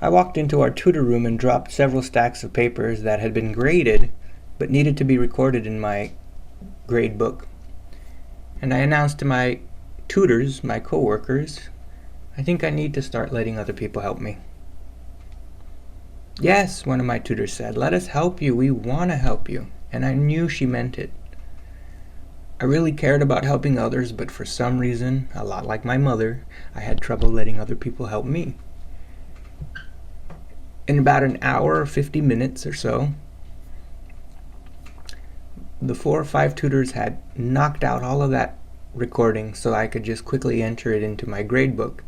I walked into our tutor room and dropped several stacks of papers that had been graded but needed to be recorded in my grade book. And I announced to my tutors, my co-workers, I think I need to start letting other people help me. Yes, one of my tutors said, let us help you, we want to help you. And I knew she meant it. I really cared about helping others, but for some reason, a lot like my mother, I had trouble letting other people help me. In about an hour or 50 minutes or so, the 4 or 5 tutors had knocked out all of that recording so I could just quickly enter it into my grade book.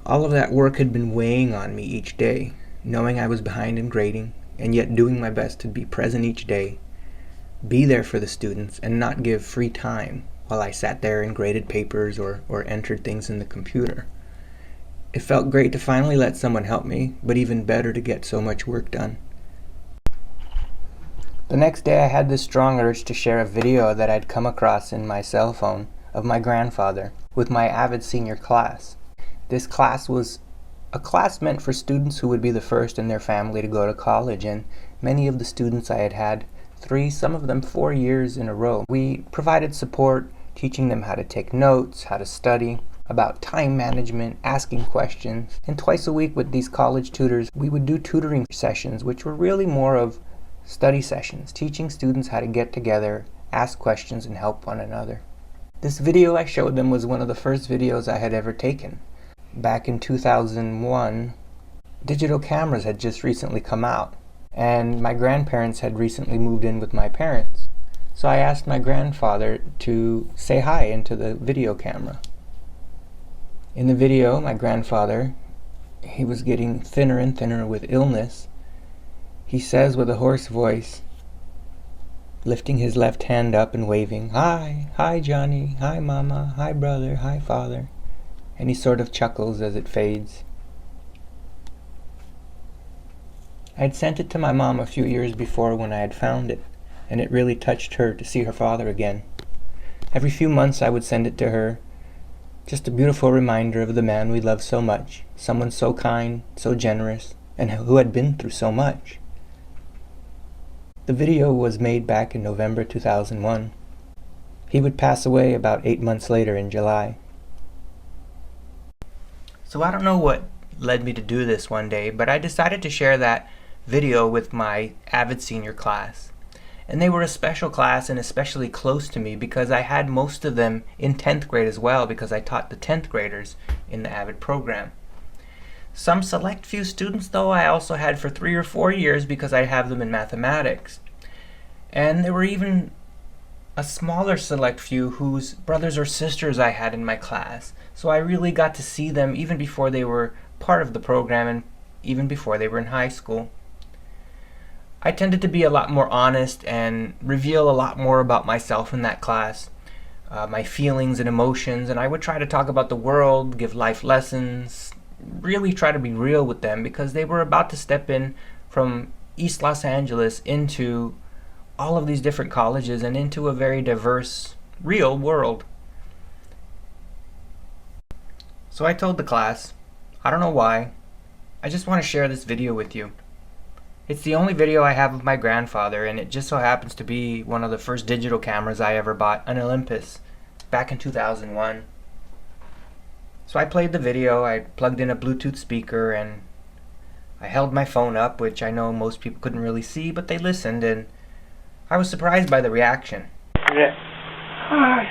All of that work had been weighing on me each day, knowing I was behind in grading, and yet doing my best to be present each day, be there for the students, and not give free time while I sat there and graded papers or entered things in the computer. It felt great to finally let someone help me, but even better to get so much work done. The next day I had this strong urge to share a video that I'd come across in my cell phone of my grandfather with my avid senior class. This class was a class meant for students who would be the first in their family to go to college, and many of the students I had had 3, some of them 4 years in a row. We provided support, teaching them how to take notes, how to study, about time management, asking questions. And twice a week with these college tutors, we would do tutoring sessions, which were really more of study sessions, teaching students how to get together, ask questions, and help one another. This video I showed them was one of the first videos I had ever taken. Back in 2001, digital cameras had just recently come out, and my grandparents had recently moved in with my parents. So I asked my grandfather to say hi into the video camera. In the video, my grandfather, he was getting thinner and thinner with illness. He says with a hoarse voice, lifting his left hand up and waving, hi Johnny, hi Mama, hi brother, hi father. And he sort of chuckles as it fades. I had sent it to my mom a few years before when I had found it, and it really touched her to see her father again. Every few months I would send it to her, just a beautiful reminder of the man we loved so much, someone so kind, so generous, and who had been through so much. The video was made back in November 2001. He would pass away about 8 months later in July. So I don't know what led me to do this one day, but I decided to share that video with my avid senior class. And they were a special class and especially close to me because I had most of them in 10th grade as well, because I taught the 10th graders in the avid program. Some select few students though I also had for 3 or 4 years because I have them in mathematics. And there were even a smaller select few whose brothers or sisters I had in my class. So I really got to see them even before they were part of the program and even before they were in high school. I tended to be a lot more honest and reveal a lot more about myself in that class, my feelings and emotions, and I would try to talk about the world, give life lessons, really try to be real with them because they were about to step in from East Los Angeles into all of these different colleges and into a very diverse, real world. So I told the class, I don't know why, I just want to share this video with you. It's the only video I have of my grandfather, and it just so happens to be one of the first digital cameras I ever bought, an Olympus, back in 2001. So I played the video, I plugged in a Bluetooth speaker, and I held my phone up, which I know most people couldn't really see, but they listened, and I was surprised by the reaction. Yeah. Hi.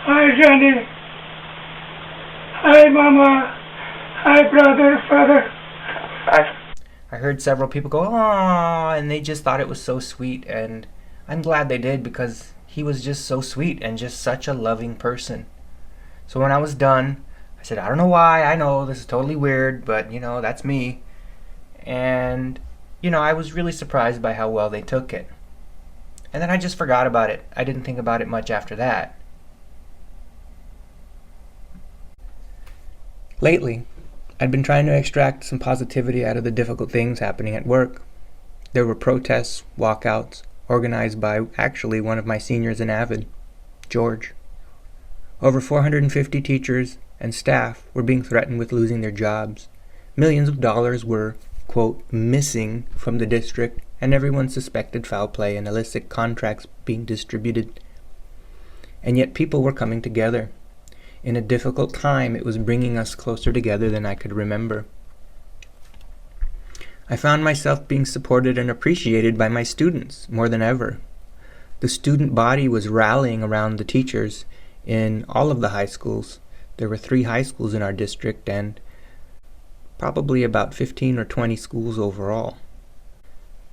Hi, Johnny. Hi, Mama. Hi, brother, father. I heard several people go, "Aww," and they just thought it was so sweet, and I'm glad they did because he was just so sweet and just such a loving person. So when I was done, I said, I don't know why, I know this is totally weird, but you know, that's me. And you know, I was really surprised by how well they took it. And then I just forgot about it. I didn't think about it much after that. Lately, I'd been trying to extract some positivity out of the difficult things happening at work. There were protests, walkouts, organized by actually one of my seniors in Avid, George. Over 450 teachers and staff were being threatened with losing their jobs. Millions of dollars were, quote, missing from the district, and everyone suspected foul play and illicit contracts being distributed. And yet people were coming together. In a difficult time, it was bringing us closer together than I could remember. I found myself being supported and appreciated by my students more than ever. The student body was rallying around the teachers in all of the high schools. There were 3 high schools in our district and probably about 15 or 20 schools overall.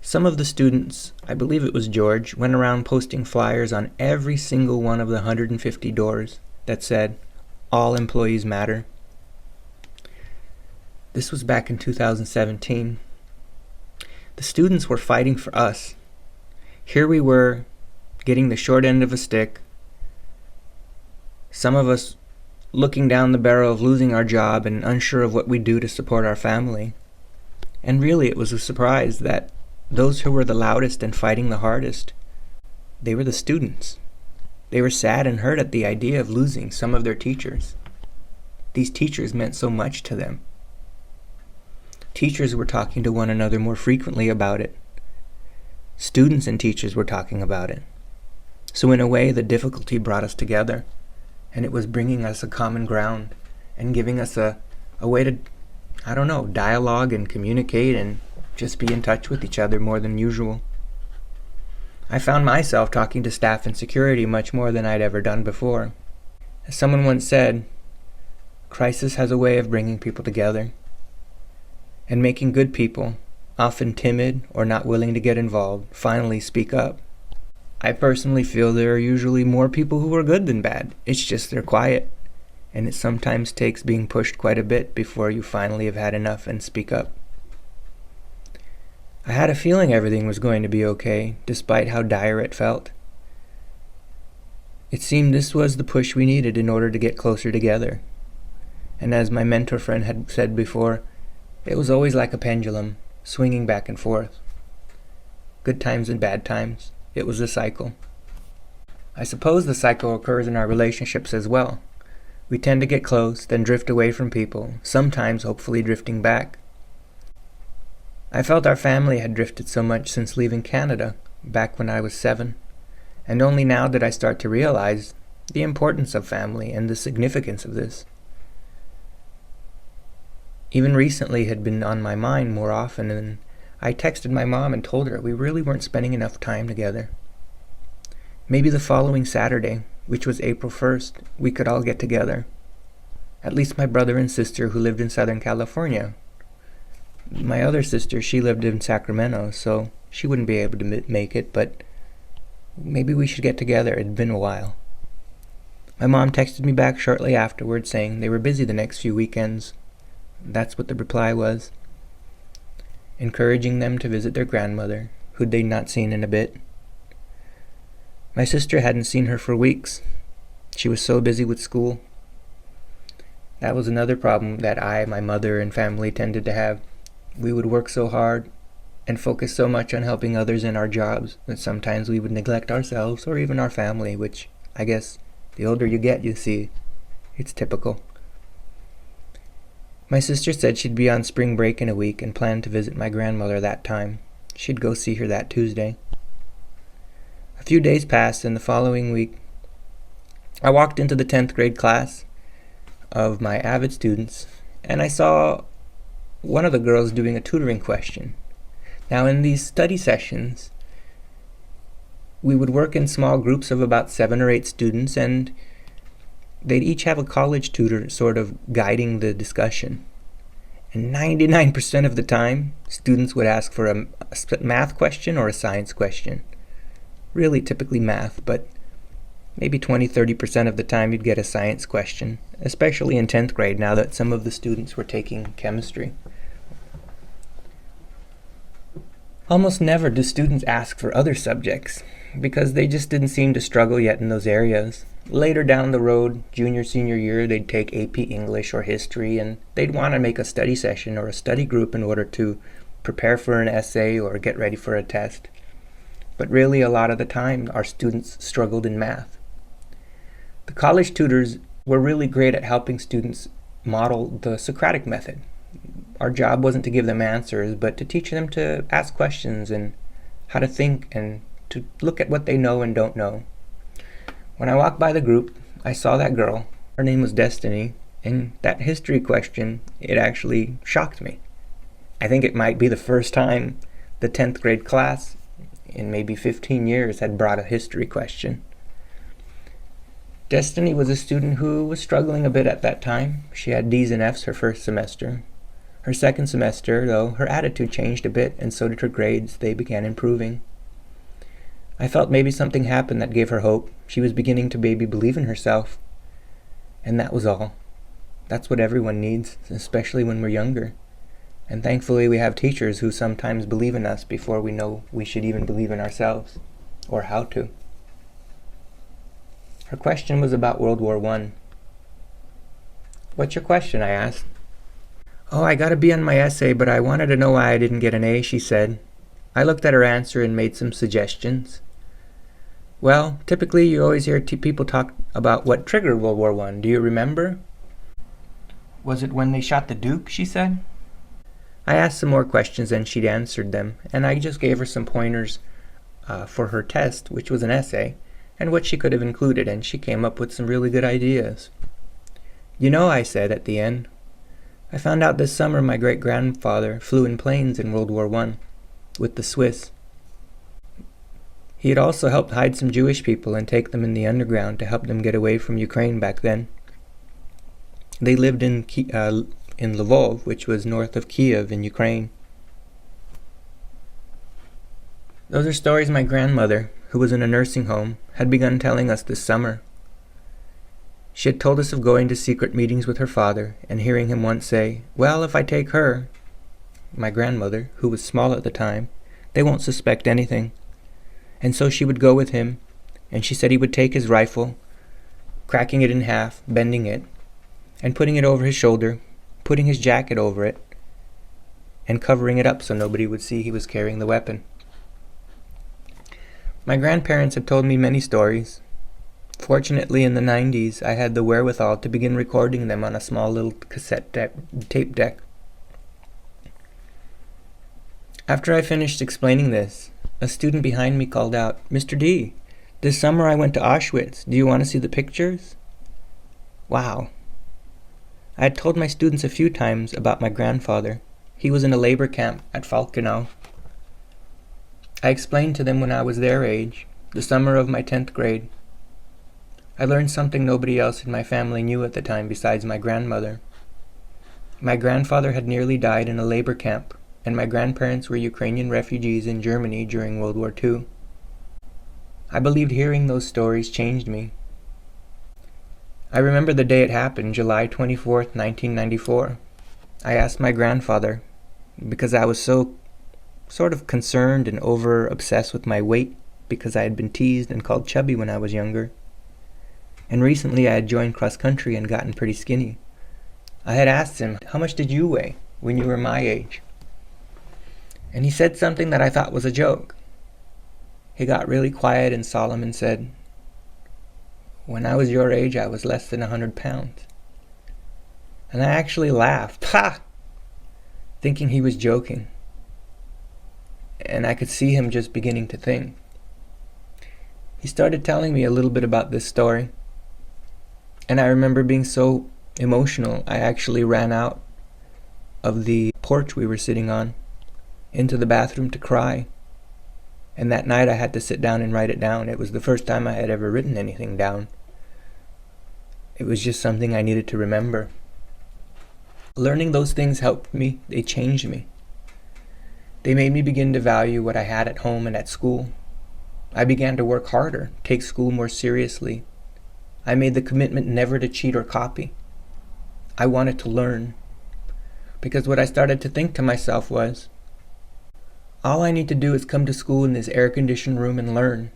Some of the students, I believe it was George, went around posting flyers on every single one of the 150 doors that said, "All employees matter." This was back in 2017. The students were fighting for us. Here we were, getting the short end of a stick. Some of us looking down the barrel of losing our job and unsure of what we'd do to support our family. And really it was a surprise that those who were the loudest and fighting the hardest, they were the students. They were sad and hurt at the idea of losing some of their teachers. These teachers meant so much to them. Teachers were talking to one another more frequently about it. Students and teachers were talking about it. So in a way, the difficulty brought us together, and it was bringing us a common ground and giving us a way to, dialogue and communicate and just be in touch with each other more than usual. I found myself talking to staff and security much more than I'd ever done before. As someone once said, crisis has a way of bringing people together and making good people, often timid or not willing to get involved, finally speak up. I personally feel there are usually more people who are good than bad. It's just they're quiet, and it sometimes takes being pushed quite a bit before you finally have had enough and speak up. I had a feeling everything was going to be okay, despite how dire it felt. It seemed this was the push we needed in order to get closer together. And as my mentor friend had said before, it was always like a pendulum, swinging back and forth. Good times and bad times. It was a cycle. I suppose the cycle occurs in our relationships as well. We tend to get close, then drift away from people, sometimes hopefully drifting back. I felt our family had drifted so much since leaving Canada, back when I was 7, and only now did I start to realize the importance of family and the significance of this. Even recently had been on my mind more often, and I texted my mom and told her we really weren't spending enough time together. Maybe the following Saturday, which was April 1st, we could all get together. At least my brother and sister who lived in Southern California. My other sister, she lived in Sacramento, so she wouldn't be able to make it, but maybe we should get together. It'd been a while. My mom texted me back shortly afterwards saying they were busy the next few weekends. That's what the reply was. Encouraging them to visit their grandmother, who'd they'd not seen in a bit. My sister hadn't seen her for weeks. She was so busy with school. That was another problem that I, my mother, and family tended to have. We would work so hard and focus so much on helping others in our jobs that sometimes we would neglect ourselves or even our family, which I guess the older you get, you see, it's typical. My sister said she'd be on spring break in a week and planned to visit my grandmother that time. She'd go see her that Tuesday. A few days passed, and the following week, I walked into the 10th grade class of my avid students, and I saw one of the girls doing a tutoring question. Now, in these study sessions, we would work in small groups of about 7 or 8 students, and they'd each have a college tutor sort of guiding the discussion. And 99% of the time, students would ask for a math question or a science question. Really, typically math, but maybe 20-30% of the time you'd get a science question, especially in 10th grade now that some of the students were taking chemistry. Almost never do students ask for other subjects, because they just didn't seem to struggle yet in those areas. Later down the road, junior, senior year, they'd take AP English or history, and they'd want to make a study session or a study group in order to prepare for an essay or get ready for a test. But really, a lot of the time, our students struggled in math. The college tutors were really great at helping students model the Socratic method. Our job wasn't to give them answers, but to teach them to ask questions and how to think and to look at what they know and don't know. When I walked by the group, I saw that girl. Her name was Destiny, and that history question, it actually shocked me. I think it might be the first time the 10th grade class in maybe 15 years had brought a history question. Destiny was a student who was struggling a bit at that time. She had D's and F's her first semester. Her second semester, though, her attitude changed a bit, and so did her grades. They began improving. I felt maybe something happened that gave her hope. She was beginning to maybe believe in herself. And that was all. That's what everyone needs, especially when we're younger. And thankfully we have teachers who sometimes believe in us before we know we should even believe in ourselves, or how to. Her question was about World War I. "What's your question?" I asked. "Oh, I got a B on my essay, but I wanted to know why I didn't get an A," she said. I looked at her answer and made some suggestions. "Well, typically you always hear people talk about what triggered World War I. Do you remember?" "Was it when they shot the Duke?" she said. I asked some more questions and she'd answered them, and I just gave her some pointers for her test, which was an essay, and what she could have included, and she came up with some really good ideas. "You know," I said at the end, "I found out this summer my great-grandfather flew in planes in World War I with the Swiss. He had also helped hide some Jewish people and take them in the underground to help them get away from Ukraine back then. They lived in Lvov, which was north of Kiev in Ukraine." Those are stories my grandmother, who was in a nursing home, had begun telling us this summer. She had told us of going to secret meetings with her father and hearing him once say, "Well, if I take her," my grandmother, who was small at the time, "they won't suspect anything." And so she would go with him, and she said he would take his rifle, cracking it in half, bending it, and putting it over his shoulder, putting his jacket over it, and covering it up so nobody would see he was carrying the weapon. My grandparents had told me many stories. Fortunately, in the 90s, I had the wherewithal to begin recording them on a small little cassette tape deck. After I finished explaining this, a student behind me called out, "Mr. D, this summer I went to Auschwitz. Do you want to see the pictures?" Wow. I had told my students a few times about my grandfather. He was in a labor camp at Falkenau. I explained to them when I was their age, the summer of my 10th grade. I learned something nobody else in my family knew at the time besides my grandmother. My grandfather had nearly died in a labor camp, and my grandparents were Ukrainian refugees in Germany during World War II. I believed hearing those stories changed me. I remember the day it happened, July 24th, 1994. I asked my grandfather, because I was so sort of concerned and over-obsessed with my weight because I had been teased and called chubby when I was younger. And recently I had joined cross-country and gotten pretty skinny. I had asked him, "How much did you weigh when you were my age?" And he said something that I thought was a joke. He got really quiet and solemn and said, "When I was your age, I was less than 100 pounds. And I actually laughed, thinking he was joking. And I could see him just beginning to think. He started telling me a little bit about this story. And I remember being so emotional, I actually ran out of the porch we were sitting on into the bathroom to cry. And that night I had to sit down and write it down. It was the first time I had ever written anything down. It was just something I needed to remember. Learning those things helped me. They changed me. They made me begin to value what I had at home and at school. I began to work harder, take school more seriously. I made the commitment never to cheat or copy. I wanted to learn. Because what I started to think to myself was, all I need to do is come to school in this air-conditioned room and learn,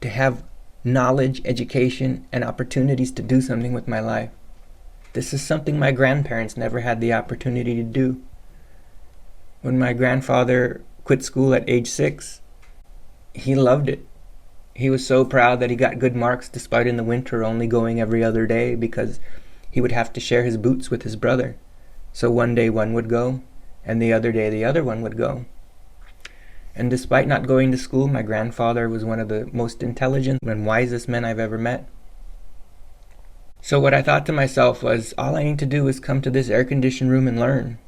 to have knowledge, education, and opportunities to do something with my life. This is something my grandparents never had the opportunity to do. When my grandfather quit school at age 6, he loved it. He was so proud that he got good marks despite in the winter only going every other day because he would have to share his boots with his brother. So one day one would go, and the other day the other one would go. And despite not going to school, my grandfather was one of the most intelligent and wisest men I've ever met. So what I thought to myself was, all I need to do is come to this air-conditioned room and learn.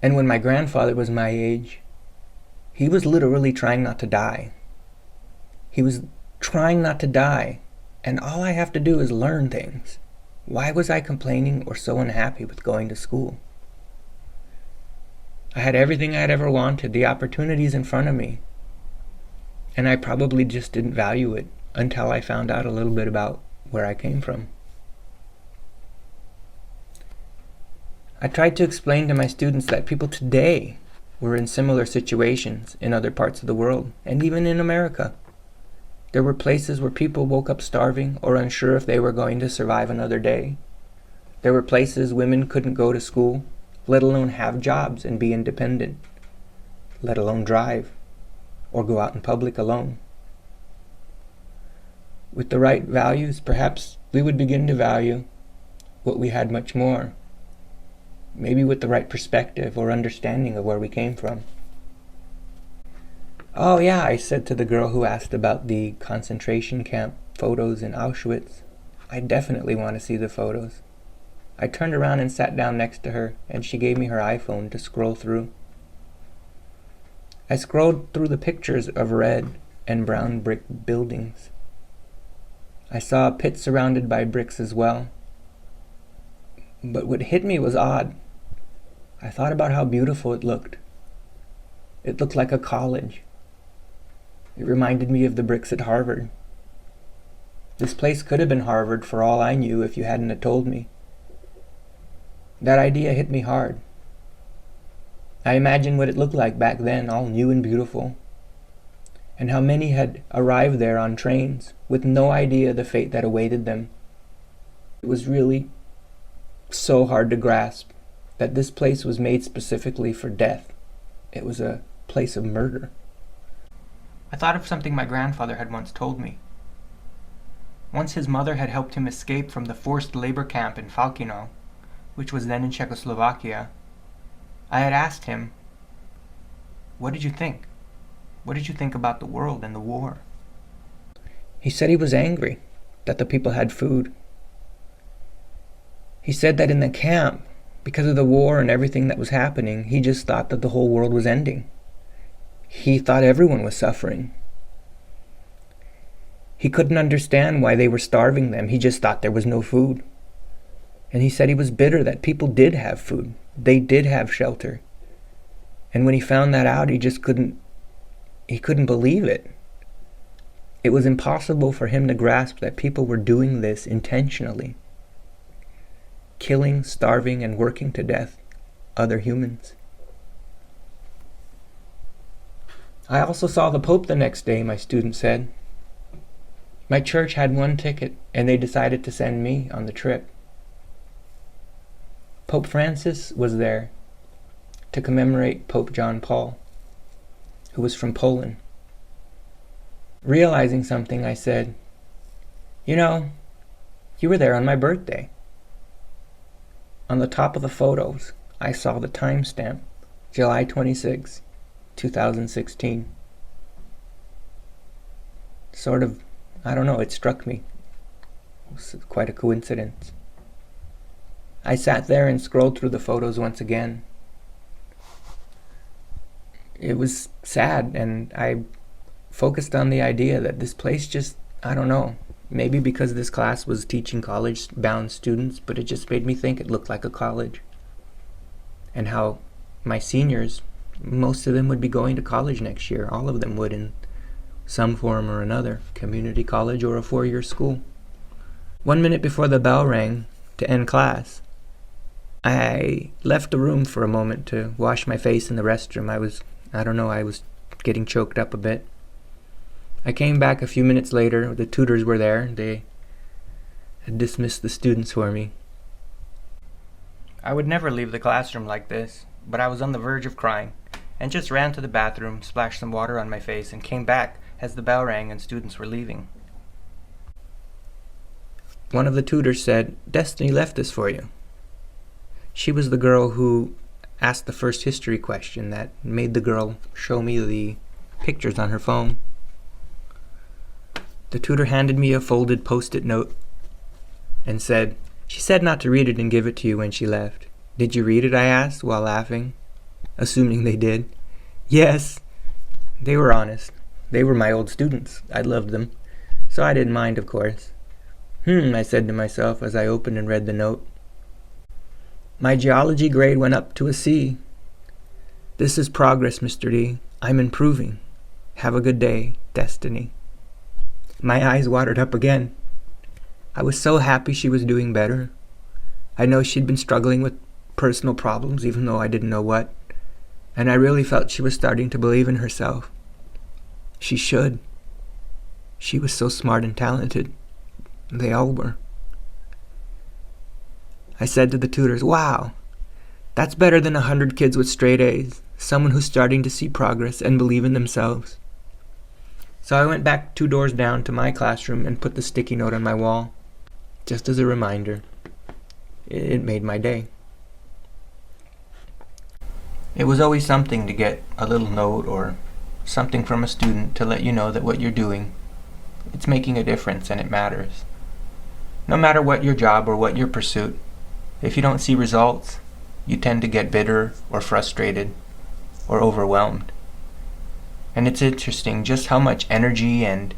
And when my grandfather was my age, he was literally trying not to die. He was trying not to die, and all I have to do is learn things. Why was I complaining or so unhappy with going to school? I had everything I had ever wanted, the opportunities in front of me, and I probably just didn't value it until I found out a little bit about where I came from. I tried to explain to my students that people today were in similar situations in other parts of the world, and even in America. There were places where people woke up starving or unsure if they were going to survive another day. There were places women couldn't go to school, let alone have jobs and be independent, let alone drive or go out in public alone. With the right values, perhaps we would begin to value what we had much more, maybe with the right perspective or understanding of where we came from. "Oh yeah," I said to the girl who asked about the concentration camp photos in Auschwitz. "I definitely want to see the photos." I turned around and sat down next to her, and she gave me her iPhone to scroll through. I scrolled through the pictures of red and brown brick buildings. I saw a pit surrounded by bricks as well. But what hit me was odd. I thought about how beautiful it looked. It looked like a college. It reminded me of the bricks at Harvard. This place could have been Harvard for all I knew if you hadn't have told me. That idea hit me hard. I imagined what it looked like back then, all new and beautiful, and how many had arrived there on trains with no idea the fate that awaited them. It was really so hard to grasp that this place was made specifically for death. It was a place of murder. I thought of something my grandfather had once told me. Once his mother had helped him escape from the forced labor camp in Falkino, which was then in Czechoslovakia. I had asked him, "What did you think? What did you think about the world and the war?" He said he was angry that the people had food. He said that in the camp, because of the war and everything that was happening, he just thought that the whole world was ending. He thought everyone was suffering. He couldn't understand why they were starving them. He just thought there was no food. And he said he was bitter that people did have food. They did have shelter. And when he found that out, he couldn't believe it. It was impossible for him to grasp that people were doing this intentionally, killing, starving, and working to death other humans. I also saw the Pope the next day, my student said. My church had one ticket, and they decided to send me on the trip. Pope Francis was there to commemorate Pope John Paul, who was from Poland. Realizing something, I said, "You know, you were there on my birthday." On the top of the photos, I saw the timestamp, July 26, 2016. Sort of, I don't know, it struck me. It was quite a coincidence. I sat there and scrolled through the photos once again. It was sad, and I focused on the idea that this place just, I don't know, maybe because this class was teaching college-bound students, but it just made me think it looked like a college. And how my seniors, most of them would be going to college next year. All of them would in some form or another, community college or a 4-year school. 1 minute before the bell rang to end class, I left the room for a moment to wash my face in the restroom. I was getting choked up a bit. I came back a few minutes later. The tutors were there. They had dismissed the students for me. I would never leave the classroom like this, but I was on the verge of crying, and just ran to the bathroom, splashed some water on my face, and came back as the bell rang and students were leaving. One of the tutors said, "Destiny left this for you." She was the girl who asked the first history question that made the girl show me the pictures on her phone. The tutor handed me a folded post-it note and said, "She said not to read it and give it to you when she left." "Did you read it?" I asked while laughing, assuming they did. Yes, they were honest. They were my old students. I loved them, so I didn't mind, of course. I said to myself as I opened and read the note. My geology grade went up to a C. This is progress, Mr. D. I'm improving. Have a good day, Destiny. My eyes watered up again. I was so happy she was doing better. I know she'd been struggling with personal problems, even though I didn't know what, and I really felt she was starting to believe in herself. She should. She was so smart and talented. They all were. I said to the tutors, "Wow, that's better than 100 kids with straight A's, someone who's starting to see progress and believe in themselves." So I went back 2 doors down to my classroom and put the sticky note on my wall, just as a reminder. It made my day. It was always something to get a little note or something from a student to let you know that what you're doing, it's making a difference and it matters. No matter what your job or what your pursuit, if you don't see results, you tend to get bitter or frustrated or overwhelmed. And it's interesting just how much energy and,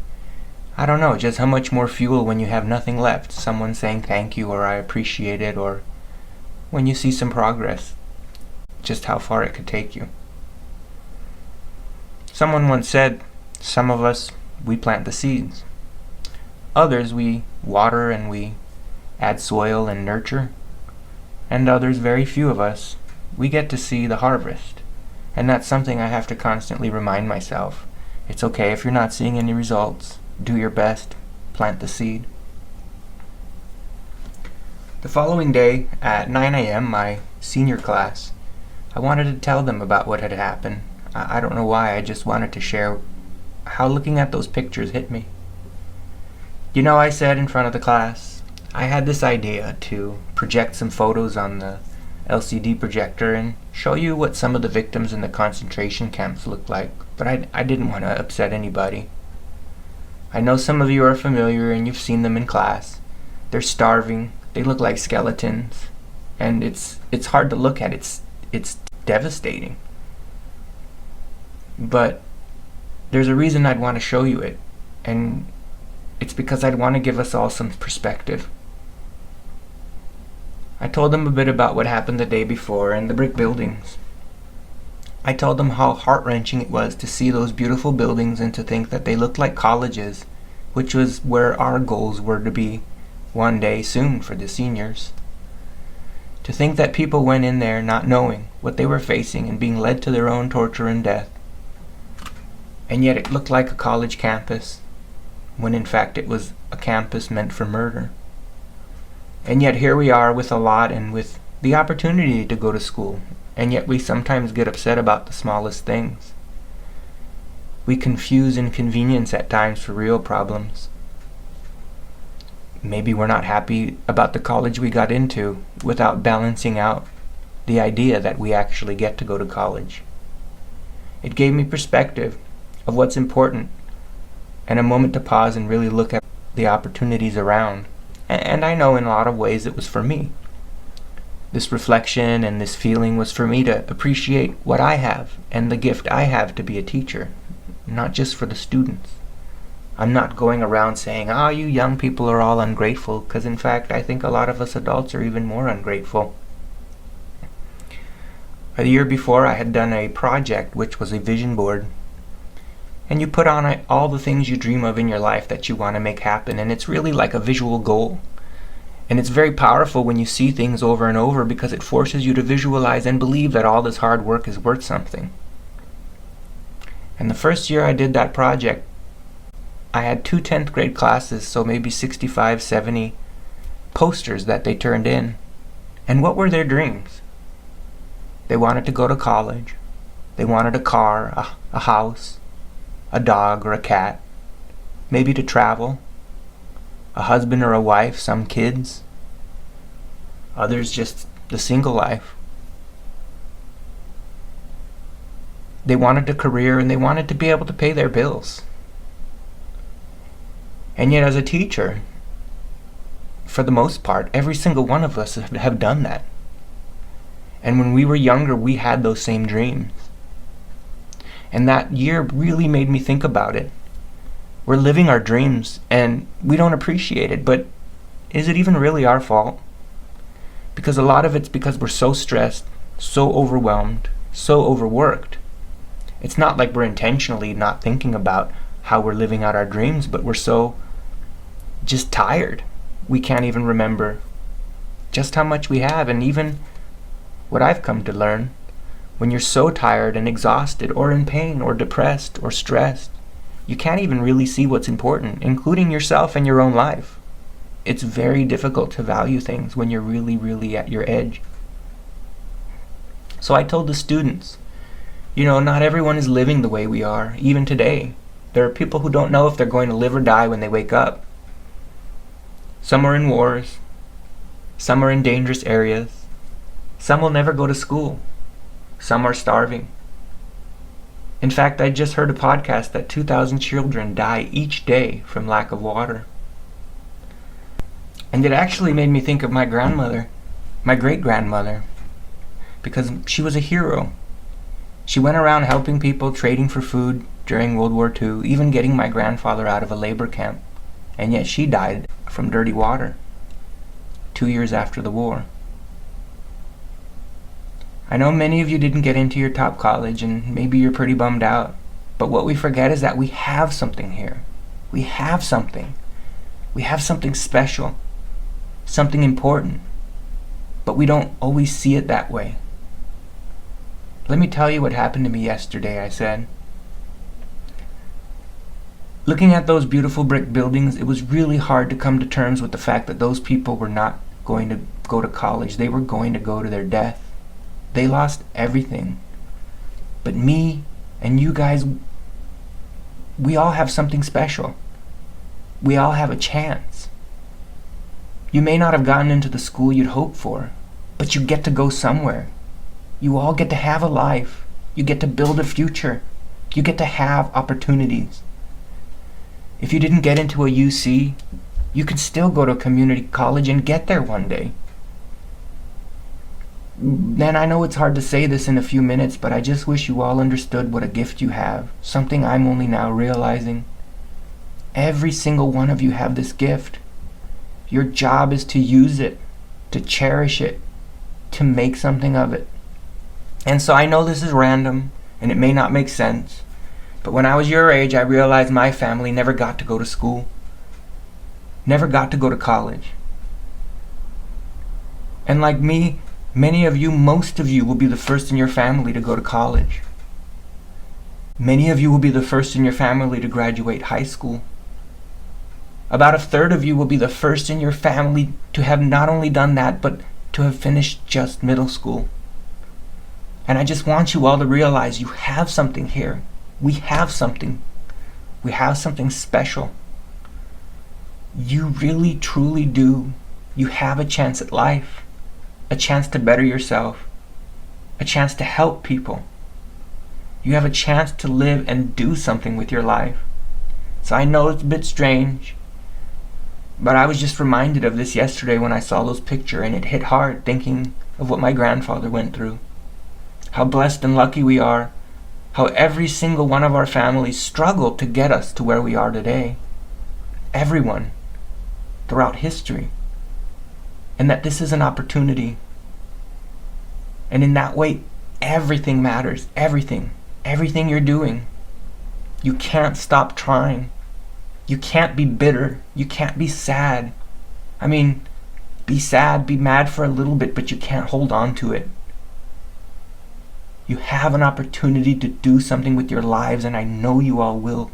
just how much more fuel when you have nothing left. Someone saying thank you or I appreciate it, or when you see some progress, just how far it could take you. Someone once said, some of us, we plant the seeds. Others, we water and we add soil and nurture. And others, very few of us, we get to see the harvest. And that's something I have to constantly remind myself. It's okay if you're not seeing any results. Do your best. Plant the seed. The following day, at 9 a.m., my senior class, I wanted to tell them about what had happened. I don't know why, I just wanted to share how looking at those pictures hit me. I said in front of the class, I had this idea to project some photos on the LCD projector and show you what some of the victims in the concentration camps looked like, but I didn't want to upset anybody. I know some of you are familiar and you've seen them in class. They're starving, they look like skeletons, and it's hard to look at. It's devastating. But there's a reason I'd want to show you it, and it's because I'd want to give us all some perspective. I told them a bit about what happened the day before and the brick buildings. I told them how heart-wrenching it was to see those beautiful buildings and to think that they looked like colleges, which was where our goals were to be one day soon for the seniors. To think that people went in there not knowing what they were facing and being led to their own torture and death. And yet it looked like a college campus, when in fact it was a campus meant for murder. And yet here we are with a lot and with the opportunity to go to school, and yet we sometimes get upset about the smallest things. We confuse inconvenience at times for real problems. Maybe we're not happy about the college we got into without balancing out the idea that we actually get to go to college. It gave me perspective of what's important and a moment to pause and really look at the opportunities around. And I know in a lot of ways it was for me. This reflection and this feeling was for me to appreciate what I have and the gift I have to be a teacher, not just for the students. I'm not going around saying, you young people are all ungrateful, because in fact I think a lot of us adults are even more ungrateful. A year before I had done a project which was a vision board. And you put on it all the things you dream of in your life that you want to make happen, and it's really like a visual goal. And it's very powerful when you see things over and over because it forces you to visualize and believe that all this hard work is worth something. And the first year I did that project, I had 2 10th grade classes, so maybe 65, 70 posters that they turned in. And what were their dreams? They wanted to go to college. They wanted a car, a house, a dog or a cat, maybe to travel, a husband or a wife, some kids, others just the single life. They wanted a career and they wanted to be able to pay their bills. And yet as a teacher, for the most part, every single one of us have done that. And when we were younger, we had those same dreams. And that year really made me think about it. We're living our dreams and we don't appreciate it, but is it even really our fault? Because a lot of it's because we're so stressed, so overwhelmed, so overworked. It's not like we're intentionally not thinking about how we're living out our dreams, but we're so just tired. We can't even remember just how much we have. And even what I've come to learn, when you're so tired and exhausted or in pain or depressed or stressed, you can't even really see what's important, including yourself and your own life. It's very difficult to value things when you're really, really at your edge. So I told the students, not everyone is living the way we are, even today. There are people who don't know if they're going to live or die when they wake up. Some are in wars. Some are in dangerous areas. Some will never go to school. Some are starving. In fact, I just heard a podcast that 2,000 children die each day from lack of water. And it actually made me think of my grandmother, my great-grandmother, because she was a hero. She went around helping people, trading for food during World War II, even getting my grandfather out of a labor camp. And yet she died from dirty water 2 years after the war. I know many of you didn't get into your top college and maybe you're pretty bummed out. But what we forget is that we have something here. We have something. We have something special. Something important. But we don't always see it that way. Let me tell you what happened to me yesterday, I said. Looking at those beautiful brick buildings, it was really hard to come to terms with the fact that those people were not going to go to college. They were going to go to their death. They lost everything. But me and you guys, we all have something special. We all have a chance. You may not have gotten into the school you'd hoped for, but you get to go somewhere. You all get to have a life. You get to build a future. You get to have opportunities. If you didn't get into a UC, you could still go to a community college and get there one day. And I know it's hard to say this in a few minutes, but I just wish you all understood what a gift you have, something I'm only now realizing. Every single one of you have this gift. Your job is to use it, to cherish it, to make something of it. And so I know this is random, and it may not make sense, but when I was your age, I realized my family never got to go to school, never got to go to college. And like me, many of you, most of you, will be the first in your family to go to college. Many of you will be the first in your family to graduate high school. About a third of you will be the first in your family to have not only done that, but to have finished just middle school. And I just want you all to realize you have something here. We have something. We have something special. You really, truly do. You have a chance at life. A chance to better yourself. A chance to help people. You have a chance to live and do something with your life. So I know it's a bit strange, but I was just reminded of this yesterday when I saw those pictures, and it hit hard thinking of what my grandfather went through. How blessed and lucky we are. How every single one of our families struggled to get us to where we are today. Everyone. Throughout history. And that this is an opportunity. And in that way, everything matters. Everything. Everything you're doing. You can't stop trying. You can't be bitter. You can't be sad. I mean, be sad, be mad for a little bit, but you can't hold on to it. You have an opportunity to do something with your lives, and I know you all will.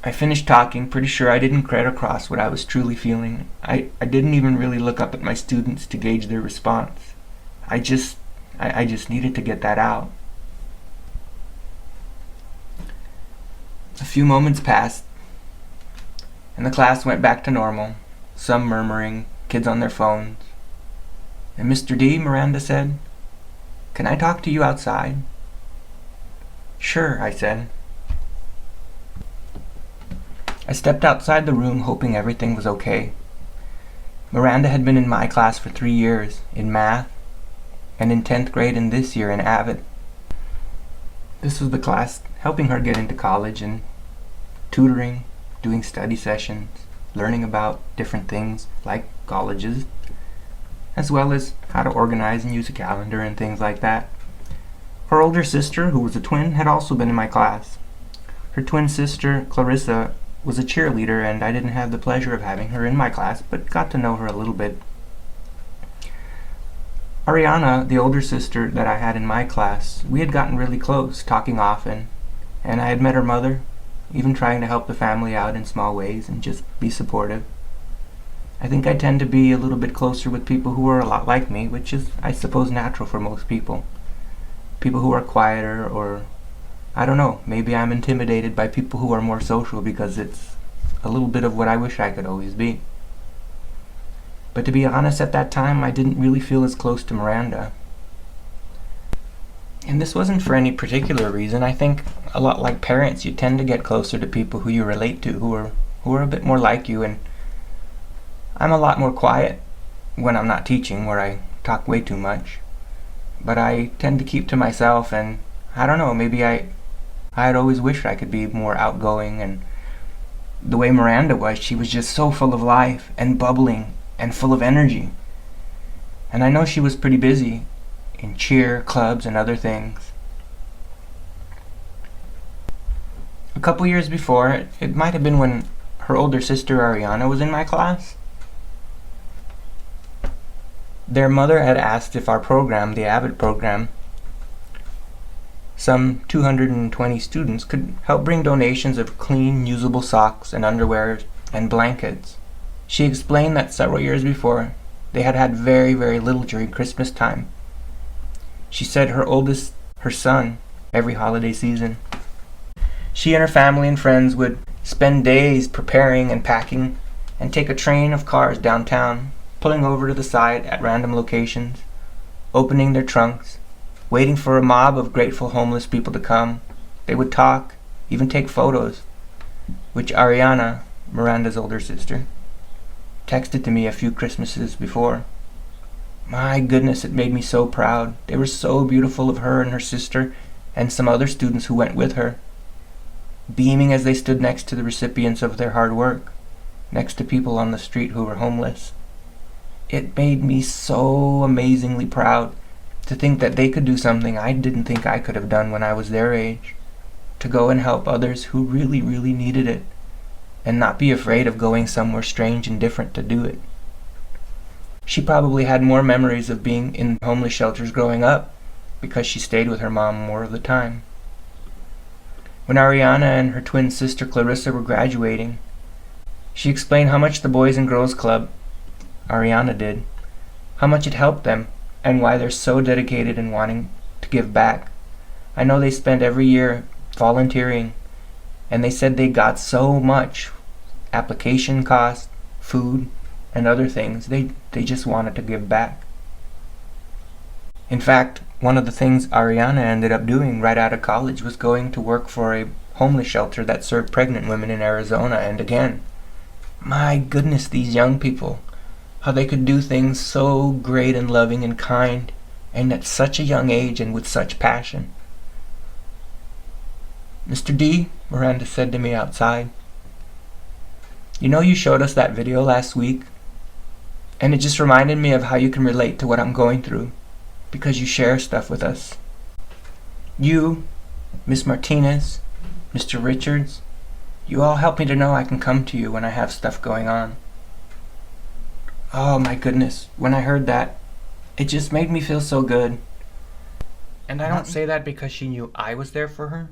I finished talking, pretty sure I didn't get across what I was truly feeling. I didn't even really look up at my students to gauge their response. I just needed to get that out. few moments passed, and the class went back to normal, some murmuring, kids on their phones. And Mr. D, Miranda said, "Can I talk to you outside?" "Sure," I said. I stepped outside the room hoping everything was okay. Miranda had been in my class for 3 years, in math, and in 10th grade and this year in AVID. This was the class helping her get into college and tutoring, doing study sessions, learning about different things like colleges, as well as how to organize and use a calendar and things like that. Her older sister, who was a twin, had also been in my class. Her twin sister, Clarissa, was a cheerleader, and I didn't have the pleasure of having her in my class, but got to know her a little bit. Ariana, the older sister that I had in my class, we had gotten really close, talking often, and I had met her mother, even trying to help the family out in small ways and just be supportive. I think I tend to be a little bit closer with people who are a lot like me, which is, I suppose, natural for most people. People who are quieter, or I don't know, maybe I'm intimidated by people who are more social because it's a little bit of what I wish I could always be. But to be honest, at that time, I didn't really feel as close to Miranda. And this wasn't for any particular reason. I think a lot like parents, you tend to get closer to people who you relate to, who are a bit more like you. And I'm a lot more quiet when I'm not teaching, where I talk way too much. But I tend to keep to myself, and I don't know, maybe I had always wished I could be more outgoing. And the way Miranda was, she was just so full of life and bubbling and full of energy. And I know she was pretty busy in cheer, clubs, and other things. A couple years before, it might have been when her older sister Ariana was in my class, their mother had asked if our program, the AVID program, some 220 students, could help bring donations of clean, usable socks and underwear and blankets. She explained that several years before, they had had very, very little during Christmas time. She said her son, every holiday season, she and her family and friends would spend days preparing and packing and take a train of cars downtown, pulling over to the side at random locations, opening their trunks, waiting for a mob of grateful homeless people to come. They would talk, even take photos, which Ariana, Miranda's older sister, texted to me a few Christmases before. My goodness, it made me so proud. They were so beautiful of her and her sister and some other students who went with her, beaming as they stood next to the recipients of their hard work, next to people on the street who were homeless. It made me so amazingly proud to think that they could do something I didn't think I could have done when I was their age, to go and help others who really, really needed it, and not be afraid of going somewhere strange and different to do it. She probably had more memories of being in homeless shelters growing up because she stayed with her mom more of the time. When Ariana and her twin sister Clarissa were graduating, she explained how much the Boys and Girls Club, Ariana did, how much it helped them, and why they're so dedicated in wanting to give back. I know they spend every year volunteering, and they said they got so much application cost, food, and other things. They just wanted to give back. In fact, one of the things Ariana ended up doing right out of college was going to work for a homeless shelter that served pregnant women in Arizona. And again, my goodness, these young people, how they could do things so great and loving and kind, and at such a young age and with such passion. "Mr. D," Miranda said to me outside, "you know, you showed us that video last week, and it just reminded me of how you can relate to what I'm going through, because you share stuff with us. You, Miss Martinez, Mr. Richards, you all help me to know I can come to you when I have stuff going on." Oh my goodness, when I heard that, it just made me feel so good. And I don't say that because she knew I was there for her,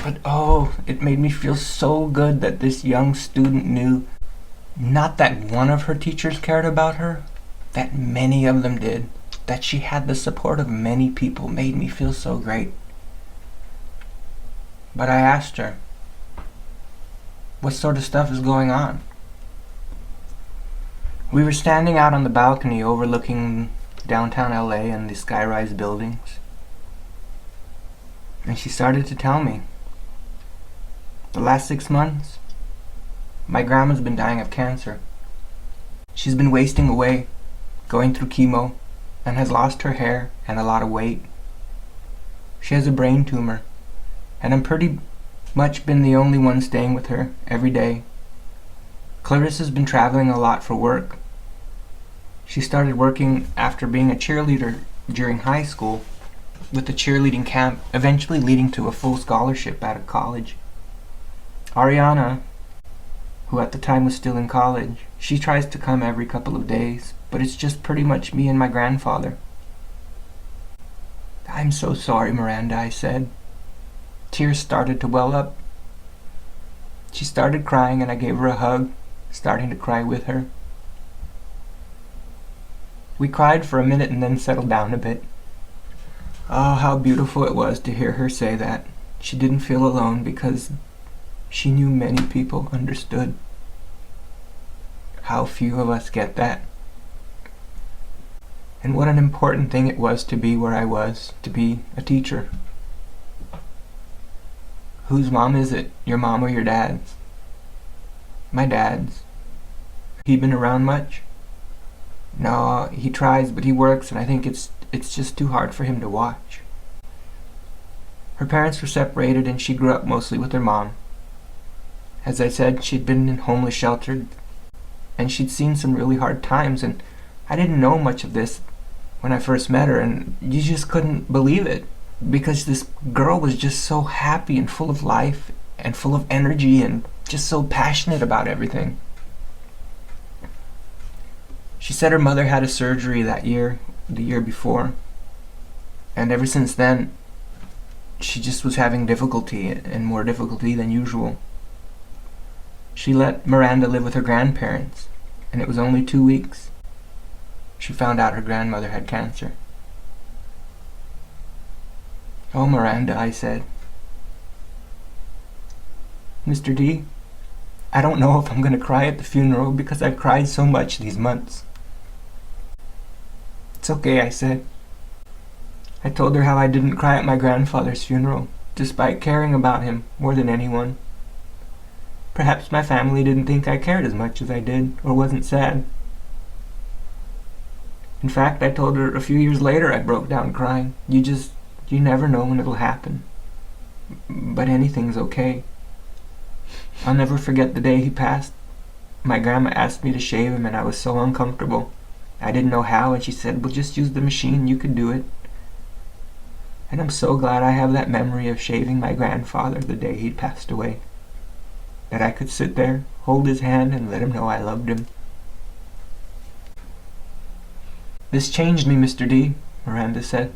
but oh, it made me feel so good that this young student knew not that one of her teachers cared about her, that many of them did, that she had the support of many people. Made me feel so great. But I asked her, What sort of stuff is going on? We were standing out on the balcony overlooking downtown LA and the skyrise buildings. And she started to tell me. The last 6 months, my grandma's been dying of cancer. She's been wasting away, going through chemo, and has lost her hair and a lot of weight. She has a brain tumor, and I'm pretty much been the only one staying with her every day. Clarissa's been traveling a lot for work. She started working after being a cheerleader during high school, with the cheerleading camp eventually leading to a full scholarship out of college. Ariana, who at the time was still in college, she tries to come every couple of days, but it's just pretty much me and my grandfather. "I'm so sorry, Miranda," I said. Tears started to well up. She started crying and I gave her a hug, starting to cry with her. We cried for a minute and then settled down a bit. Oh, how beautiful it was to hear her say that. She didn't feel alone because she knew many people understood. How few of us get that. And what an important thing it was to be where I was, to be a teacher. Whose mom is it? Your mom or your dad's? My dad's. He been around much? No, he tries, but he works, and I think it's just too hard for him to watch. Her parents were separated, and she grew up mostly with her mom. As I said, she'd been in homeless shelters, and she'd seen some really hard times, and I didn't know much of this when I first met her, and you just couldn't believe it, because this girl was just so happy and full of life, and full of energy, and just so passionate about everything. She said her mother had a surgery that year, the year before, and ever since then, she just was having difficulty, and more difficulty than usual. She let Miranda live with her grandparents, and it was only 2 weeks. She found out her grandmother had cancer. "Oh, Miranda," I said. "Mr. D, I don't know if I'm going to cry at the funeral because I've cried so much these months." "It's okay," I said. I told her how I didn't cry at my grandfather's funeral, despite caring about him more than anyone. Perhaps my family didn't think I cared as much as I did, or wasn't sad. In fact, I told her a few years later I broke down crying. You never know when it'll happen. But anything's okay. I'll never forget the day he passed. My grandma asked me to shave him and I was so uncomfortable. I didn't know how, and she said, "Well, just use the machine, you could do it." And I'm so glad I have that memory of shaving my grandfather the day he'd passed away. That I could sit there, hold his hand, and let him know I loved him. "This changed me, Mr. D," Miranda said.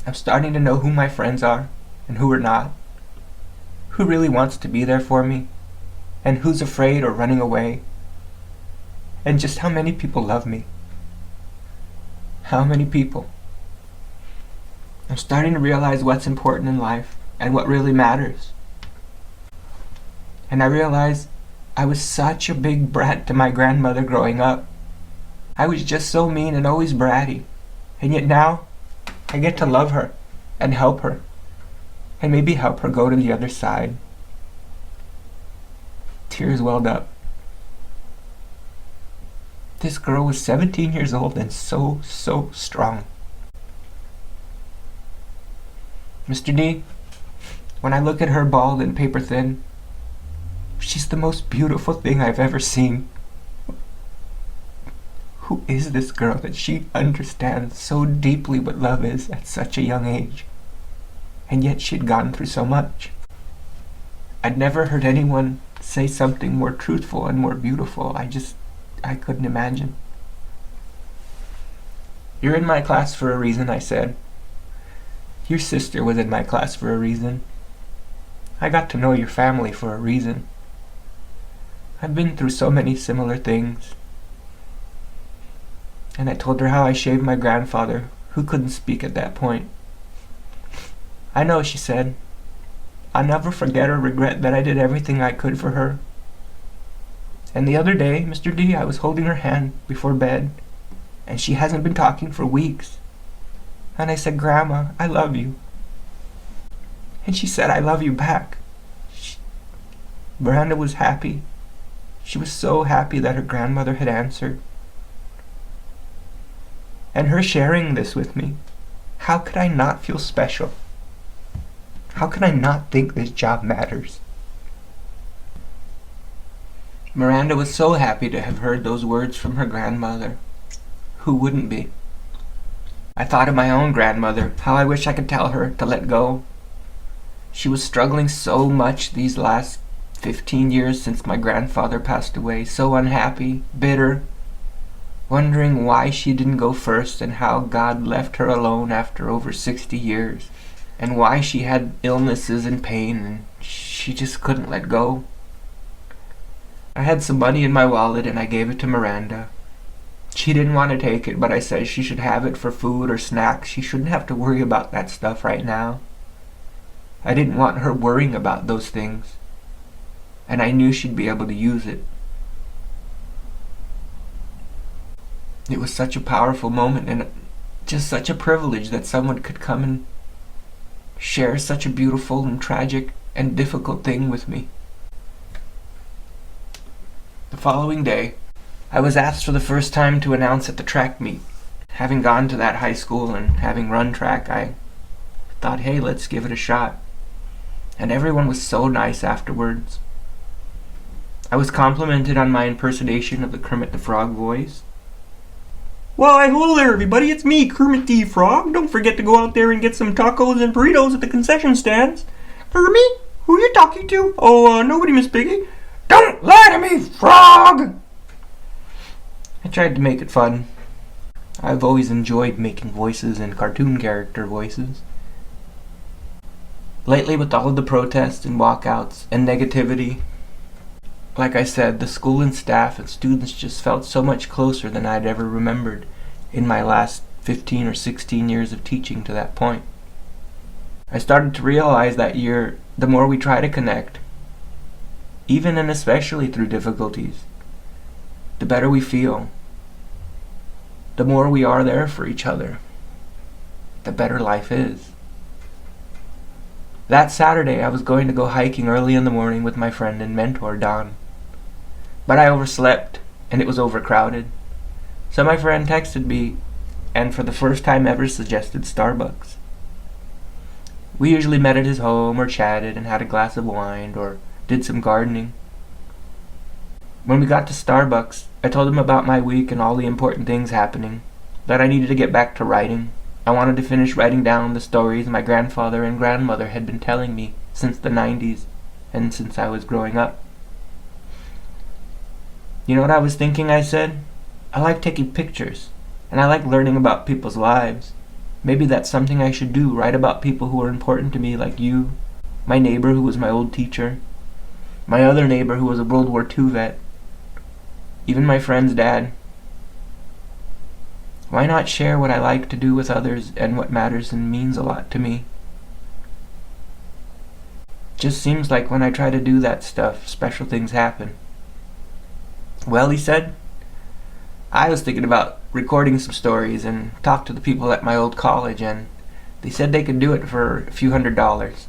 "I'm starting to know who my friends are, and who are not. Who really wants to be there for me, and who's afraid or running away. And just how many people love me. How many people. I'm starting to realize what's important in life, and what really matters. And I realized I was such a big brat to my grandmother growing up. I was just so mean and always bratty. And yet now, I get to love her, and help her, and maybe help her go to the other side." Tears welled up. This girl was 17 years old and so strong. Mr. D, when I look at her bald and paper thin, she's the most beautiful thing I've ever seen. Who is this girl that she understands so deeply what love is at such a young age? And yet she'd gone through so much. I'd never heard anyone say something more truthful and more beautiful. I couldn't imagine. "You're in my class for a reason," I said. "Your sister was in my class for a reason. I got to know your family for a reason. I've been through so many similar things." And I told her how I shaved my grandfather, who couldn't speak at that point. "I know," she said. I'll never forget or regret that I did everything I could for her. And the other day, Mr. D, I was holding her hand before bed, and she hasn't been talking for weeks. And I said, Grandma, I love you. And she said, I love you back. Miranda was happy. She was so happy that her grandmother had answered. And her sharing this with me, how could I not feel special? How could I not think this job matters? Miranda was so happy to have heard those words from her grandmother. Who wouldn't be? I thought of my own grandmother, how I wish I could tell her to let go. She was struggling so much these last 15 years since my grandfather passed away, so unhappy, bitter, wondering why she didn't go first and how God left her alone after over 60 years, and why she had illnesses and pain and she just couldn't let go. I had some money in my wallet and I gave it to Miranda. She didn't want to take it, but I said she should have it for food or snacks. She shouldn't have to worry about that stuff right now. I didn't want her worrying about those things, and I knew she'd be able to use it. It was such a powerful moment and just such a privilege that someone could come and share such a beautiful and tragic and difficult thing with me. The following day, I was asked for the first time to announce at the track meet. Having gone to that high school and having run track, I thought, hey, let's give it a shot. And everyone was so nice afterwards. I was complimented on my impersonation of the Kermit the Frog voice. Why, hello there, everybody. It's me, Kermit the Frog. Don't forget to go out there and get some tacos and burritos at the concession stands. Kermit? Who are you talking to? Oh, nobody, Miss Piggy. Don't lie to me, frog! I tried to make it fun. I've always enjoyed making voices and cartoon character voices. Lately, with all of the protests and walkouts and negativity, like I said, the school and staff and students just felt so much closer than I'd ever remembered in my last 15 or 16 years of teaching to that point. I started to realize that year, the more we try to connect, even and especially through difficulties, the better we feel. The more we are there for each other, the better life is. That Saturday, I was going to go hiking early in the morning with my friend and mentor, Don. But I overslept, and it was overcrowded. So my friend texted me, and for the first time ever suggested Starbucks. We usually met at his home, or chatted and had a glass of wine, or did some gardening. When we got to Starbucks, I told him about my week and all the important things happening, that I needed to get back to writing. I wanted to finish writing down the stories my grandfather and grandmother had been telling me since the 90s and since I was growing up. You know what I was thinking, I said? I like taking pictures, and I like learning about people's lives. Maybe that's something I should do, write about people who are important to me, like you, my neighbor who was my old teacher, my other neighbor who was a World War II vet, even my friend's dad. Why not share what I like to do with others and what matters and means a lot to me? Just seems like when I try to do that stuff, special things happen. Well, he said, I was thinking about recording some stories and talked to the people at my old college, and they said they could do it for a few $100s.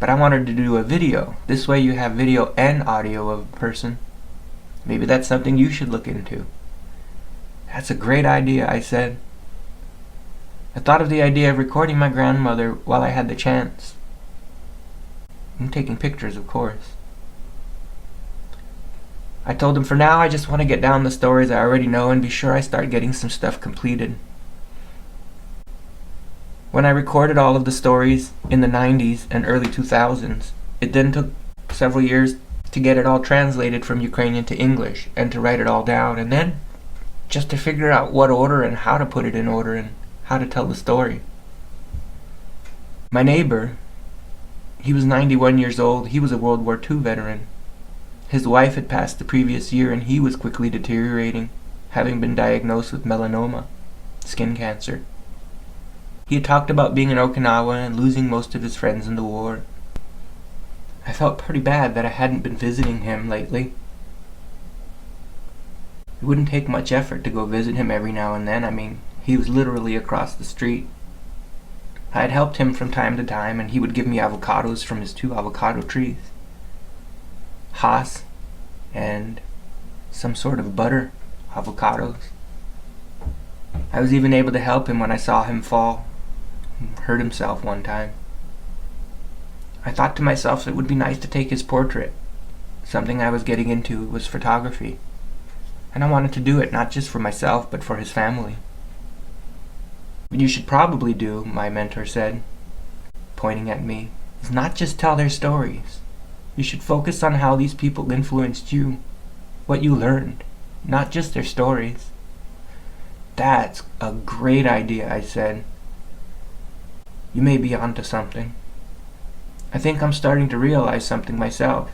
But I wanted to do a video. This way you have video and audio of a person. Maybe that's something you should look into. That's a great idea, I said. I thought of the idea of recording my grandmother while I had the chance. And taking pictures, of course. I told him for now I just want to get down the stories I already know and be sure I start getting some stuff completed. When I recorded all of the stories in the 90s and early 2000s, it then took several years to get it all translated from Ukrainian to English and to write it all down, and then just to figure out what order and how to put it in order and how to tell the story. My neighbor, he was 91 years old. He was a World War II veteran. His wife had passed the previous year and he was quickly deteriorating, having been diagnosed with melanoma, skin cancer. He had talked about being in Okinawa and losing most of his friends in the war. I felt pretty bad that I hadn't been visiting him lately. It wouldn't take much effort to go visit him every now and then. I mean, he was literally across the street. I had helped him from time to time, and he would give me avocados from his 2 avocado trees. Haas and some sort of butter avocados. I was even able to help him when I saw him fall and hurt himself one time. I thought to myself it would be nice to take his portrait. Something I was getting into was photography, and I wanted to do it not just for myself but for his family. What you should probably do, my mentor said, pointing at me, is not just tell their stories. You should focus on how these people influenced you, what you learned, not just their stories. That's a great idea, I said. You may be onto something. I think I'm starting to realize something myself.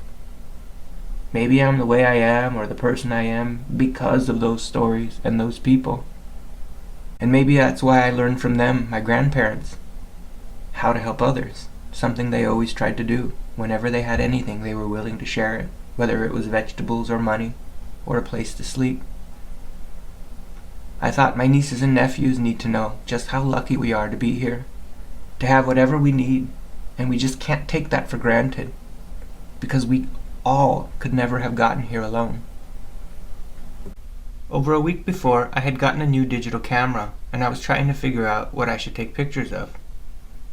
Maybe I'm the way I am or the person I am because of those stories and those people. And maybe that's why I learned from them, my grandparents, how to help others, something they always tried to do. Whenever they had anything, they were willing to share it, whether it was vegetables or money or a place to sleep. I thought my nieces and nephews need to know just how lucky we are to be here, to have whatever we need, and we just can't take that for granted, because we all could never have gotten here alone. Over a week before, I had gotten a new digital camera, and I was trying to figure out what I should take pictures of.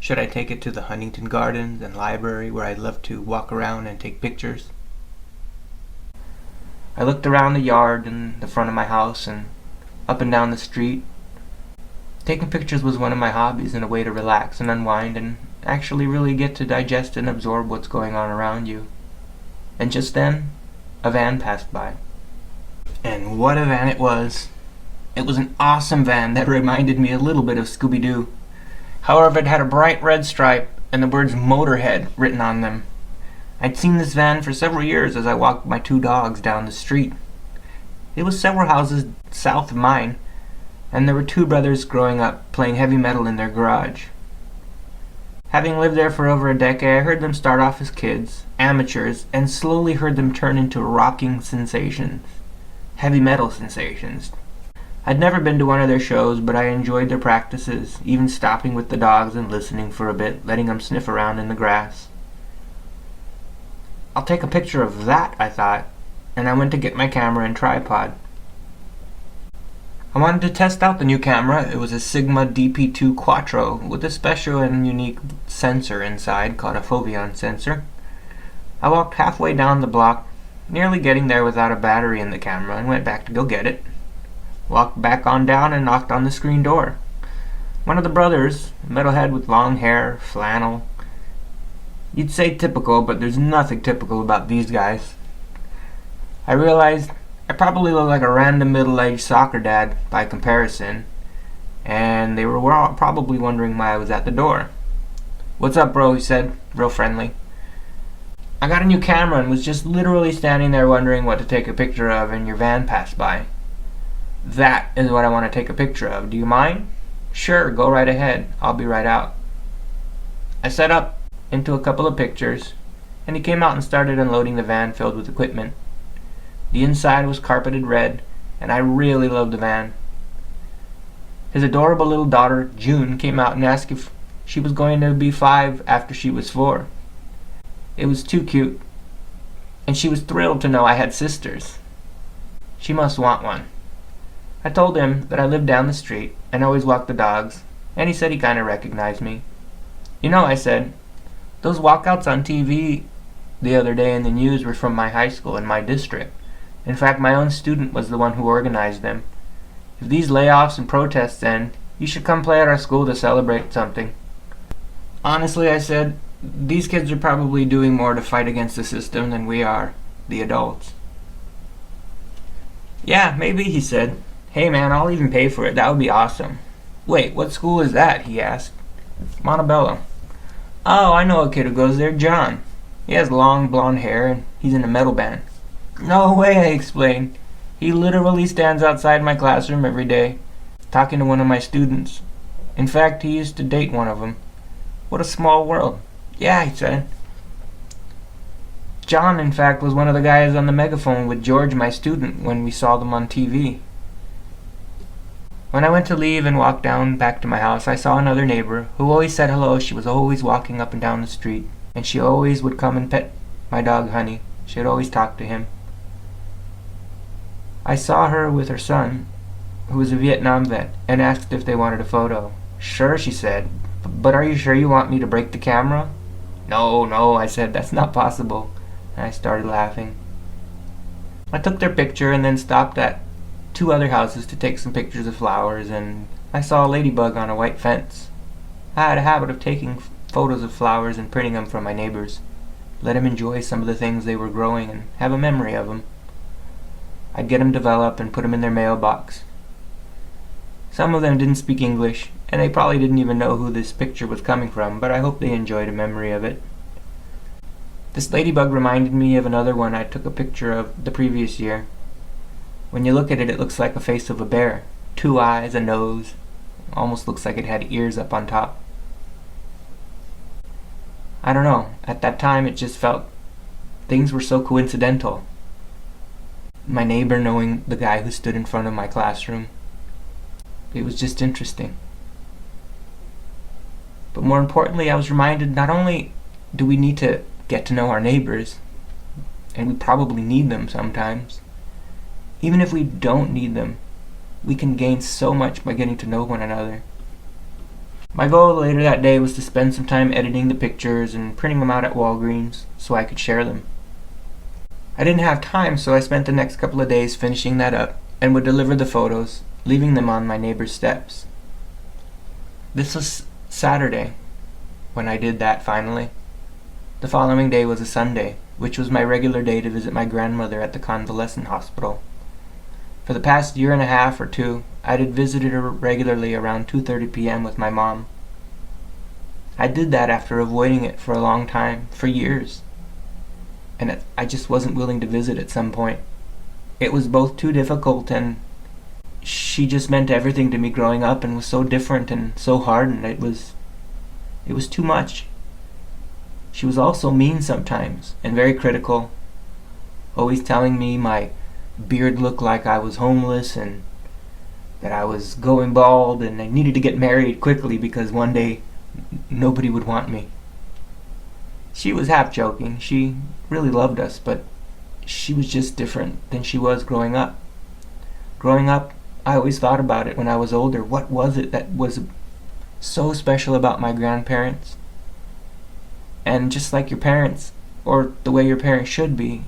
Should I take it to the Huntington Gardens and library where I'd love to walk around and take pictures? I looked around the yard and the front of my house and up and down the street. Taking pictures was one of my hobbies and a way to relax and unwind and actually really get to digest and absorb what's going on around you. And just then, a van passed by. And what a van it was! It was an awesome van that reminded me a little bit of Scooby-Doo. However, it had a bright red stripe and the words Motorhead written on them. I'd seen this van for several years as I walked my 2 dogs down the street. It was several houses south of mine, and there were 2 brothers growing up playing heavy metal in their garage. Having lived there for over a decade, I heard them start off as kids, amateurs, and slowly heard them turn into rocking sensations. Heavy metal sensations. I'd never been to one of their shows, but I enjoyed their practices, even stopping with the dogs and listening for a bit, letting them sniff around in the grass. I'll take a picture of that, I thought, and I went to get my camera and tripod. I wanted to test out the new camera. It was a Sigma DP2 Quattro with a special and unique sensor inside called a Foveon sensor. I walked halfway down the block, nearly getting there without a battery in the camera, and went back to go get it. Walked back on down and knocked on the screen door. One of the brothers, a metalhead with long hair, flannel. You'd say typical, but there's nothing typical about these guys. I realized I probably looked like a random middle-aged soccer dad by comparison, and they were all probably wondering why I was at the door. "What's up, bro?" he said, real friendly. "I got a new camera and was just literally standing there wondering what to take a picture of, and your van passed by. That is what I want to take a picture of. Do you mind?" "Sure, go right ahead. I'll be right out." I set up into a couple of pictures, and he came out and started unloading the van filled with equipment. The inside was carpeted red, and I really loved the van. His adorable little daughter, June, came out and asked if she was going to be 5 after she was 4. It was too cute, and she was thrilled to know I had sisters. She must want one. I told him that I lived down the street and always walked the dogs, and he said he kind of recognized me. "You know," I said, "those walkouts on TV the other day in the news were from my high school in my district. In fact, my own student was the one who organized them. If these layoffs and protests end, you should come play at our school to celebrate something." "Honestly," I said, "these kids are probably doing more to fight against the system than we are, the adults." "Yeah, maybe," he said. "Hey man, I'll even pay for it. That would be awesome." "Wait, what school is that?" he asked. "Montebello." "Oh, I know a kid who goes there, John. He has long blonde hair and he's in a metal band." "No way," I explained. "He literally stands outside my classroom every day, talking to one of my students. In fact, he used to date one of them. What a small world." "Yeah," he said. John, in fact, was one of the guys on the megaphone with George, my student, when we saw them on TV. When I went to leave and walked down back to my house, I saw another neighbor who always said hello. She was always walking up and down the street, and she always would come and pet my dog, Honey. She would always talk to him. I saw her with her son, who was a Vietnam vet, and asked if they wanted a photo. "Sure," she said, "but are you sure you want me to break the camera?" No, I said, "that's not possible." And I started laughing. I took their picture and then stopped at 2 other houses to take some pictures of flowers, and I saw a ladybug on a white fence. I had a habit of taking photos of flowers and printing them for my neighbors. Let them enjoy some of the things they were growing and have a memory of them. I'd get them developed and put them in their mailbox. Some of them didn't speak English, and they probably didn't even know who this picture was coming from, but I hope they enjoyed a memory of it. This ladybug reminded me of another one I took a picture of the previous year. When you look at it, it looks like a face of a bear. 2 eyes, a nose. Almost looks like it had ears up on top. I don't know. At that time, it just felt things were so coincidental. My neighbor knowing the guy who stood in front of my classroom. It was just interesting. But more importantly, I was reminded not only do we need to get to know our neighbors, and we probably need them sometimes, even if we don't need them, we can gain so much by getting to know one another. My goal later that day was to spend some time editing the pictures and printing them out at Walgreens so I could share them. I didn't have time, so I spent the next couple of days finishing that up and would deliver the photos, leaving them on my neighbor's steps. This was Saturday when I did that finally. The following day was a Sunday, which was my regular day to visit my grandmother at the convalescent hospital. For the past year and a half or 2, I had visited her regularly around 2:30 p.m. with my mom. I did that after avoiding it for a long time, for years. And I just wasn't willing to visit at some point. It was both too difficult, and she just meant everything to me growing up and was so different and so hardened. It was too much. She was also mean sometimes and very critical, always telling me my beard looked like I was homeless and that I was going bald and I needed to get married quickly because one day nobody would want me. She was half joking. She really loved us, but she was just different than she was growing up. Growing up, I always thought about it when I was older. What was it that was so special about my grandparents? And just like your parents, or the way your parents should be,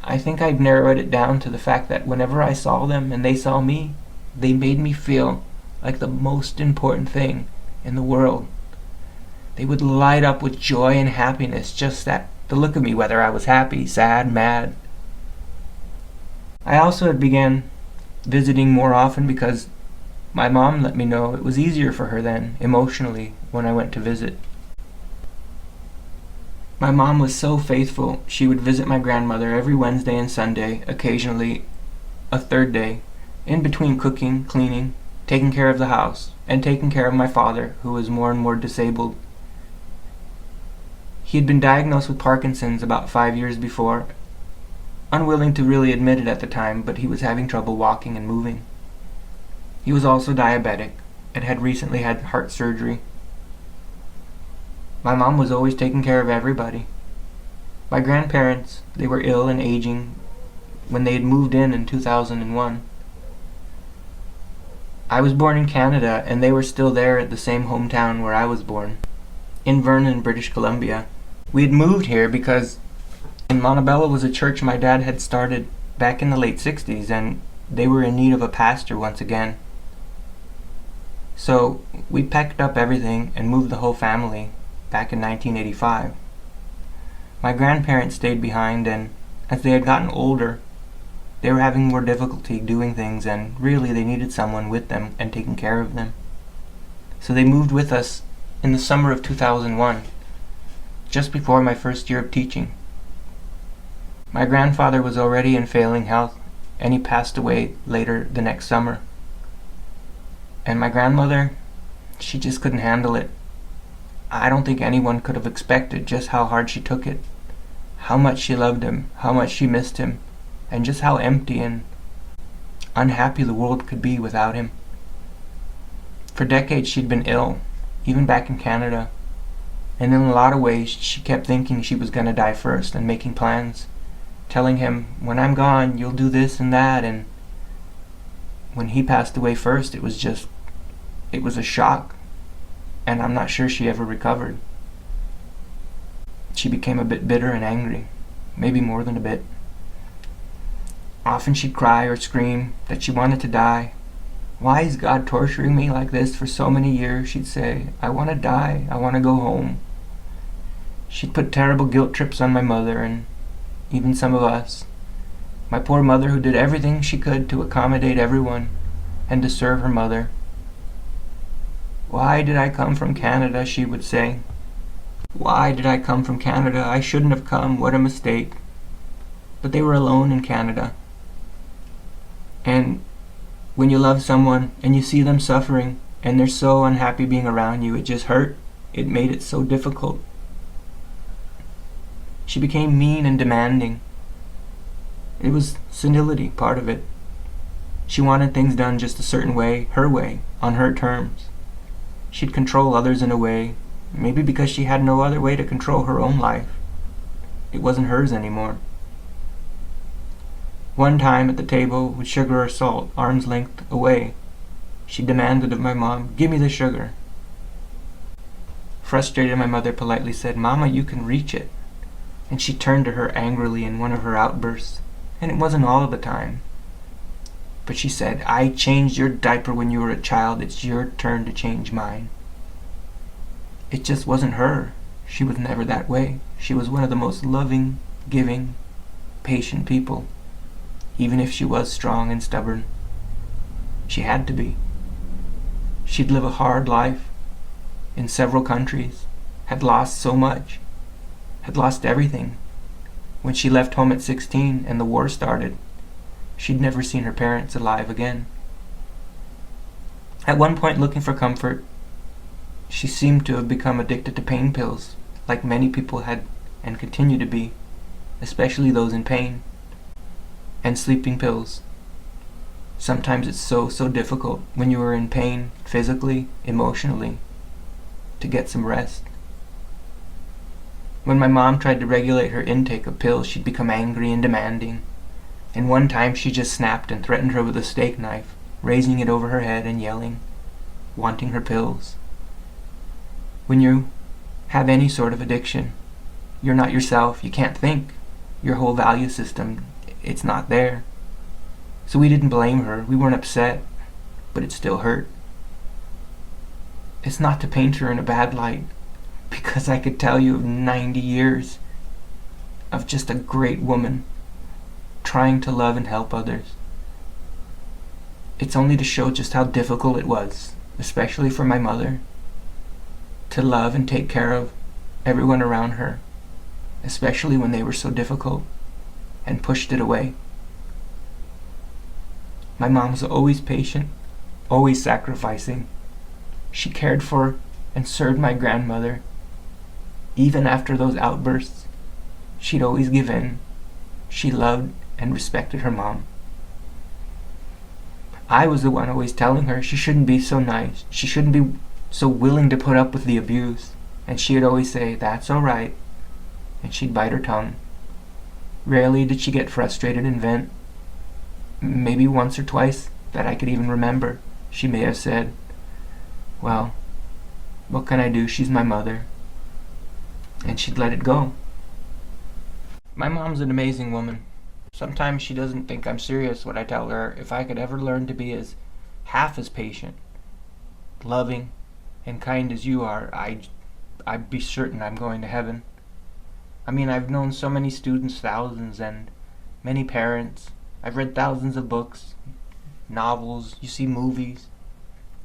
I think I've narrowed it down to the fact that whenever I saw them and they saw me, they made me feel like the most important thing in the world. They would light up with joy and happiness just to look at me, whether I was happy, sad, mad. I also had began visiting more often because my mom let me know it was easier for her then, emotionally, when I went to visit. My mom was so faithful. She would visit my grandmother every Wednesday and Sunday, occasionally a third day, in between cooking, cleaning, taking care of the house, and taking care of my father, who was more and more disabled. He had been diagnosed with Parkinson's about 5 years before, unwilling to really admit it at the time, but he was having trouble walking and moving. He was also diabetic and had recently had heart surgery. My mom was always taking care of everybody. My grandparents, they were ill and aging when they had moved in 2001. I was born in Canada, and they were still there at the same hometown where I was born, in Vernon, British Columbia. We had moved here because in Montebello was a church my dad had started back in the late 60s, and they were in need of a pastor once again. So we packed up everything and moved the whole family back in 1985. My grandparents stayed behind, and as they had gotten older, they were having more difficulty doing things, and really they needed someone with them and taking care of them. So they moved with us in the summer of 2001, just before my first year of teaching. My grandfather was already in failing health, and he passed away later the next summer. And my grandmother, she just couldn't handle it. I don't think anyone could have expected just how hard she took it, how much she loved him, how much she missed him, and just how empty and unhappy the world could be without him. For decades she'd been ill, even back in Canada, and in a lot of ways she kept thinking she was going to die first and making plans, telling him, when I'm gone you'll do this and that, and when he passed away first it was a shock, and I'm not sure she ever recovered. She became a bit bitter and angry, maybe more than a bit. Often she'd cry or scream that she wanted to die. Why is God torturing me like this for so many years? She'd say, I want to die, I want to go home. She'd put terrible guilt trips on my mother and even some of us. My poor mother, who did everything she could to accommodate everyone and to serve her mother. Why did I come from Canada, she would say. Why did I come from Canada? I shouldn't have come, what a mistake. But they were alone in Canada. And when you love someone and you see them suffering and they're so unhappy being around you, it just hurt. It made it so difficult. She became mean and demanding. It was senility, part of it. She wanted things done just a certain way, on her terms. She'd control others in a way, maybe because she had no other way to control her own life. It wasn't hers anymore. One time at the table with sugar or salt, arm's length away, she demanded of my mom, give me the sugar. Frustrated, my mother politely said, Mama, you can reach it. And she turned to her angrily in one of her outbursts, and it wasn't all of the time. But she said, I changed your diaper when you were a child, it's your turn to change mine. It just wasn't her. She was never that way. She was one of the most loving, giving, patient people. Even if she was strong and stubborn. She had to be. She'd live a hard life in several countries, had lost so much, had lost everything. When she left home at 16 and the war started, she'd never seen her parents alive again. At one point, looking for comfort, she seemed to have become addicted to pain pills, like many people had and continue to be, especially those in pain. And sleeping pills. Sometimes it's so difficult when you are in pain, physically, emotionally, to get some rest. When my mom tried to regulate her intake of pills, she'd become angry and demanding. And one time she just snapped and threatened her with a steak knife, raising it over her head and yelling, wanting her pills. When you have any sort of addiction, you're not yourself, you can't think. Your whole value system, it's not there. So we didn't blame her, we weren't upset, but it still hurt. It's not to paint her in a bad light, because I could tell you of 90 years of just a great woman trying to love and help others. It's only to show just how difficult it was, especially for my mother, to love and take care of everyone around her, especially when they were so difficult, and pushed it away. My mom was always patient, always sacrificing. She cared for and served my grandmother. Even after those outbursts, she'd always give in. She loved and respected her mom. I was the one always telling her she shouldn't be so nice. She shouldn't be so willing to put up with the abuse. And she'd always say, that's all right. And she'd bite her tongue. Rarely did she get frustrated and vent. Maybe once or twice that I could even remember, she may have said, well, what can I do? She's my mother. And she'd let it go. My mom's an amazing woman. Sometimes she doesn't think I'm serious when I tell her if I could ever learn to be half as patient, loving, and kind as you are, I'd be certain I'm going to heaven. I mean, I've known so many students, thousands, and many parents. I've read thousands of books, novels, you see movies,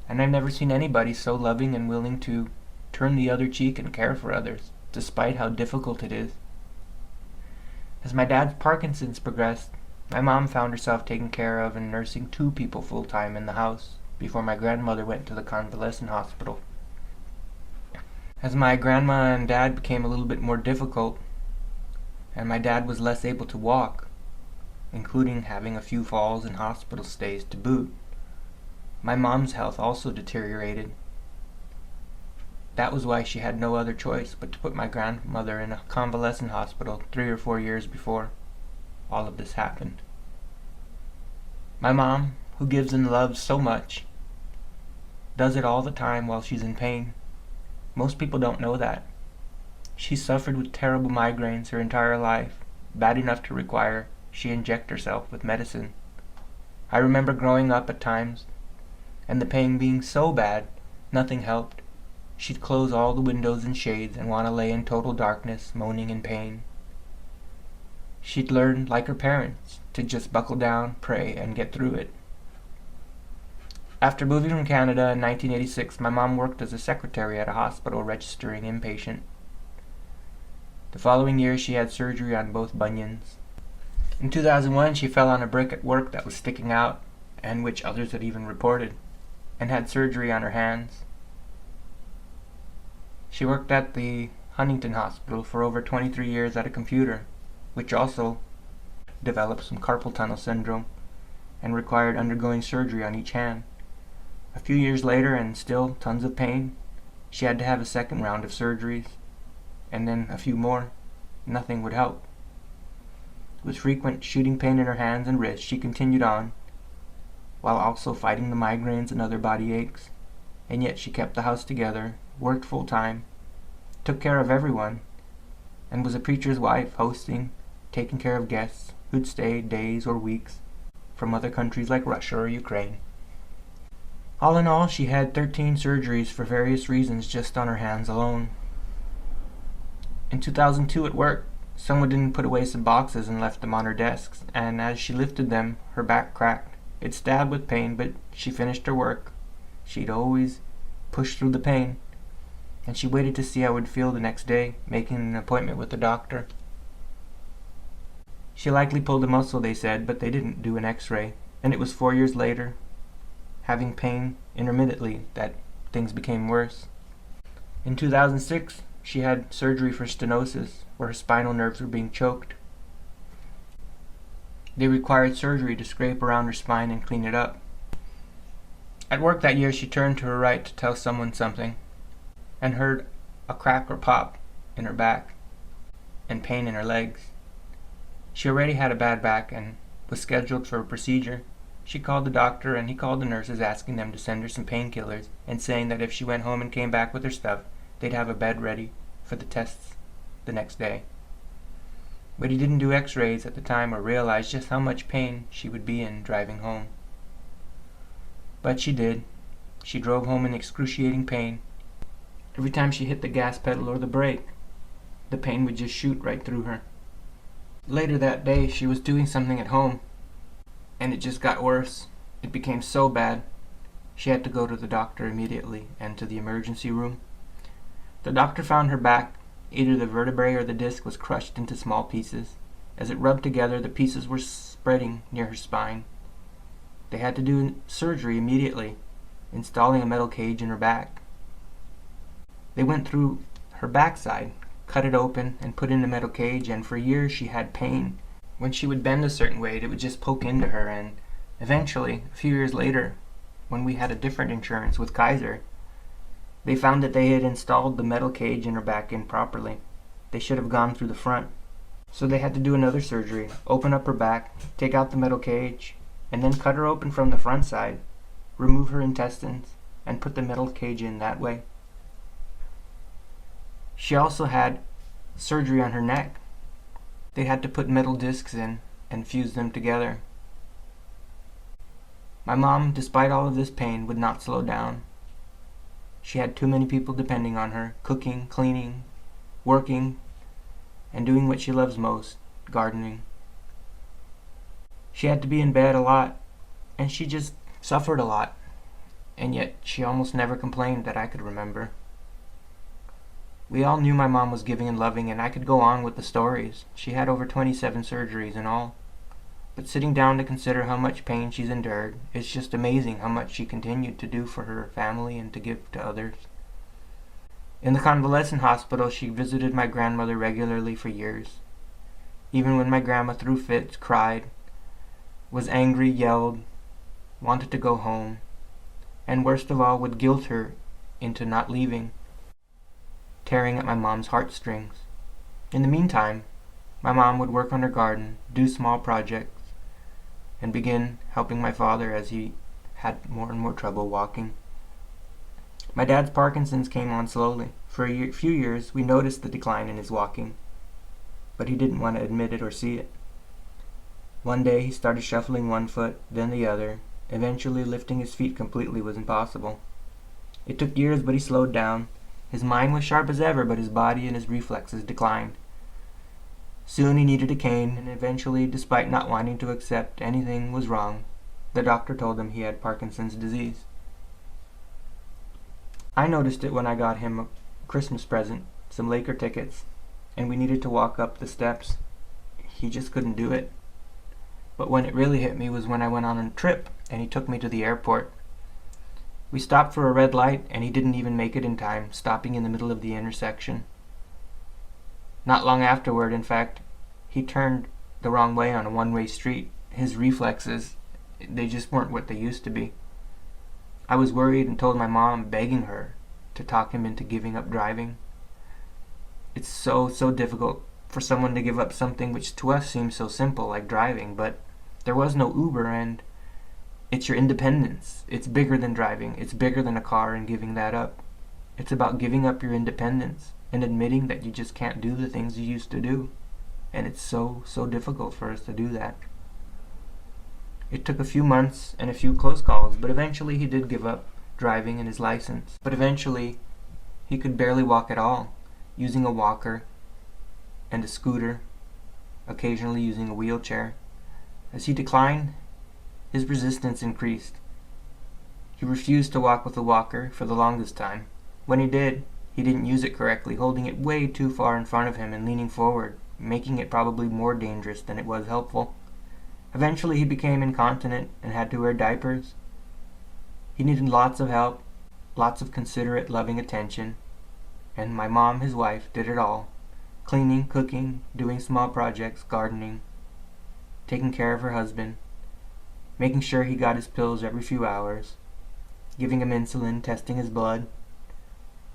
and I've never seen anybody so loving and willing to turn the other cheek and care for others, despite how difficult it is. As my dad's Parkinson's progressed, my mom found herself taking care of and nursing 2 people full-time in the house before my grandmother went to the convalescent hospital. As my grandma and dad became a little bit more difficult, and my dad was less able to walk, including having a few falls and hospital stays to boot. My mom's health also deteriorated. That was why she had no other choice but to put my grandmother in a convalescent hospital 3 or 4 years before all of this happened. My mom, who gives and loves so much, does it all the time while she's in pain. Most people don't know that. She suffered with terrible migraines her entire life, bad enough to require she inject herself with medicine. I remember growing up at times, and the pain being so bad, nothing helped. She'd close all the windows and shades and want to lay in total darkness, moaning in pain. She'd learned, like her parents, to just buckle down, pray, and get through it. After moving from Canada in 1986, my mom worked as a secretary at a hospital registering inpatient. The following year, she had surgery on both bunions. In 2001, she fell on a brick at work that was sticking out, and which others had even reported, and had surgery on her hands. She worked at the Huntington Hospital for over 23 years at a computer, which also developed some carpal tunnel syndrome and required undergoing surgery on each hand. A few years later, and still tons of pain, she had to have a second round of surgeries, and then a few more. Nothing would help. With frequent shooting pain in her hands and wrists, she continued on, while also fighting the migraines and other body aches, and yet she kept the house together, worked full-time, took care of everyone, and was a preacher's wife, hosting, taking care of guests who'd stay days or weeks from other countries like Russia or Ukraine. All in all, she had 13 surgeries for various reasons just on her hands alone. In 2002 at work, someone didn't put away some boxes and left them on her desks, and as she lifted them, her back cracked. It stabbed with pain, but she finished her work. She'd always push through the pain, and she waited to see how it would feel the next day, making an appointment with the doctor. She likely pulled a muscle, they said, but they didn't do an x-ray, and it was 4 years later, having pain intermittently, that things became worse. In 2006, she had surgery for stenosis, where her spinal nerves were being choked. They required surgery to scrape around her spine and clean it up. At work that year, she turned to her right to tell someone something, and heard a crack or pop in her back, and pain in her legs. She already had a bad back and was scheduled for a procedure. She called the doctor, and he called the nurses, asking them to send her some painkillers, and saying that if she went home and came back with her stuff, they'd have a bed ready for the tests the next day. But he didn't do x-rays at the time or realize just how much pain she would be in driving home. But she did. She drove home in excruciating pain. Every time she hit the gas pedal or the brake, the pain would just shoot right through her. Later that day, she was doing something at home, and it just got worse. It became so bad, she had to go to the doctor immediately and to the emergency room. The doctor found her back. Either the vertebrae or the disc was crushed into small pieces. As it rubbed together, the pieces were spreading near her spine. They had to do surgery immediately, installing a metal cage in her back. They went through her backside, cut it open, and put in the metal cage, and for years she had pain. When she would bend a certain way, it would just poke into her, and eventually, a few years later, when we had a different insurance with Kaiser, they found that they had installed the metal cage in her back improperly. They should have gone through the front. So they had to do another surgery, open up her back, take out the metal cage, and then cut her open from the front side, remove her intestines, and put the metal cage in that way. She also had surgery on her neck. They had to put metal discs in and fuse them together. My mom, despite all of this pain, would not slow down. She had too many people depending on her, cooking, cleaning, working, and doing what she loves most, gardening. She had to be in bed a lot, and she just suffered a lot, and yet she almost never complained that I could remember. We all knew my mom was giving and loving, and I could go on with the stories. She had over 27 surgeries in all. But sitting down to consider how much pain she's endured, it's just amazing how much she continued to do for her family and to give to others. In the convalescent hospital, she visited my grandmother regularly for years. even when my grandma threw fits, cried, was angry, yelled, wanted to go home, and worst of all would guilt her into not leaving, tearing at my mom's heartstrings. In the meantime, my mom would work on her garden, do small projects, and begin helping my father as he had more and more trouble walking. My dad's Parkinson's came on slowly. For a few years, we noticed the decline in his walking, but he didn't want to admit it or see it. One day, he started shuffling one foot, then the other. Eventually, lifting his feet completely was impossible. It took years, but he slowed down. His mind was sharp as ever, but his body and his reflexes declined. Soon he needed a cane, and eventually, despite not wanting to accept anything was wrong, the doctor told him he had Parkinson's disease. I noticed it when I got him a Christmas present, some Laker tickets, and we needed to walk up the steps. He just couldn't do it. But when it really hit me was when I went on a trip, and he took me to the airport. We stopped for a red light, and he didn't even make it in time, stopping in the middle of the intersection. Not long afterward, in fact, he turned the wrong way on a one-way street. His reflexes, they just weren't what they used to be. I was worried and told my mom, begging her to talk him into giving up driving. It's so difficult for someone to give up something which to us seems so simple, like driving, but there was no Uber, and it's your independence. It's bigger than driving. It's bigger than a car and giving that up. It's about giving up your independence and admitting that you just can't do the things you used to do. And it's so difficult for us to do that. It took a few months and a few close calls, but eventually he did give up driving and his license. But eventually, he could barely walk at all, using a walker and a scooter, occasionally using a wheelchair. As he declined, his resistance increased. He refused to walk with a walker for the longest time. When he did, he didn't use it correctly, holding it way too far in front of him and leaning forward, making it probably more dangerous than it was helpful. Eventually he became incontinent and had to wear diapers. He needed lots of help, lots of considerate, loving attention, and my mom, his wife, did it all. Cleaning, cooking, doing small projects, gardening, taking care of her husband, making sure he got his pills every few hours, giving him insulin, testing his blood.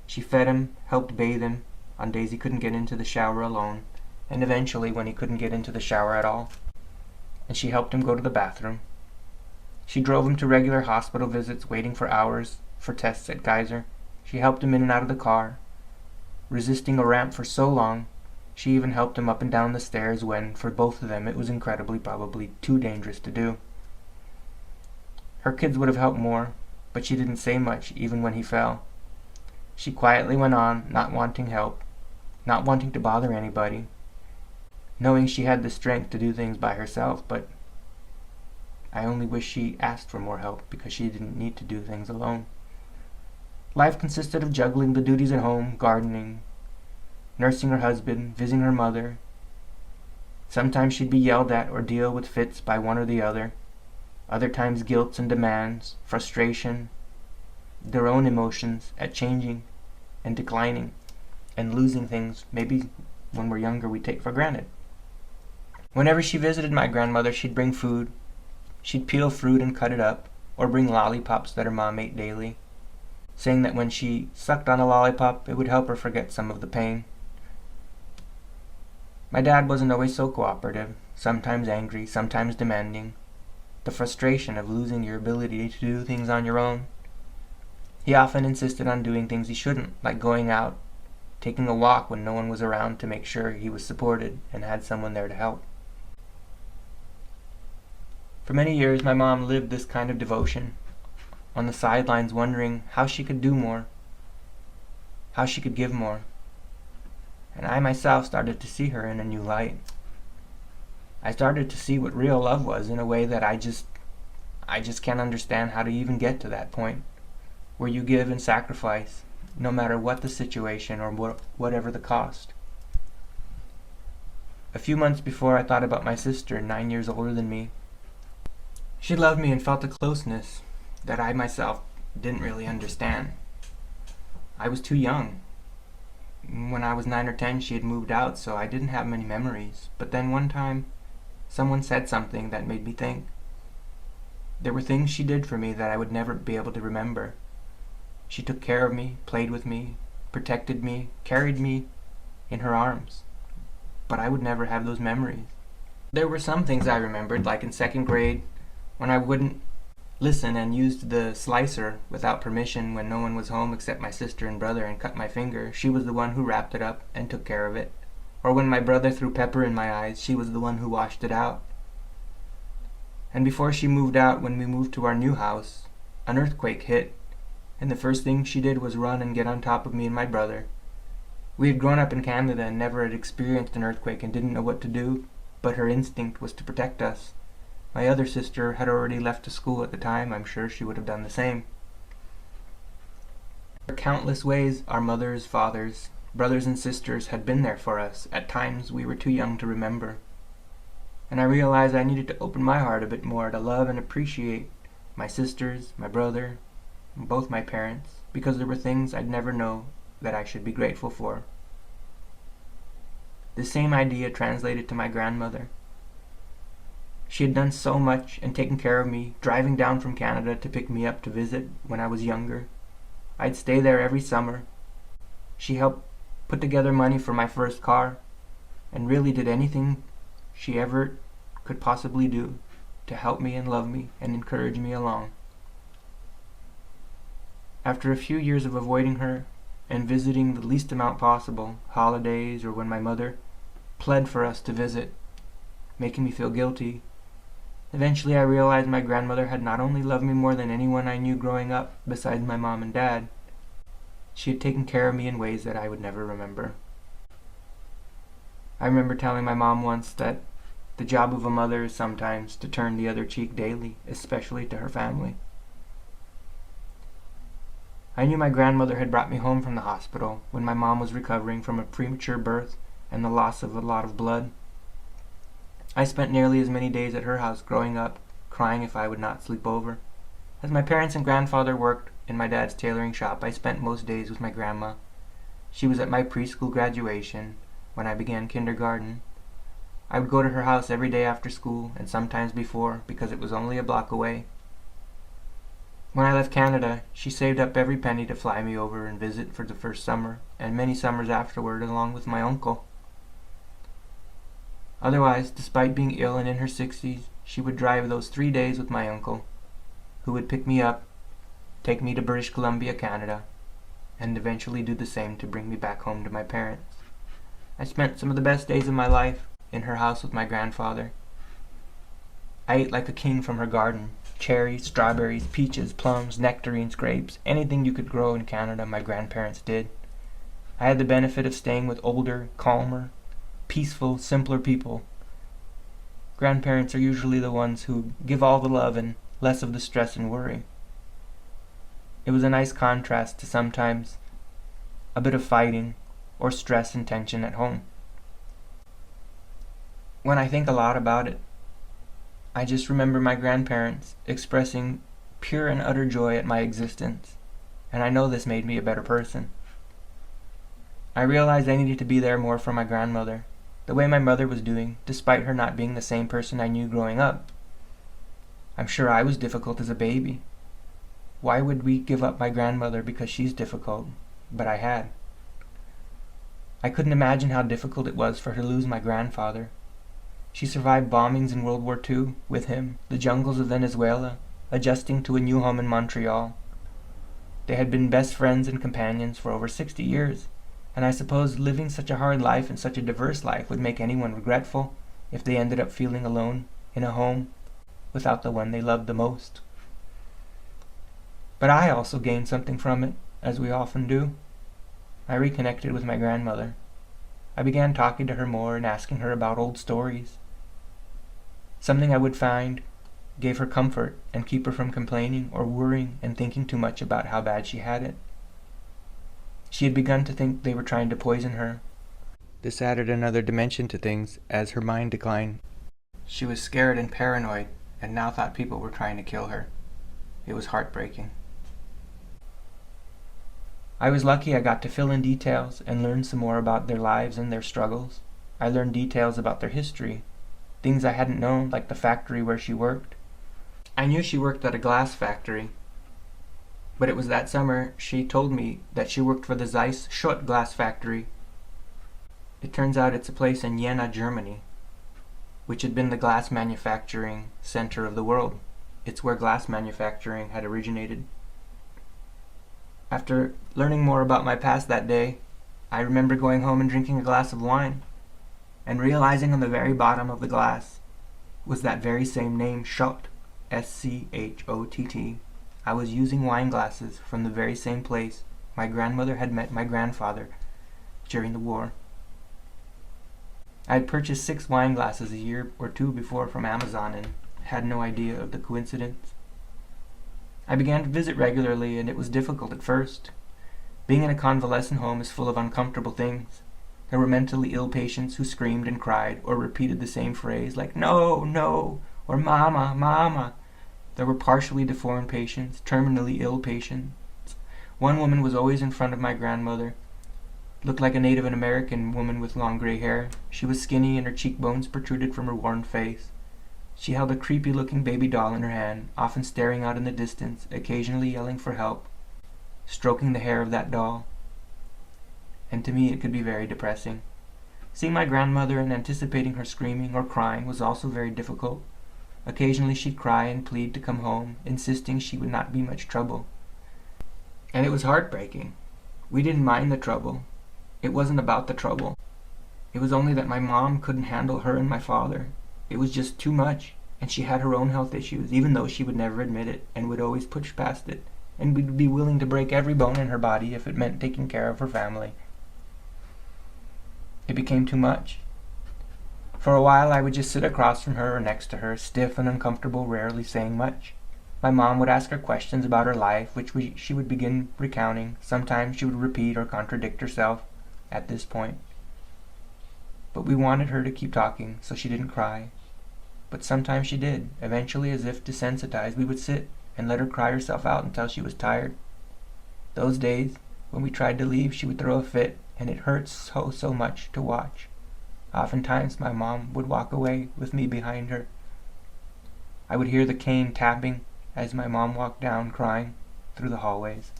She fed him, helped bathe him on days he couldn't get into the shower alone, and eventually when he couldn't get into the shower at all. And she helped him go to the bathroom. She drove him to regular hospital visits, waiting for hours for tests at Geyser. She helped him in and out of the car, resisting a ramp for so long. She even helped him up and down the stairs when, for both of them, it was incredibly, probably too dangerous to do. Her kids would have helped more, but she didn't say much, even when he fell. She quietly went on, not wanting help, not wanting to bother anybody, knowing she had the strength to do things by herself, but I only wish she asked for more help because she didn't need to do things alone. Life consisted of juggling the duties at home, gardening, nursing her husband, visiting her mother. Sometimes she'd be yelled at or deal with fits by one or the other. Other times guilt and demands, frustration, their own emotions at changing and declining and losing things maybe when we're younger we take for granted. Whenever she visited my grandmother, she'd bring food. She'd peel fruit and cut it up, or bring lollipops that her mom ate daily, saying that when she sucked on a lollipop, it would help her forget some of the pain. My dad wasn't always so cooperative, sometimes angry, sometimes demanding. The frustration of losing your ability to do things on your own. He often insisted on doing things he shouldn't, like going out, taking a walk when no one was around to make sure he was supported and had someone there to help. For many years, my mom lived this kind of devotion, on the sidelines wondering how she could do more, how she could give more. And I myself started to see her in a new light. I started to see what real love was in a way that I just can't understand how to even get to that point, where you give and sacrifice, no matter what the situation or whatever the cost. A few months before, I thought about my sister, 9 years older than me. She loved me and felt a closeness that I myself didn't really understand. I was too young. When I was 9 or 10, she had moved out, so I didn't have many memories. But then one time, someone said something that made me think. There were things she did for me that I would never be able to remember. She took care of me, played with me, protected me, carried me in her arms. But I would never have those memories. There were some things I remembered, like in 2nd grade, when I wouldn't listen and used the slicer without permission when no one was home except my sister and brother and cut my finger. She was the one who wrapped it up and took care of it. Or when my brother threw pepper in my eyes, she was the one who washed it out. And before she moved out, when we moved to our new house, an earthquake hit, and the first thing she did was run and get on top of me and my brother. We had grown up in Canada and never had experienced an earthquake and didn't know what to do, but her instinct was to protect us. My other sister had already left to school at the time. I'm sure she would have done the same. In countless ways, our mothers, fathers, brothers and sisters had been there for us. At times we were too young to remember. And I realized I needed to open my heart a bit more to love and appreciate my sisters, my brother, and both my parents, because there were things I'd never know that I should be grateful for. The same idea translated to my grandmother. She had done so much and taken care of me, driving down from Canada to pick me up to visit when I was younger. I'd stay there every summer. She helped put together money for my first car, and really did anything she ever could possibly do to help me and love me and encourage me along. After a few years of avoiding her and visiting the least amount possible, holidays or when my mother pled for us to visit, making me feel guilty, eventually I realized my grandmother had not only loved me more than anyone I knew growing up besides my mom and dad, she had taken care of me in ways that I would never remember. I remember telling my mom once that the job of a mother is sometimes to turn the other cheek daily, especially to her family. I knew my grandmother had brought me home from the hospital when my mom was recovering from a premature birth and the loss of a lot of blood. I spent nearly as many days at her house growing up, crying if I would not sleep over. As my parents and grandfather worked in my dad's tailoring shop, I spent most days with my grandma. She was at my preschool graduation when I began kindergarten. I would go to her house every day after school and sometimes before because it was only a block away. When I left Canada, she saved up every penny to fly me over and visit for the first summer and many summers afterward along with my uncle. Otherwise, despite being ill and in her 60s, she would drive those 3 days with my uncle, who would pick me up, take me to British Columbia, Canada, and eventually do the same to bring me back home to my parents. I spent some of the best days of my life in her house with my grandfather. I ate like a king from her garden. Cherries, strawberries, peaches, plums, nectarines, grapes, anything you could grow in Canada, my grandparents did. I had the benefit of staying with older, calmer, peaceful, simpler people. Grandparents are usually the ones who give all the love and less of the stress and worry. It was a nice contrast to sometimes a bit of fighting or stress and tension at home. When I think a lot about it, I just remember my grandparents expressing pure and utter joy at my existence, and I know this made me a better person. I realized I needed to be there more for my grandmother, the way my mother was doing, despite her not being the same person I knew growing up. I'm sure I was difficult as a baby. Why would we give up my grandmother because she's difficult? But I had. I couldn't imagine how difficult it was for her to lose my grandfather. She survived bombings in World War II with him, the jungles of Venezuela, adjusting to a new home in Montreal. They had been best friends and companions for over 60 years, and I suppose living such a hard life and such a diverse life would make anyone regretful if they ended up feeling alone in a home without the one they loved the most. But I also gained something from it, as we often do. I reconnected with my grandmother. I began talking to her more and asking her about old stories. Something I would find gave her comfort and keep her from complaining or worrying and thinking too much about how bad she had it. She had begun to think they were trying to poison her. This added another dimension to things as her mind declined. She was scared and paranoid and now thought people were trying to kill her. It was heartbreaking. I was lucky I got to fill in details and learn some more about their lives and their struggles. I learned details about their history, things I hadn't known, like the factory where she worked. I knew she worked at a glass factory, but it was that summer she told me that she worked for the Zeiss Schott glass factory. It turns out it's a place in Jena, Germany, which had been the glass manufacturing center of the world. It's where glass manufacturing had originated. After learning more about my past that day, I remember going home and drinking a glass of wine, and realizing on the very bottom of the glass was that very same name, Schott, S-C-H-O-T-T. I was using wine glasses from the very same place my grandmother had met my grandfather during the war. I had purchased 6 wine glasses a year or two before from Amazon and had no idea of the coincidence. I began to visit regularly, and it was difficult at first. Being in a convalescent home is full of uncomfortable things. There were mentally ill patients who screamed and cried or repeated the same phrase like, "No, no," or "Mama, Mama." There were partially deformed patients, terminally ill patients. One woman was always in front of my grandmother. Looked like a Native American woman with long gray hair. She was skinny and her cheekbones protruded from her worn face. She held a creepy-looking baby doll in her hand, often staring out in the distance, occasionally yelling for help, stroking the hair of that doll. And to me it could be very depressing. Seeing my grandmother and anticipating her screaming or crying was also very difficult. Occasionally she'd cry and plead to come home, insisting she would not be much trouble. And it was heartbreaking. We didn't mind the trouble. It wasn't about the trouble. It was only that my mom couldn't handle her and my father. It was just too much, and she had her own health issues, even though she would never admit it and would always push past it, and would be willing to break every bone in her body if it meant taking care of her family. It became too much. For a while I would just sit across from her or next to her, stiff and uncomfortable, rarely saying much. My mom would ask her questions about her life, which she would begin recounting. Sometimes she would repeat or contradict herself at this point. But we wanted her to keep talking so she didn't cry. But sometimes she did. Eventually, as if desensitized, we would sit and let her cry herself out until she was tired. Those days, when we tried to leave, she would throw a fit, and it hurt so much to watch. Oftentimes, my mom would walk away with me behind her. I would hear the cane tapping as my mom walked down, crying, through the hallways.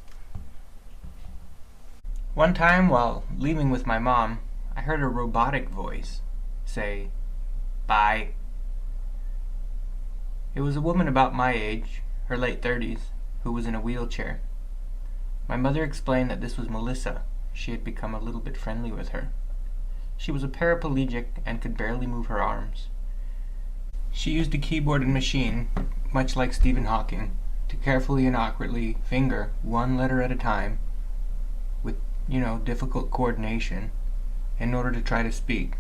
One time, while leaving with my mom, I heard a robotic voice say, "Bye." It was a woman about my age, her late 30s, who was in a wheelchair. My mother explained that this was Melissa. She had become a little bit friendly with her. She was a paraplegic and could barely move her arms. She used a keyboard and machine, much like Stephen Hawking, to carefully and awkwardly finger one letter at a time with, difficult coordination in order to try to speak.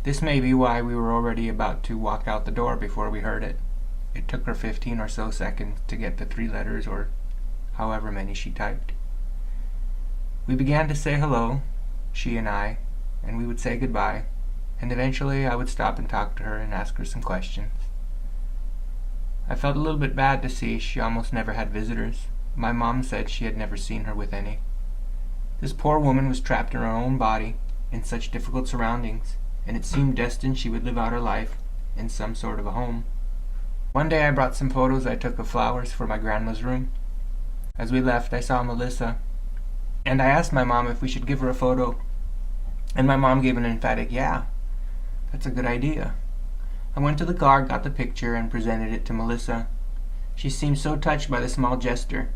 This may be why we were already about to walk out the door before we heard it. It took her 15 or so seconds to get the 3 letters or however many she typed. We began to say hello, she and I, and we would say goodbye, and eventually I would stop and talk to her and ask her some questions. I felt a little bit bad to see she almost never had visitors. My mom said she had never seen her with any. This poor woman was trapped in her own body in such difficult surroundings, and it seemed destined she would live out her life in some sort of a home. One day I brought some photos I took of flowers for my grandma's room. As we left, I saw Melissa, and I asked my mom if we should give her a photo, and my mom gave an emphatic, "Yeah, that's a good idea." I went to the car, got the picture, and presented it to Melissa. She seemed so touched by the small gesture,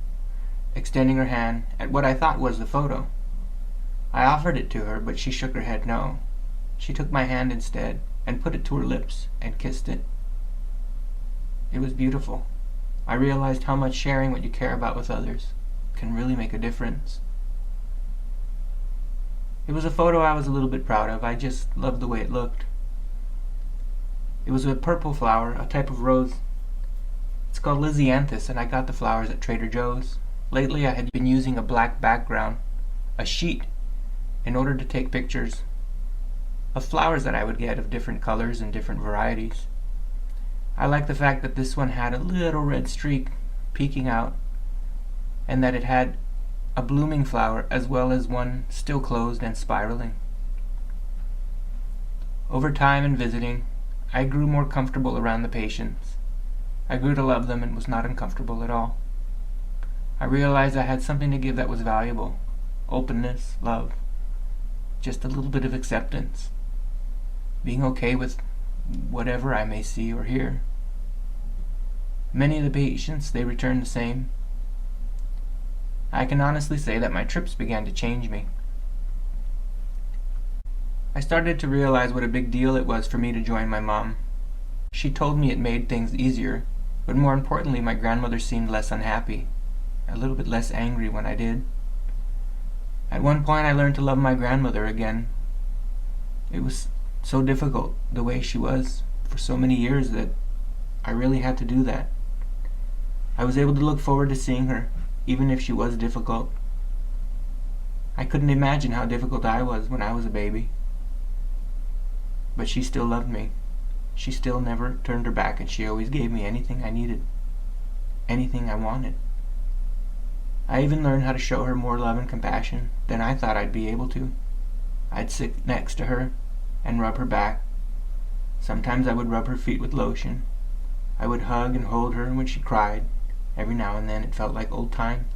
extending her hand at what I thought was the photo. I offered it to her, but she shook her head no. She took my hand instead and put it to her lips and kissed it. It was beautiful. I realized how much sharing what you care about with others can really make a difference. It was a photo I was a little bit proud of. I just loved the way it looked. It was a purple flower, a type of rose. It's called Lysianthus, and I got the flowers at Trader Joe's. Lately I had been using a black background, a sheet, in order to take pictures of flowers that I would get of different colors and different varieties. I liked the fact that this one had a little red streak peeking out, and that it had a blooming flower as well as one still closed and spiraling. Over time and visiting, I grew more comfortable around the patients. I grew to love them and was not uncomfortable at all. I realized I had something to give that was valuable. Openness, love, just a little bit of acceptance. Being okay with whatever I may see or hear. Many of the patients, they returned the same. I can honestly say that my trips began to change me. I started to realize what a big deal it was for me to join my mom. She told me it made things easier, but more importantly, my grandmother seemed less unhappy, a little bit less angry when I did. At one point, I learned to love my grandmother again. It was so difficult, the way she was for so many years, that I really had to do that. I was able to look forward to seeing her, even if she was difficult. I couldn't imagine how difficult I was when I was a baby. But she still loved me. She still never turned her back, and she always gave me anything I needed, anything I wanted. I even learned how to show her more love and compassion than I thought I'd be able to. I'd sit next to her and rub her back. Sometimes I would rub her feet with lotion. I would hug and hold her when she cried. Every now and then it felt like old times.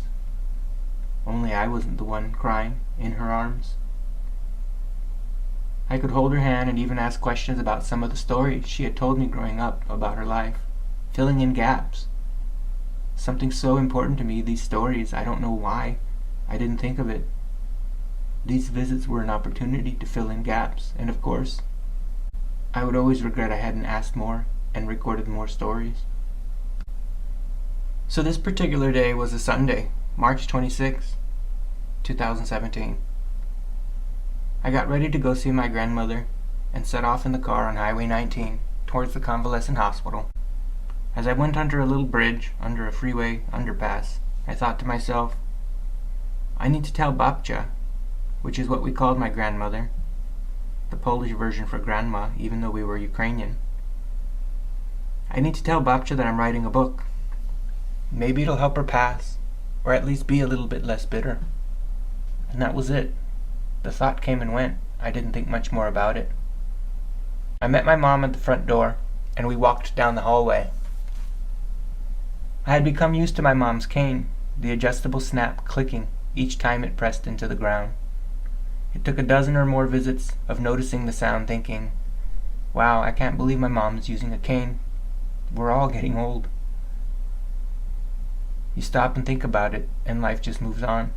Only I wasn't the one crying in her arms. I could hold her hand and even ask questions about some of the stories she had told me growing up about her life, filling in gaps. Something so important to me, these stories, I don't know why I didn't think of it. These visits were an opportunity to fill in gaps, and of course, I would always regret I hadn't asked more and recorded more stories. So this particular day was a Sunday, March 26, 2017. I got ready to go see my grandmother and set off in the car on Highway 19 towards the convalescent hospital. As I went under a little bridge under a freeway underpass, I thought to myself, I need to tell Babcia, which is what we called my grandmother, the Polish version for grandma, even though we were Ukrainian. I need to tell Babcia that I'm writing a book. Maybe it'll help her pass, or at least be a little bit less bitter. And that was it. The thought came and went. I didn't think much more about it. I met my mom at the front door, and we walked down the hallway. I had become used to my mom's cane, the adjustable snap clicking each time it pressed into the ground. It took a dozen or more visits of noticing the sound, thinking, wow, I can't believe my mom's using a cane. We're all getting old. You stop and think about it, and life just moves on.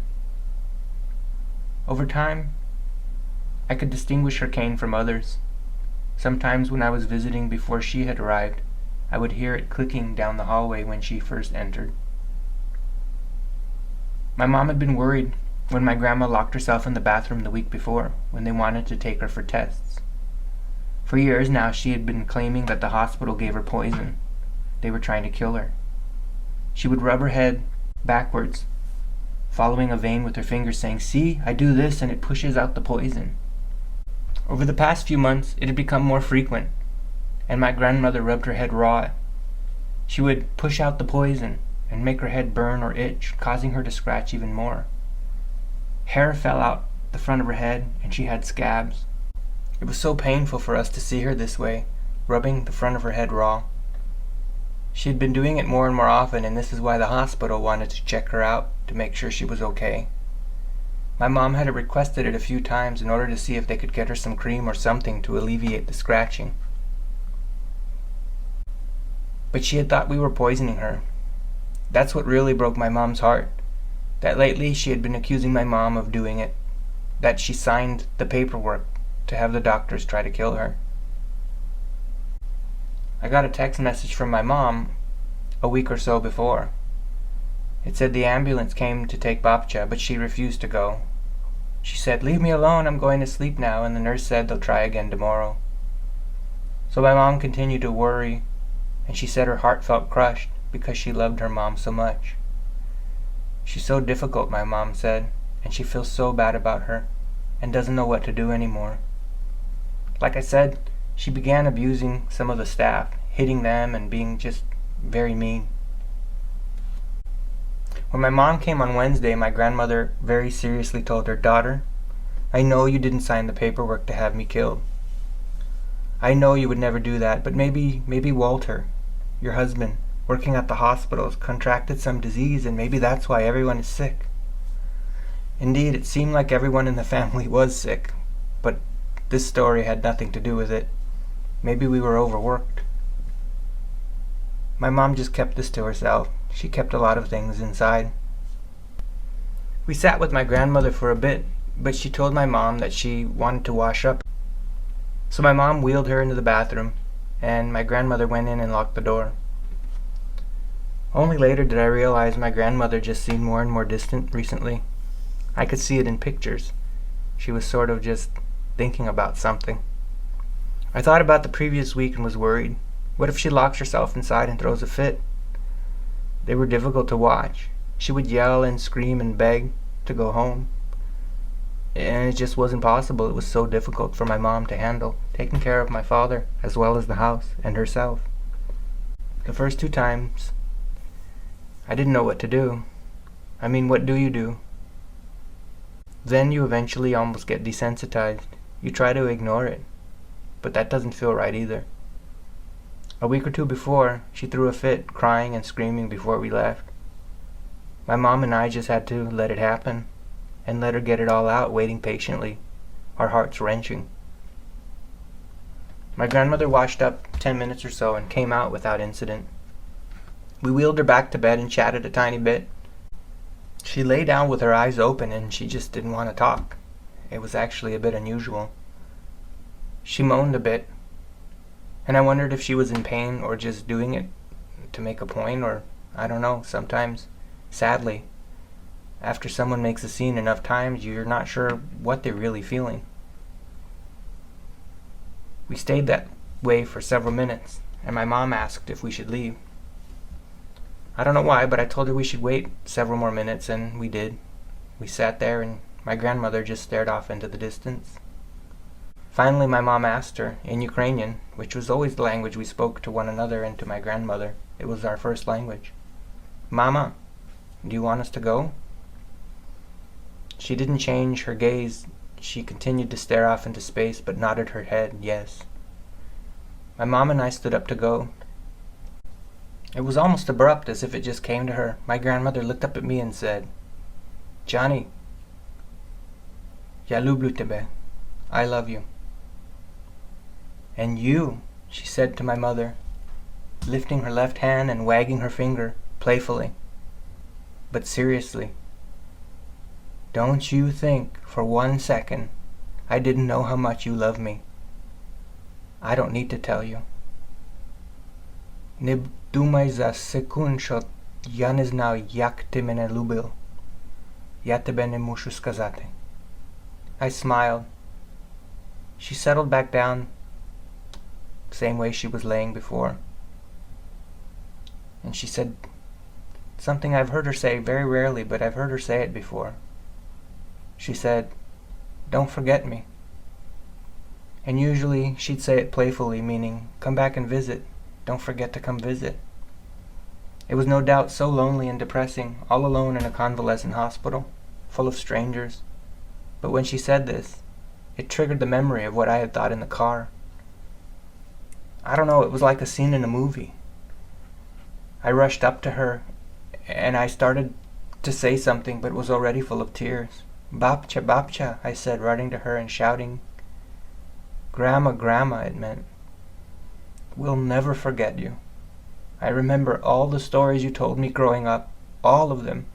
Over time, I could distinguish her cane from others. Sometimes when I was visiting before she had arrived, I would hear it clicking down the hallway when she first entered. My mom had been worried when my grandma locked herself in the bathroom the week before when they wanted to take her for tests. For years now, she had been claiming that the hospital gave her poison. They were trying to kill her. She would rub her head backwards, following a vein with her fingers, saying, "See, I do this and it pushes out the poison." Over the past few months, it had become more frequent, and my grandmother rubbed her head raw. She would push out the poison and make her head burn or itch, causing her to scratch even more. Hair fell out the front of her head, and she had scabs. It was so painful for us to see her this way, rubbing the front of her head raw. She had been doing it more and more often, and this is why the hospital wanted to check her out to make sure she was okay. My mom had requested it a few times in order to see if they could get her some cream or something to alleviate the scratching. But she had thought we were poisoning her. That's what really broke my mom's heart. That lately she had been accusing my mom of doing it. That she signed the paperwork to have the doctors try to kill her. I got a text message from my mom a week or so before. It said the ambulance came to take Babcia, but she refused to go. She said, "Leave me alone, I'm going to sleep now," and the nurse said they'll try again tomorrow. So my mom continued to worry, and she said her heart felt crushed because she loved her mom so much. She's so difficult, my mom said, and she feels so bad about her and doesn't know what to do anymore. Like I said, she began abusing some of the staff, hitting them and being just very mean. When my mom came on Wednesday, my grandmother very seriously told her, "Daughter, I know you didn't sign the paperwork to have me killed. I know you would never do that, but maybe Walter, your husband, working at the hospitals, contracted some disease, and maybe that's why everyone is sick." Indeed, it seemed like everyone in the family was sick, but this story had nothing to do with it. Maybe we were overworked. My mom just kept this to herself. She kept a lot of things inside. We sat with my grandmother for a bit, but she told my mom that she wanted to wash up. So my mom wheeled her into the bathroom, and my grandmother went in and locked the door. Only later did I realize my grandmother just seemed more and more distant recently. I could see it in pictures. She was sort of just thinking about something. I thought about the previous week and was worried. What if she locks herself inside and throws a fit? They were difficult to watch. She would yell and scream and beg to go home. And it just wasn't possible. It was so difficult for my mom to handle, taking care of my father as well as the house and herself. The first 2 times, I didn't know what to do. I mean, what do you do? Then you eventually almost get desensitized. You try to ignore it, but that doesn't feel right either. A week or 2 before, she threw a fit, crying and screaming before we left. My mom and I just had to let it happen and let her get it all out, waiting patiently, our hearts wrenching. My grandmother washed up 10 minutes or so and came out without incident. We wheeled her back to bed and chatted a tiny bit. She lay down with her eyes open and she just didn't want to talk. It was actually a bit unusual. She moaned a bit, and I wondered if she was in pain or just doing it to make a point, or I don't know. Sometimes, sadly, after someone makes a scene enough times, you're not sure what they're really feeling. We stayed that way for several minutes, and my mom asked if we should leave. I don't know why, but I told her we should wait several more minutes, and we did. We sat there, and my grandmother just stared off into the distance. Finally, my mom asked her, in Ukrainian, which was always the language we spoke to one another and to my grandmother. It was our first language. "Mama, do you want us to go?" She didn't change her gaze. She continued to stare off into space, but nodded her head, yes. My mom and I stood up to go. It was almost abrupt, as if it just came to her. My grandmother looked up at me and said, "Johnny, ya lublю tebe. I love you." "And you," she said to my mother, lifting her left hand and wagging her finger, playfully, but seriously. "Don't you think for 1 second I didn't know how much you love me. I don't need to tell you. Не думай за секунд, що я не знаю, як ти мене любив. Я тебе не мушу сказати." I smiled. She settled back down, same way she was laying before. And she said something I've heard her say very rarely, but I've heard her say it before. She said, "Don't forget me." And usually she'd say it playfully, meaning, "Come back and visit. Don't forget to come visit." It was no doubt so lonely and depressing, all alone in a convalescent hospital, full of strangers. But when she said this, it triggered the memory of what I had thought in the car. I don't know, it was like a scene in a movie. I rushed up to her, and I started to say something, but was already full of tears. "Babcha, babcha," I said, running to her and shouting. "Grandma, grandma," it meant. "We'll never forget you. I remember all the stories you told me growing up, all of them.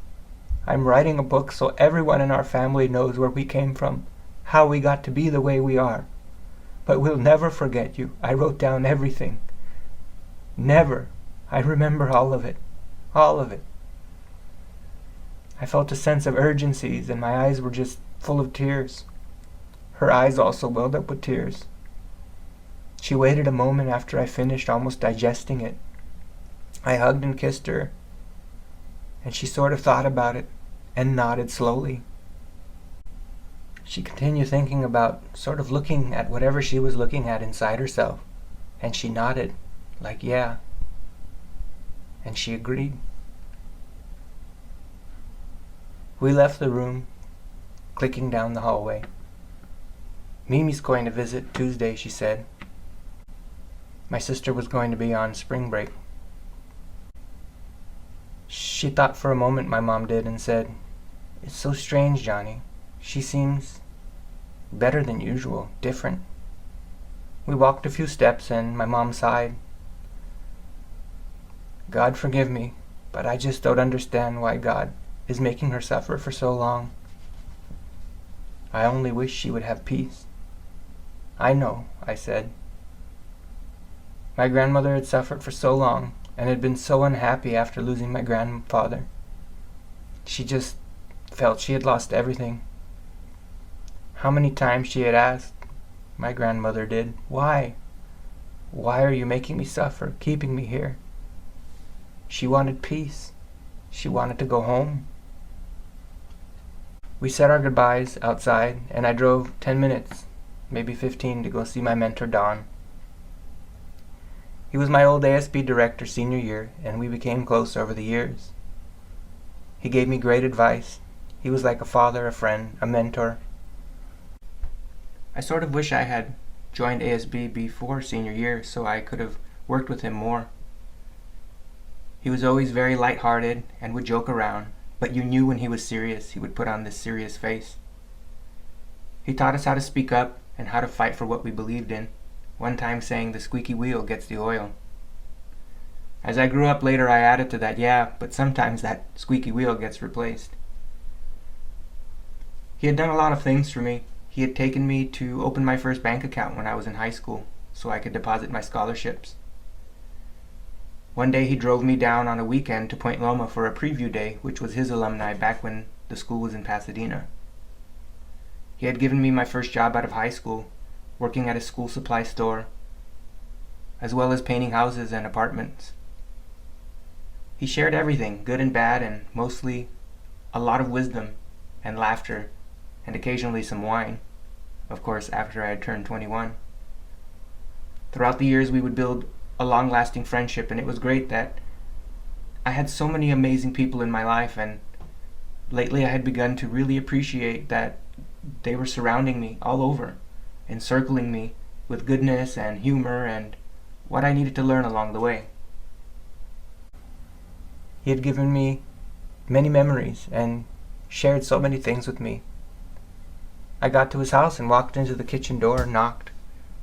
I'm writing a book so everyone in our family knows where we came from, how we got to be the way we are. But we'll never forget you. I wrote down everything. Never. I remember all of it. All of it." I felt a sense of urgency, and my eyes were just full of tears. Her eyes also welled up with tears. She waited a moment after I finished, almost digesting it. I hugged and kissed her, and she sort of thought about it and nodded slowly. She continued thinking about, sort of looking at whatever she was looking at inside herself, and she nodded, like, "Yeah." And she agreed. We left the room, clicking down the hallway. Mimi's going to visit Tuesday, she said. My sister was going to be on spring break. She thought for a moment, my mom did, and said, "It's so strange, Johnny. She seems better than usual, different." We walked a few steps and my mom sighed. "God forgive me, but I just don't understand why God is making her suffer for so long. I only wish she would have peace." "I know," I said. My grandmother had suffered for so long and had been so unhappy after losing my grandfather. She just felt she had lost everything. How many times she had asked, my grandmother did, "Why? Why are you making me suffer, keeping me here?" She wanted peace. She wanted to go home. We said our goodbyes outside, and I drove 10 minutes, maybe 15, to go see my mentor, Don. He was my old ASB director senior year, and we became close over the years. He gave me great advice. He was like a father, a friend, a mentor. I sort of wish I had joined ASB before senior year so I could have worked with him more. He was always very light-hearted and would joke around, but you knew when he was serious, he would put on this serious face. He taught us how to speak up and how to fight for what we believed in, one time saying the squeaky wheel gets the oil. As I grew up later, I added to that, yeah, but sometimes that squeaky wheel gets replaced. He had done a lot of things for me. He had taken me to open my first bank account when I was in high school, so I could deposit my scholarships. One day he drove me down on a weekend to Point Loma for a preview day, which was his alumni back when the school was in Pasadena. He had given me my first job out of high school, working at a school supply store, as well as painting houses and apartments. He shared everything, good and bad, and mostly a lot of wisdom and laughter, and occasionally some wine, of course after I had turned 21. Throughout the years we would build a long-lasting friendship, and it was great that I had so many amazing people in my life, and lately I had begun to really appreciate that they were surrounding me all over, encircling me with goodness and humor and what I needed to learn along the way. He had given me many memories and shared so many things with me. I got to his house and walked into the kitchen door and knocked.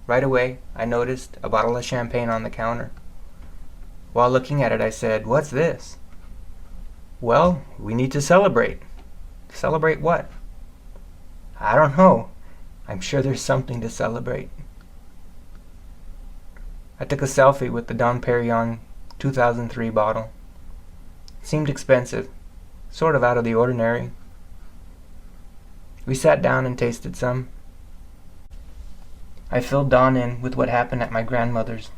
Right away, I noticed a bottle of champagne on the counter. While looking at it, I said, "What's this?" "Well, we need to celebrate." "Celebrate what?" "I don't know. I'm sure there's something to celebrate." I took a selfie with the Dom Perignon 2003 bottle. It seemed expensive, sort of out of the ordinary. We sat down and tasted some. I filled Don in with what happened at my grandmother's.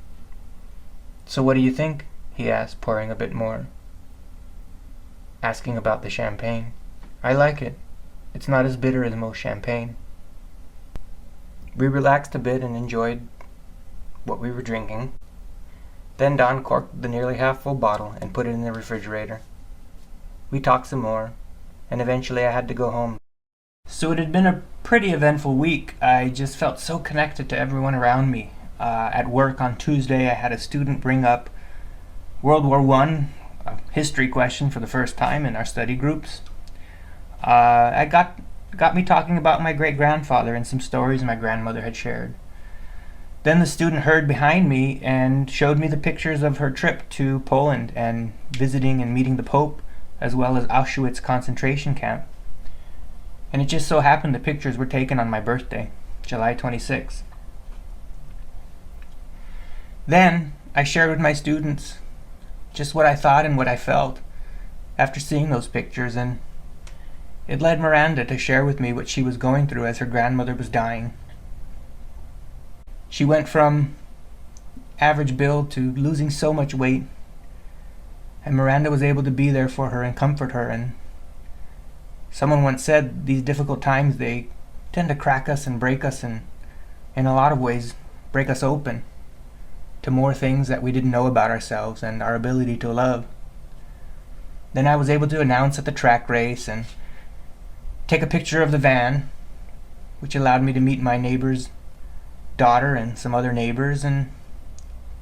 "So what do you think?" he asked, pouring a bit more. Asking about the champagne. "I like it. It's not as bitter as most champagne." We relaxed a bit and enjoyed what we were drinking. Then Don corked the nearly half-full bottle and put it in the refrigerator. We talked some more, and eventually I had to go home. So it had been a pretty eventful week. I just felt so connected to everyone around me. At work on Tuesday, I had a student bring up World War I, a history question for the first time in our study groups. I got me talking about my great-grandfather and some stories my grandmother had shared. Then the student heard behind me and showed me the pictures of her trip to Poland and visiting and meeting the Pope, as well as Auschwitz concentration camp. And it just so happened the pictures were taken on my birthday, July 26. Then I shared with my students just what I thought and what I felt after seeing those pictures, and it led Miranda to share with me what she was going through as her grandmother was dying. She went from average build to losing so much weight, and Miranda was able to be there for her and comfort her. And someone once said these difficult times, they tend to crack us and break us, and in a lot of ways break us open to more things that we didn't know about ourselves and our ability to love. Then I was able to announce at the track race, and take a picture of the van, which allowed me to meet my neighbor's daughter and some other neighbors, and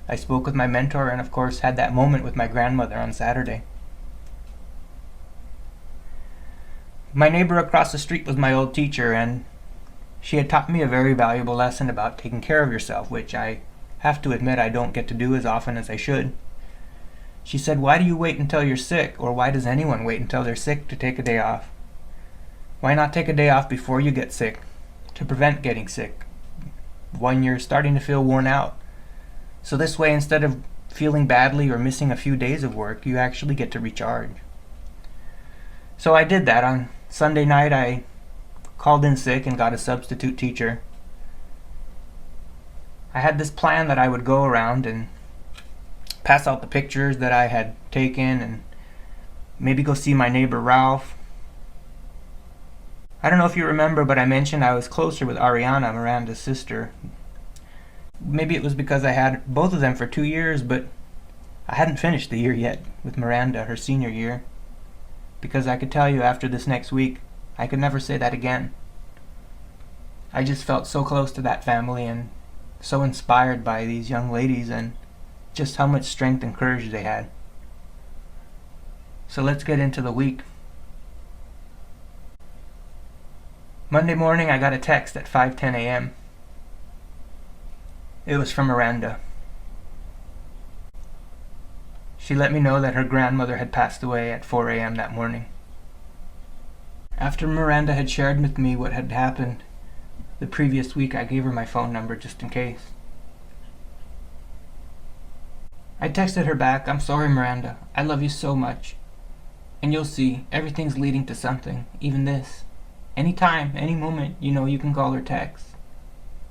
I spoke with my mentor and of course had that moment with my grandmother on Saturday. My neighbor across the street was my old teacher, and she had taught me a very valuable lesson about taking care of yourself, which I have to admit I don't get to do as often as I should. She said, "Why do you wait until you're sick, or why does anyone wait until they're sick to take a day off? Why not take a day off before you get sick, to prevent getting sick, when you're starting to feel worn out? So this way, instead of feeling badly or missing a few days of work, you actually get to recharge." So I did that. On Sunday night, I called in sick and got a substitute teacher. I had this plan that I would go around and pass out the pictures that I had taken and maybe go see my neighbor Ralph. I don't know if you remember, but I mentioned I was closer with Ariana, Miranda's sister. Maybe it was because I had both of them for 2 years, but I hadn't finished the year yet with Miranda, her senior year. Because I could tell you after this next week, I could never say that again. I just felt so close to that family and so inspired by these young ladies and just how much strength and courage they had. So let's get into the week. Monday morning I got a text at 5:10 a.m. It was from Miranda. She let me know that her grandmother had passed away at 4 a.m. that morning. After Miranda had shared with me what had happened the previous week, I gave her my phone number just in case. I texted her back, "I'm sorry, Miranda. I love you so much. And you'll see, everything's leading to something, even this. Anytime, any moment, you know you can call or text.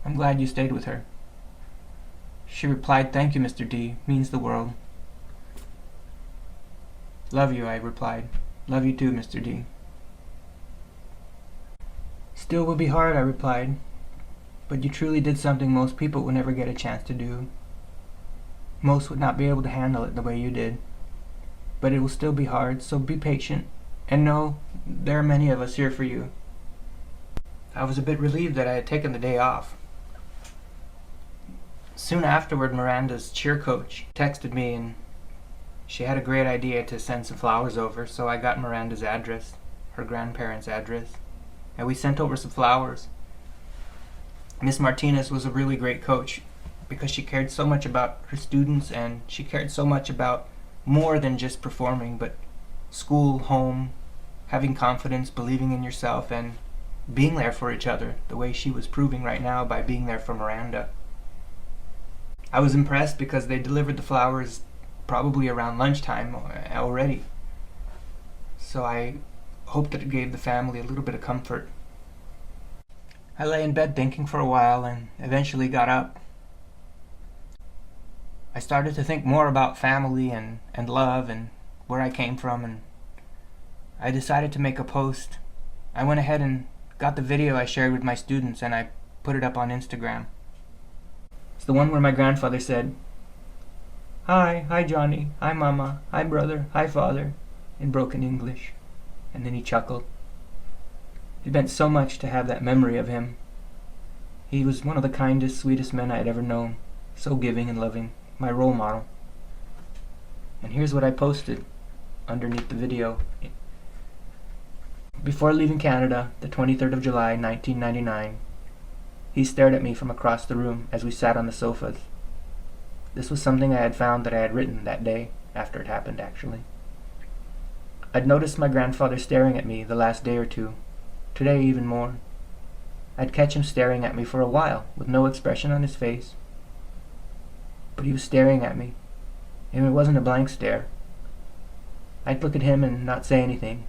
I'm glad you stayed with her." She replied, "Thank you, Mr. D. Means the world." "Love you," I replied. "Love you too, Mr. D." "Still will be hard," I replied. "But you truly did something most people would never get a chance to do. Most would not be able to handle it the way you did. But it will still be hard, so be patient. And know, there are many of us here for you." I was a bit relieved that I had taken the day off. Soon afterward, Miranda's cheer coach texted me, and she had a great idea to send some flowers over, so I got Miranda's address, her grandparents' address, and we sent over some flowers. Miss Martinez was a really great coach because she cared so much about her students, and she cared so much about more than just performing, but school, home, having confidence, believing in yourself, and being there for each other, the way she was proving right now by being there for Miranda. I was impressed because they delivered the flowers probably around lunchtime already. So I hoped that it gave the family a little bit of comfort. I lay in bed thinking for a while and eventually got up. I started to think more about family and love and where I came from, and I decided to make a post. I went ahead and got the video I shared with my students and I put it up on Instagram. It's the one where my grandfather said, Hi Johnny, hi Mama, hi brother, hi father," in broken English. And then he chuckled. It meant so much to have that memory of him. He was one of the kindest, sweetest men I had ever known, so giving and loving, my role model. And here's what I posted underneath the video. Before leaving Canada, the 23rd of July, 1999, he stared at me from across the room as we sat on the sofas. This was something I had found that I had written that day, after it happened, actually. I'd noticed my grandfather staring at me the last day or two, today even more. I'd catch him staring at me for a while, with no expression on his face. But he was staring at me, and it wasn't a blank stare. I'd look at him and not say anything,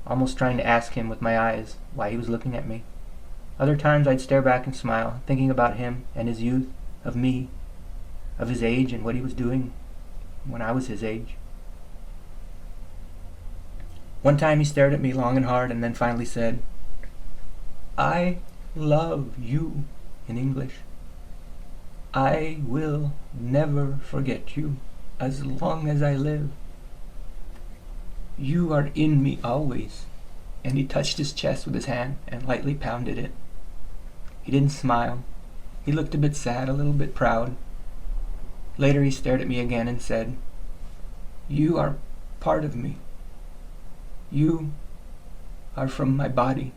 almost trying to ask him with my eyes why he was looking at me. Other times I'd stare back and smile, thinking about him and his youth, of me, of his age and what he was doing when I was his age. One time he stared at me long and hard and then finally said, "I love you," in English. "I will never forget you as long as I live. You are in me always, and he touched his chest with his hand and lightly pounded it. He didn't smile. He looked a bit sad, a little bit proud. Later he stared at me again and said, "You are part of me. You are from my body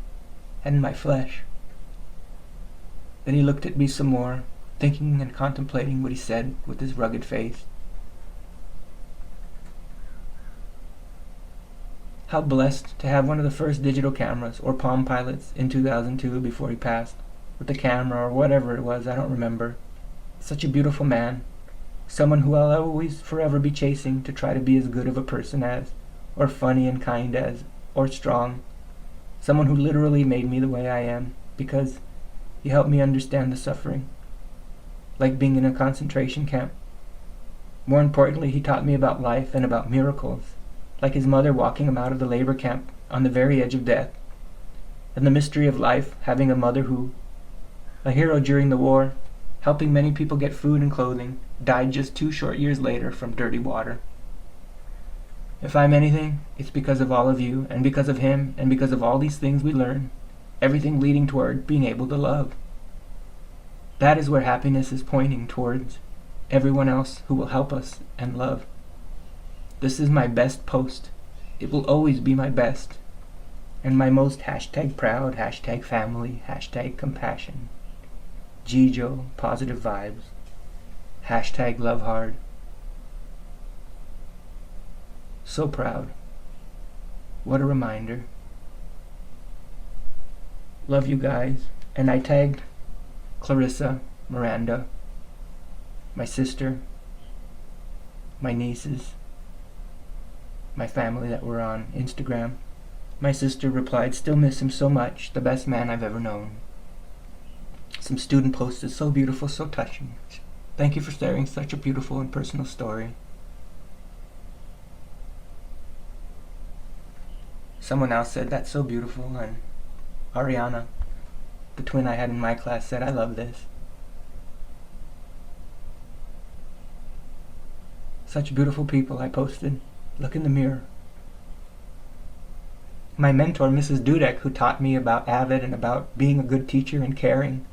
and my flesh." Then he looked at me some more, thinking and contemplating what he said with his rugged face. How blessed to have one of the first digital cameras, or Palm Pilots, in 2002 before he passed. With the camera, or whatever it was, I don't remember. Such a beautiful man. Someone who I'll always forever be chasing to try to be as good of a person as, or funny and kind as, or strong. Someone who literally made me the way I am, because he helped me understand the suffering. Like being in a concentration camp. More importantly, he taught me about life and about miracles. Like his mother walking him out of the labor camp on the very edge of death. And the mystery of life, having a mother who, a hero during the war, helping many people get food and clothing, died just 2 short years later from dirty water. If I'm anything, it's because of all of you, and because of him, and because of all these things we learn, everything leading toward being able to love. That is where happiness is pointing towards everyone else who will help us and love. This is my best post. It will always be my best. And my most #proud, #family, #compassion. Jijo, positive vibes. #love hard. So proud. What a reminder. Love you guys. And I tagged Clarissa, Miranda, my sister, my nieces, my family that were on Instagram. My sister replied, "Still miss him so much, the best man I've ever known." Some student posted, "So beautiful, so touching. Thank you for sharing such a beautiful and personal story." Someone else said, "That's so beautiful," and Ariana, the twin I had in my class, said, "I love this." Such beautiful people, I posted. Look in the mirror. My mentor, Mrs. Dudek, who taught me about Avid and about being a good teacher and caring,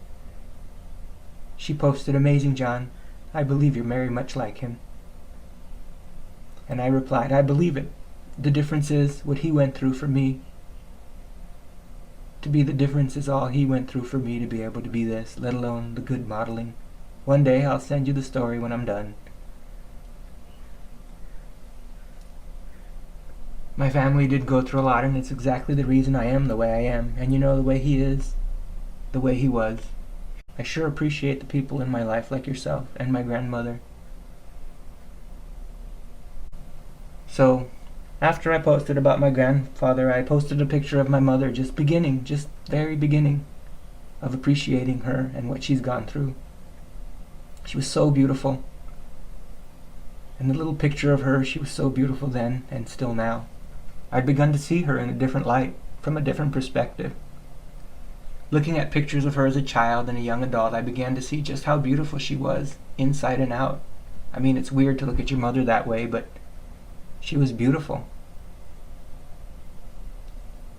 she posted, "Amazing, John. I believe you're very much like him." And I replied, "I believe it. The difference is what he went through for me. To be the difference is all he went through for me to be able to be this, let alone the good modeling. One day I'll send you the story when I'm done." My family did go through a lot, and it's exactly the reason I am the way I am. And you know, the way he is, the way he was. I sure appreciate the people in my life like yourself and my grandmother. So, after I posted about my grandfather, I posted a picture of my mother, just very beginning, of appreciating her and what she's gone through. She was so beautiful. And the little picture of her, she was so beautiful then and still now. I'd begun to see her in a different light, from a different perspective. Looking at pictures of her as a child and a young adult, I began to see just how beautiful she was, inside and out. I mean, it's weird to look at your mother that way, but she was beautiful.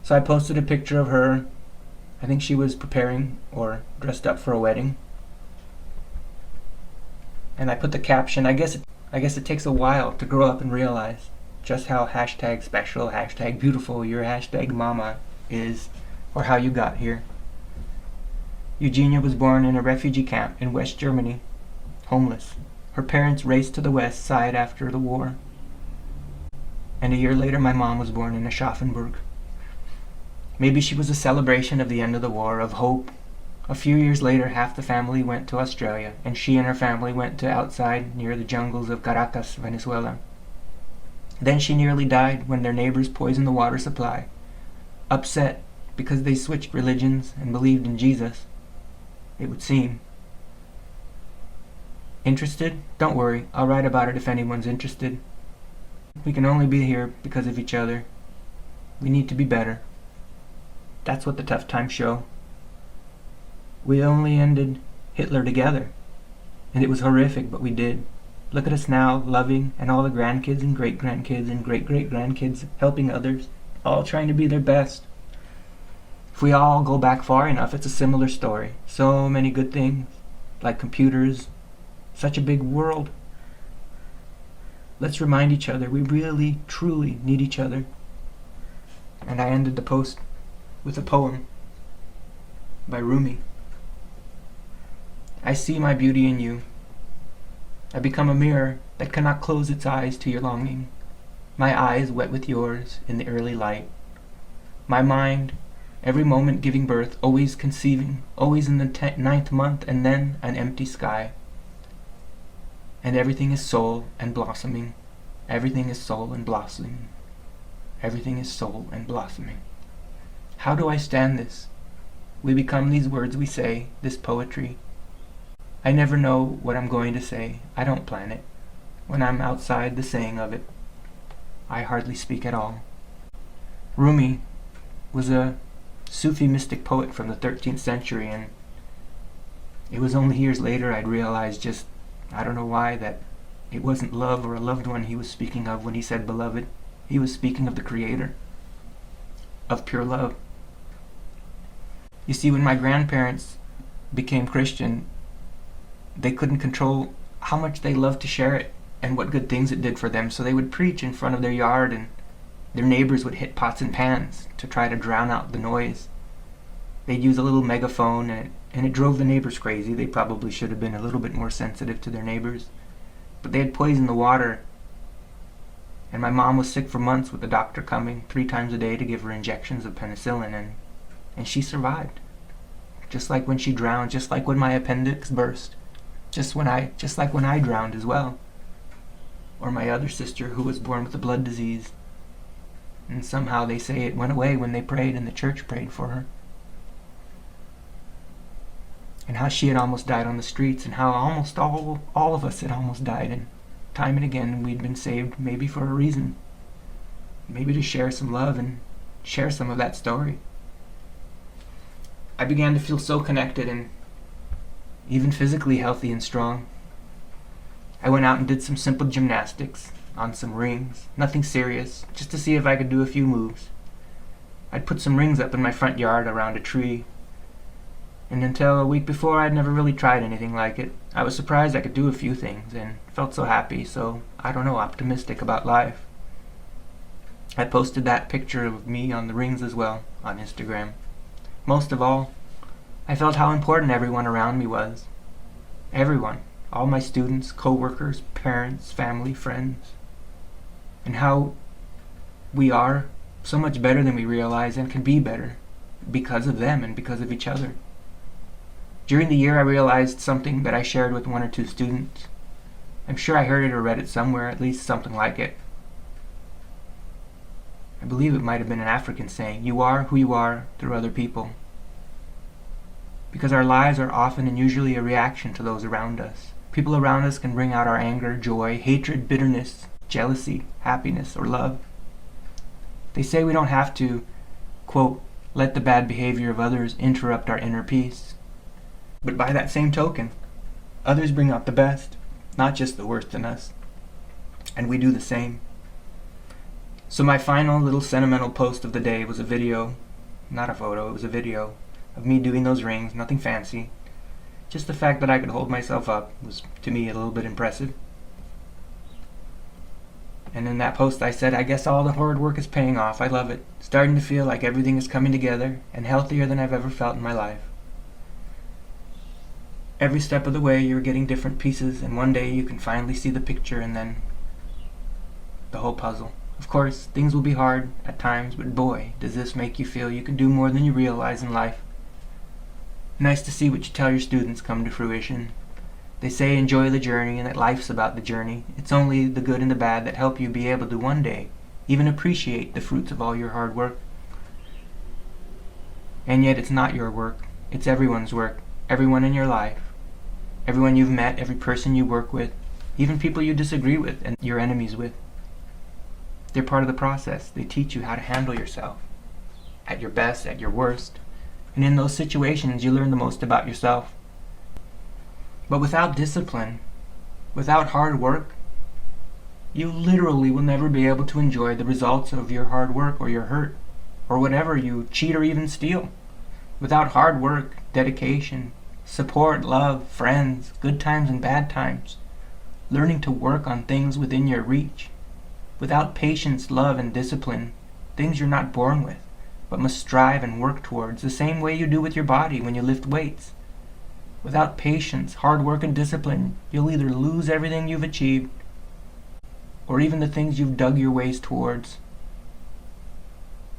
So I posted a picture of her. I think she was preparing or dressed up for a wedding. And I put the caption, I guess it takes a while to grow up and realize just how #special, #beautiful your #mama is, or how you got here. Eugenia was born in a refugee camp in West Germany, homeless. Her parents raced to the west side after the war. And a year later my mom was born in Aschaffenburg. Maybe she was a celebration of the end of the war, of hope. A few years later, half the family went to Australia, and she and her family went to outside near the jungles of Caracas, Venezuela. Then she nearly died when their neighbors poisoned the water supply, upset because they switched religions and believed in Jesus, it would seem. Interested? Don't worry, I'll write about it if anyone's interested. We can only be here because of each other. We need to be better. That's what the tough times show. We only ended Hitler together, and it was horrific, but we did. Look at us now, loving, and all the grandkids and great-grandkids and great-great-grandkids helping others, all trying to be their best, If we all go back far enough, it's a similar story. So many good things, like computers, such a big world. Let's remind each other we really, truly need each other. And I ended the post with a poem by Rumi. I see my beauty in you. I become a mirror that cannot close its eyes to your longing. My eyes wet with yours in the early light. My mind, every moment giving birth, always conceiving, always in the ninth month, and then an empty sky. And everything is soul and blossoming. Everything is soul and blossoming. Everything is soul and blossoming. How do I stand this? We become these words we say, this poetry. I never know what I'm going to say. I don't plan it. When I'm outside the saying of it, I hardly speak at all. Rumi was a Sufi mystic poet from the 13th century, and it was only years later I'd realized just, I don't know why, that it wasn't love or a loved one he was speaking of when he said beloved. He was speaking of the Creator, of pure love. You see, when my grandparents became Christian, they couldn't control how much they loved to share it and what good things it did for them, so they would preach in front of their yard, and their neighbors would hit pots and pans to try to drown out the noise. They'd use a little megaphone, and it drove the neighbors crazy. They probably should have been a little bit more sensitive to their neighbors. But they had poisoned the water, and my mom was sick for months with the doctor coming 3 times a day to give her injections of penicillin, and she survived. Just like when she drowned, just like when my appendix burst, just like when I drowned as well. Or my other sister who was born with a blood disease, and somehow they say it went away when they prayed and the church prayed for her. And how she had almost died on the streets, and how almost all of us had almost died, and time and again we'd been saved, maybe for a reason. Maybe to share some love and share some of that story. I began to feel so connected and even physically healthy and strong. I went out and did some simple gymnastics on some rings, nothing serious, just to see if I could do a few moves. I'd put some rings up in my front yard around a tree, and until a week before I'd never really tried anything like it. I was surprised I could do a few things and felt so happy, so I don't know, optimistic about life. I posted that picture of me on the rings as well on Instagram. Most of all, I felt how important everyone around me was. Everyone. All my students, co-workers, parents, family, friends. And how we are so much better than we realize and can be better because of them and because of each other. During the year I realized something that I shared with 1 or 2 students. I'm sure I heard it or read it somewhere, at least something like it. I believe it might have been an African saying, you are who you are through other people. Because our lives are often and usually a reaction to those around us. People around us can bring out our anger, joy, hatred, bitterness, jealousy, happiness, or love. They say we don't have to, quote, let the bad behavior of others interrupt our inner peace. But by that same token, others bring out the best, not just the worst in us. And we do the same. So my final little sentimental post of the day was a video, not a photo, it was a video, of me doing those rings, nothing fancy. Just the fact that I could hold myself up was, to me, a little bit impressive. And in that post I said, I guess all the hard work is paying off. I love it. Starting to feel like everything is coming together and healthier than I've ever felt in my life. Every step of the way you're getting different pieces, and one day you can finally see the picture and then the whole puzzle. Of course, things will be hard at times, but boy, does this make you feel you can do more than you realize in life. Nice to see what you tell your students come to fruition. They say enjoy the journey and that life's about the journey. It's only the good and the bad that help you be able to one day even appreciate the fruits of all your hard work. And yet it's not your work. It's everyone's work. Everyone in your life. Everyone you've met, every person you work with, even people you disagree with and you're enemies with. They're part of the process. They teach you how to handle yourself. At your best, at your worst. And in those situations, you learn the most about yourself. But without discipline, without hard work, you literally will never be able to enjoy the results of your hard work or your hurt, or whatever you cheat or even steal. Without hard work, dedication, support, love, friends, good times and bad times, learning to work on things within your reach. Without patience, love, and discipline, things you're not born with, but must strive and work towards the same way you do with your body when you lift weights. Without patience, hard work, and discipline, you'll either lose everything you've achieved, or even the things you've dug your ways towards.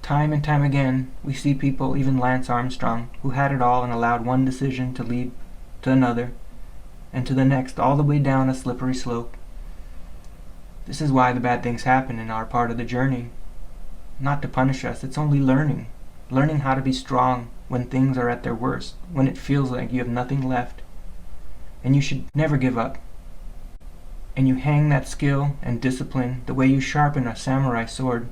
Time and time again, we see people, even Lance Armstrong, who had it all and allowed one decision to lead to another, and to the next, all the way down a slippery slope. This is why the bad things happen in our part of the journey. Not to punish us, it's only learning. Learning how to be strong when things are at their worst, when it feels like you have nothing left. And you should never give up. And you hang that skill and discipline the way you sharpen a samurai sword.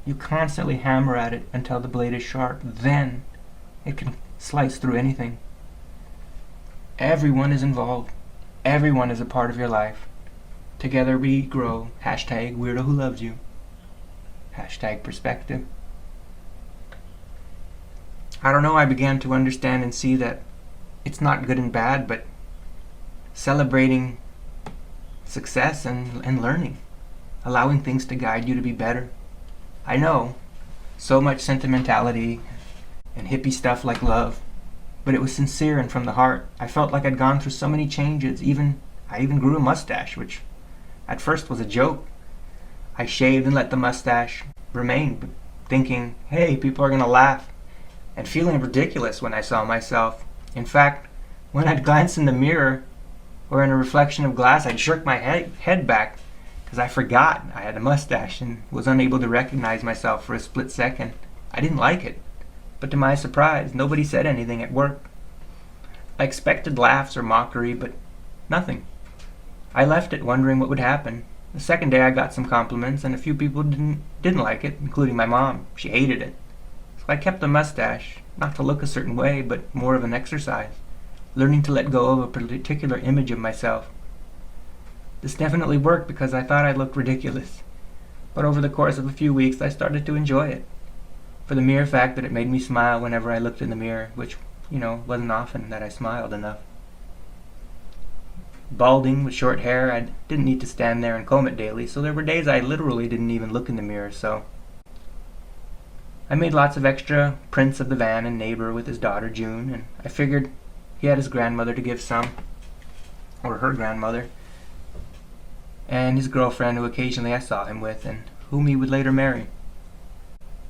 You constantly hammer at it until the blade is sharp. Then it can slice through anything. Everyone is involved. Everyone is a part of your life. Together we grow. Hashtag weirdo who loves you. Hashtag perspective. I don't know, I began to understand and see that it's not good and bad, but celebrating success and learning. Allowing things to guide you to be better. I know, so much sentimentality and hippie stuff like love, but it was sincere and from the heart. I felt like I'd gone through so many changes. I even grew a mustache, which at first was a joke. I shaved and let the mustache remain, thinking, hey, people are gonna laugh, and feeling ridiculous when I saw myself. In fact, when I'd glance in the mirror or in a reflection of glass, I'd jerk my head back because I forgot I had a mustache and was unable to recognize myself for a split second. I didn't like it, but to my surprise, nobody said anything at work. I expected laughs or mockery, but nothing. I left it wondering what would happen. The second day I got some compliments, and a few people didn't like it, including my mom. She hated it. So I kept the mustache, not to look a certain way, but more of an exercise, learning to let go of a particular image of myself. This definitely worked because I thought I looked ridiculous. But over the course of a few weeks, I started to enjoy it. For the mere fact that it made me smile whenever I looked in the mirror, which, wasn't often that I smiled enough. Balding with short hair, I didn't need to stand there and comb it daily, so there were days I literally didn't even look in the mirror, so I made lots of extra prints of the van and neighbor with his daughter June, and I figured he had his grandmother to give some, or her grandmother, and his girlfriend who occasionally I saw him with, and whom he would later marry.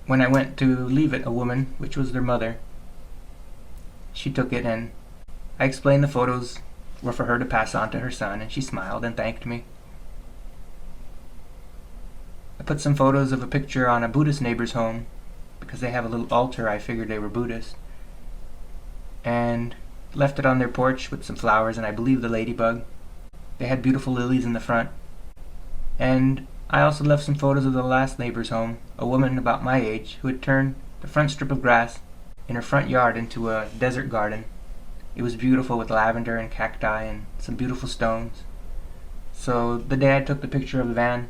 When I went to leave it, a woman, which was their mother, she took it, and I explained the photos were for her to pass on to her son, and she smiled and thanked me. I put some photos of a picture on a Buddhist neighbor's home, because they have a little altar. I figured they were Buddhist, and left it on their porch with some flowers and I believe the ladybug. They had beautiful lilies in the front. And I also left some photos of the last neighbor's home, a woman about my age who had turned the front strip of grass in her front yard into a desert garden. It was beautiful with lavender and cacti and some beautiful stones. So the day I took the picture of the van,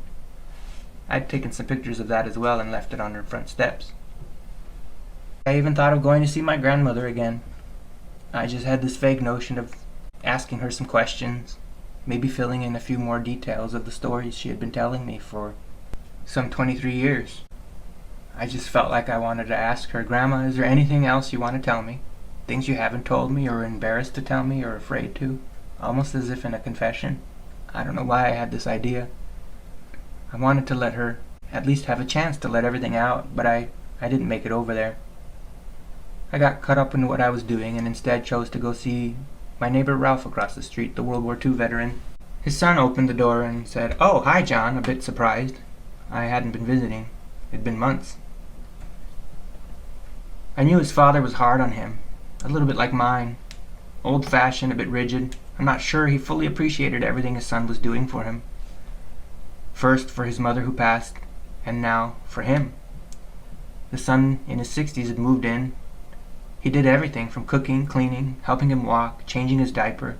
I'd taken some pictures of that as well and left it on her front steps. I even thought of going to see my grandmother again. I just had this vague notion of asking her some questions, maybe filling in a few more details of the stories she had been telling me for some 23 years. I just felt like I wanted to ask her, Grandma, is there anything else you want to tell me? Things you haven't told me or are embarrassed to tell me or afraid to? Almost as if in a confession. I don't know why I had this idea. I wanted to let her at least have a chance to let everything out, but I didn't make it over there. I got caught up in what I was doing and instead chose to go see my neighbor Ralph across the street, the World War II veteran. His son opened the door and said, "Oh, hi John," a bit surprised. I hadn't been visiting. It'd been months. I knew his father was hard on him, a little bit like mine. Old-fashioned, a bit rigid. I'm not sure he fully appreciated everything his son was doing for him. First for his mother who passed, and now for him. The son in his 60s had moved in. He did everything from cooking, cleaning, helping him walk, changing his diaper.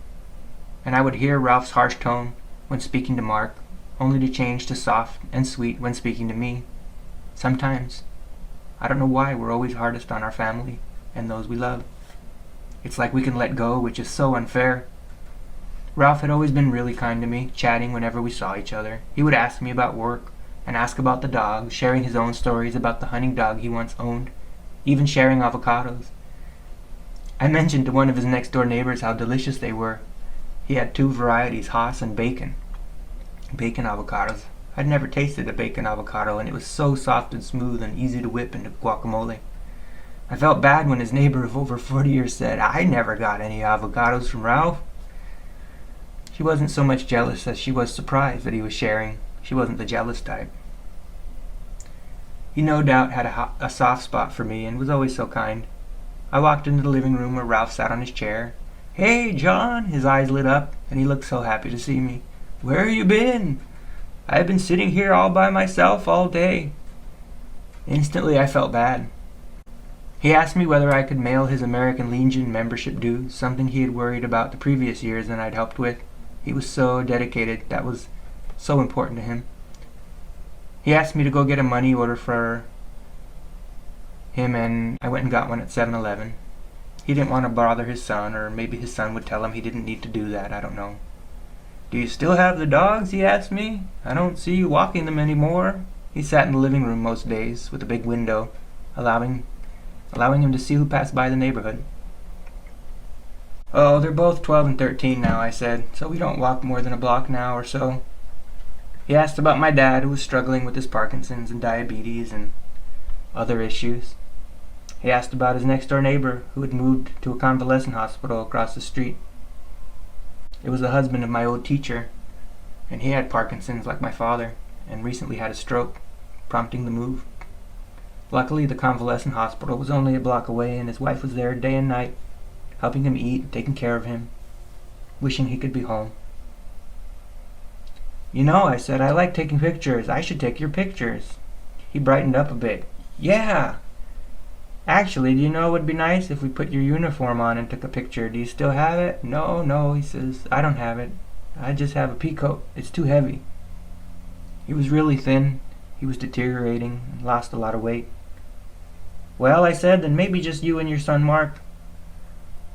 And I would hear Ralph's harsh tone when speaking to Mark, only to change to soft and sweet when speaking to me. Sometimes. I don't know why we're always hardest on our family and those we love. It's like we can let go, which is so unfair. Ralph had always been really kind to me, chatting whenever we saw each other. He would ask me about work and ask about the dog, sharing his own stories about the hunting dog he once owned, even sharing avocados. I mentioned to one of his next-door neighbors how delicious they were. He had 2 varieties, Haas and Bacon. Bacon avocados. I'd never tasted a bacon avocado, and it was so soft and smooth and easy to whip into guacamole. I felt bad when his neighbor of over 40 years said, "I never got any avocados from Ralph." She wasn't so much jealous as she was surprised that he was sharing. She wasn't the jealous type. He no doubt had a soft spot for me and was always so kind. I walked into the living room where Ralph sat on his chair. "Hey, John!" His eyes lit up, and he looked so happy to see me. "Where you been? I've been sitting here all by myself all day." Instantly I felt bad. He asked me whether I could mail his American Legion membership dues, something he had worried about the previous years and I'd helped with. He was so dedicated. That was so important to him. He asked me to go get a money order for him, and I went and got one at 7-Eleven. He didn't want to bother his son, or maybe his son would tell him he didn't need to do that. I don't know. "Do you still have the dogs?" he asked me. "I don't see you walking them anymore." He sat in the living room most days with a big window, allowing him to see who passed by the neighborhood. "Oh, they're both 12 and 13 now," I said, "so we don't walk more than a block now or so." He asked about my dad, who was struggling with his Parkinson's and diabetes and other issues. He asked about his next-door neighbor, who had moved to a convalescent hospital across the street. It was the husband of my old teacher, and he had Parkinson's like my father, and recently had a stroke, prompting the move. Luckily, the convalescent hospital was only a block away, and his wife was there day and night, helping him eat, taking care of him, wishing he could be home. "You know," I said, "I like taking pictures. I should take your pictures." He brightened up a bit. "Yeah! Actually, do you know it would be nice if we put your uniform on and took a picture? Do you still have it?" No, he says, "I don't have it. I just have a peacoat. It's too heavy." He was really thin. He was deteriorating and lost a lot of weight. "Well," I said, "then maybe just you and your son Mark."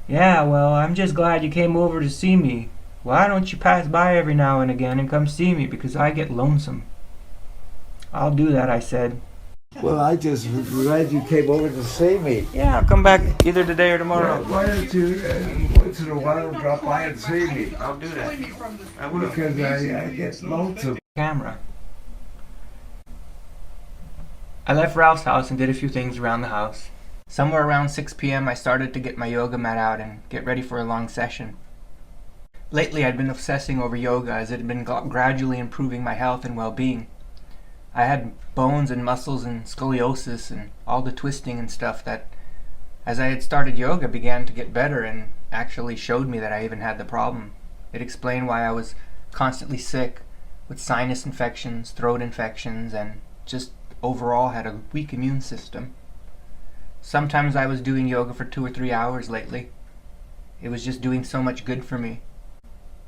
"Yeah, well, I'm just glad you came over to see me. Why don't you pass by every now and again and come see me, because I get lonesome." "I'll do that," I said. Well, I just glad you came over to see me. "Yeah, I'll come back either today or tomorrow." Why don't you, once in a while, drop by and see me? I'll do that. I will. Because I get lonesome. Camera. I left Ralph's house and did a few things around the house. Somewhere around 6 p.m. I started to get my yoga mat out and get ready for a long session. Lately I'd been obsessing over yoga as it had been gradually improving my health and well-being. I had bones and muscles and scoliosis and all the twisting and stuff that, as I had started yoga, began to get better and actually showed me that I even had the problem. It explained why I was constantly sick with sinus infections, throat infections, and just overall had a weak immune system. Sometimes I was doing yoga for 2 or 3 hours lately. It was just doing so much good for me.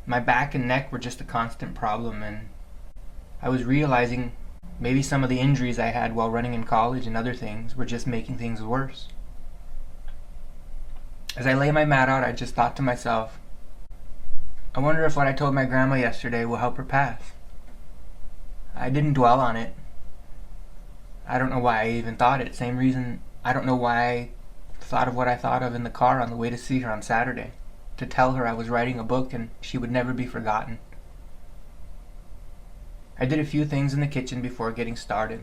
My back and neck were just a constant problem, and I was realizing maybe some of the injuries I had while running in college and other things were just making things worse. As I lay my mat out, I just thought to myself, I wonder if what I told my grandma yesterday will help her pass. I didn't dwell on it. I don't know why I even thought it. Same reason I don't know why I thought of what I thought of in the car on the way to see her on Saturday, to tell her I was writing a book and she would never be forgotten. I did a few things in the kitchen before getting started.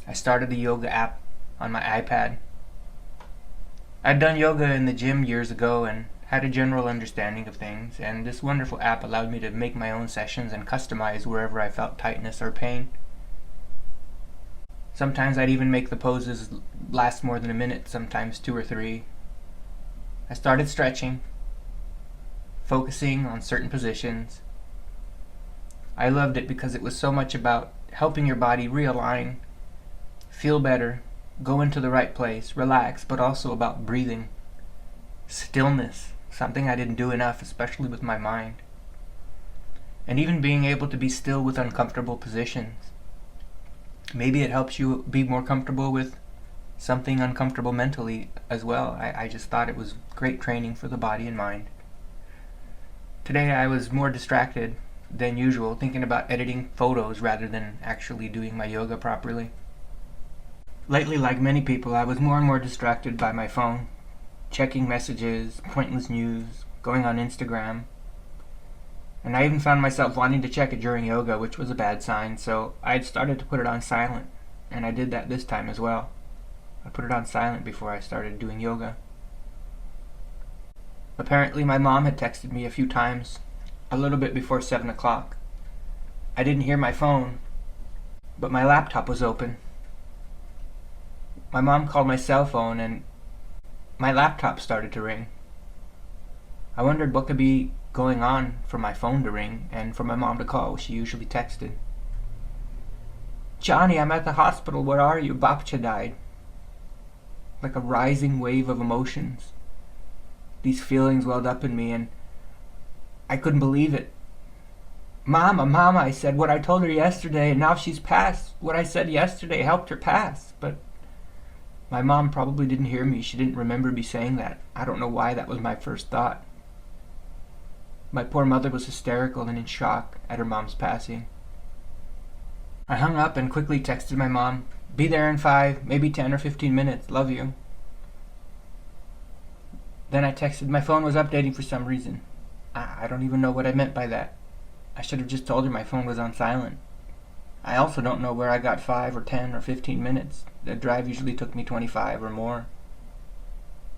I started the yoga app on my iPad. I'd done yoga in the gym years ago and had a general understanding of things, and this wonderful app allowed me to make my own sessions and customize wherever I felt tightness or pain. Sometimes I'd even make the poses last more than a minute, sometimes 2 or 3. I started stretching, focusing on certain positions. I loved it because it was so much about helping your body realign, feel better, go into the right place, relax, but also about breathing. Stillness, something I didn't do enough, especially with my mind. And even being able to be still with uncomfortable positions. Maybe it helps you be more comfortable with something uncomfortable mentally as well. I just thought it was great training for the body and mind. Today I was more distracted than usual, thinking about editing photos rather than actually doing my yoga properly. Lately, like many people, I was more and more distracted by my phone, checking messages, pointless news, going on Instagram. And I even found myself wanting to check it during yoga, which was a bad sign, so I had started to put it on silent, and I did that this time as well. I put it on silent before I started doing yoga. Apparently my mom had texted me a few times, a little bit before 7 o'clock. I didn't hear my phone, but my laptop was open. My mom called my cell phone and my laptop started to ring. I wondered what could be going on for my phone to ring and for my mom to call. She usually texted. "Johnny, I'm at the hospital. Where are you? Babcha died." Like a rising wave of emotions. These feelings welled up in me and I couldn't believe it. Mama, I said what I told her yesterday and now she's passed. What I said yesterday helped her pass. But my mom probably didn't hear me. She didn't remember me saying that. I don't know why that was my first thought. My poor mother was hysterical and in shock at her mom's passing. I hung up and quickly texted my mom, "Be there in 5, maybe 10 or 15 minutes. Love you." Then I texted my phone was updating for some reason. I don't even know what I meant by that. I should have just told her my phone was on silent. I also don't know where I got 5 or 10 or 15 minutes. The drive usually took me 25 or more.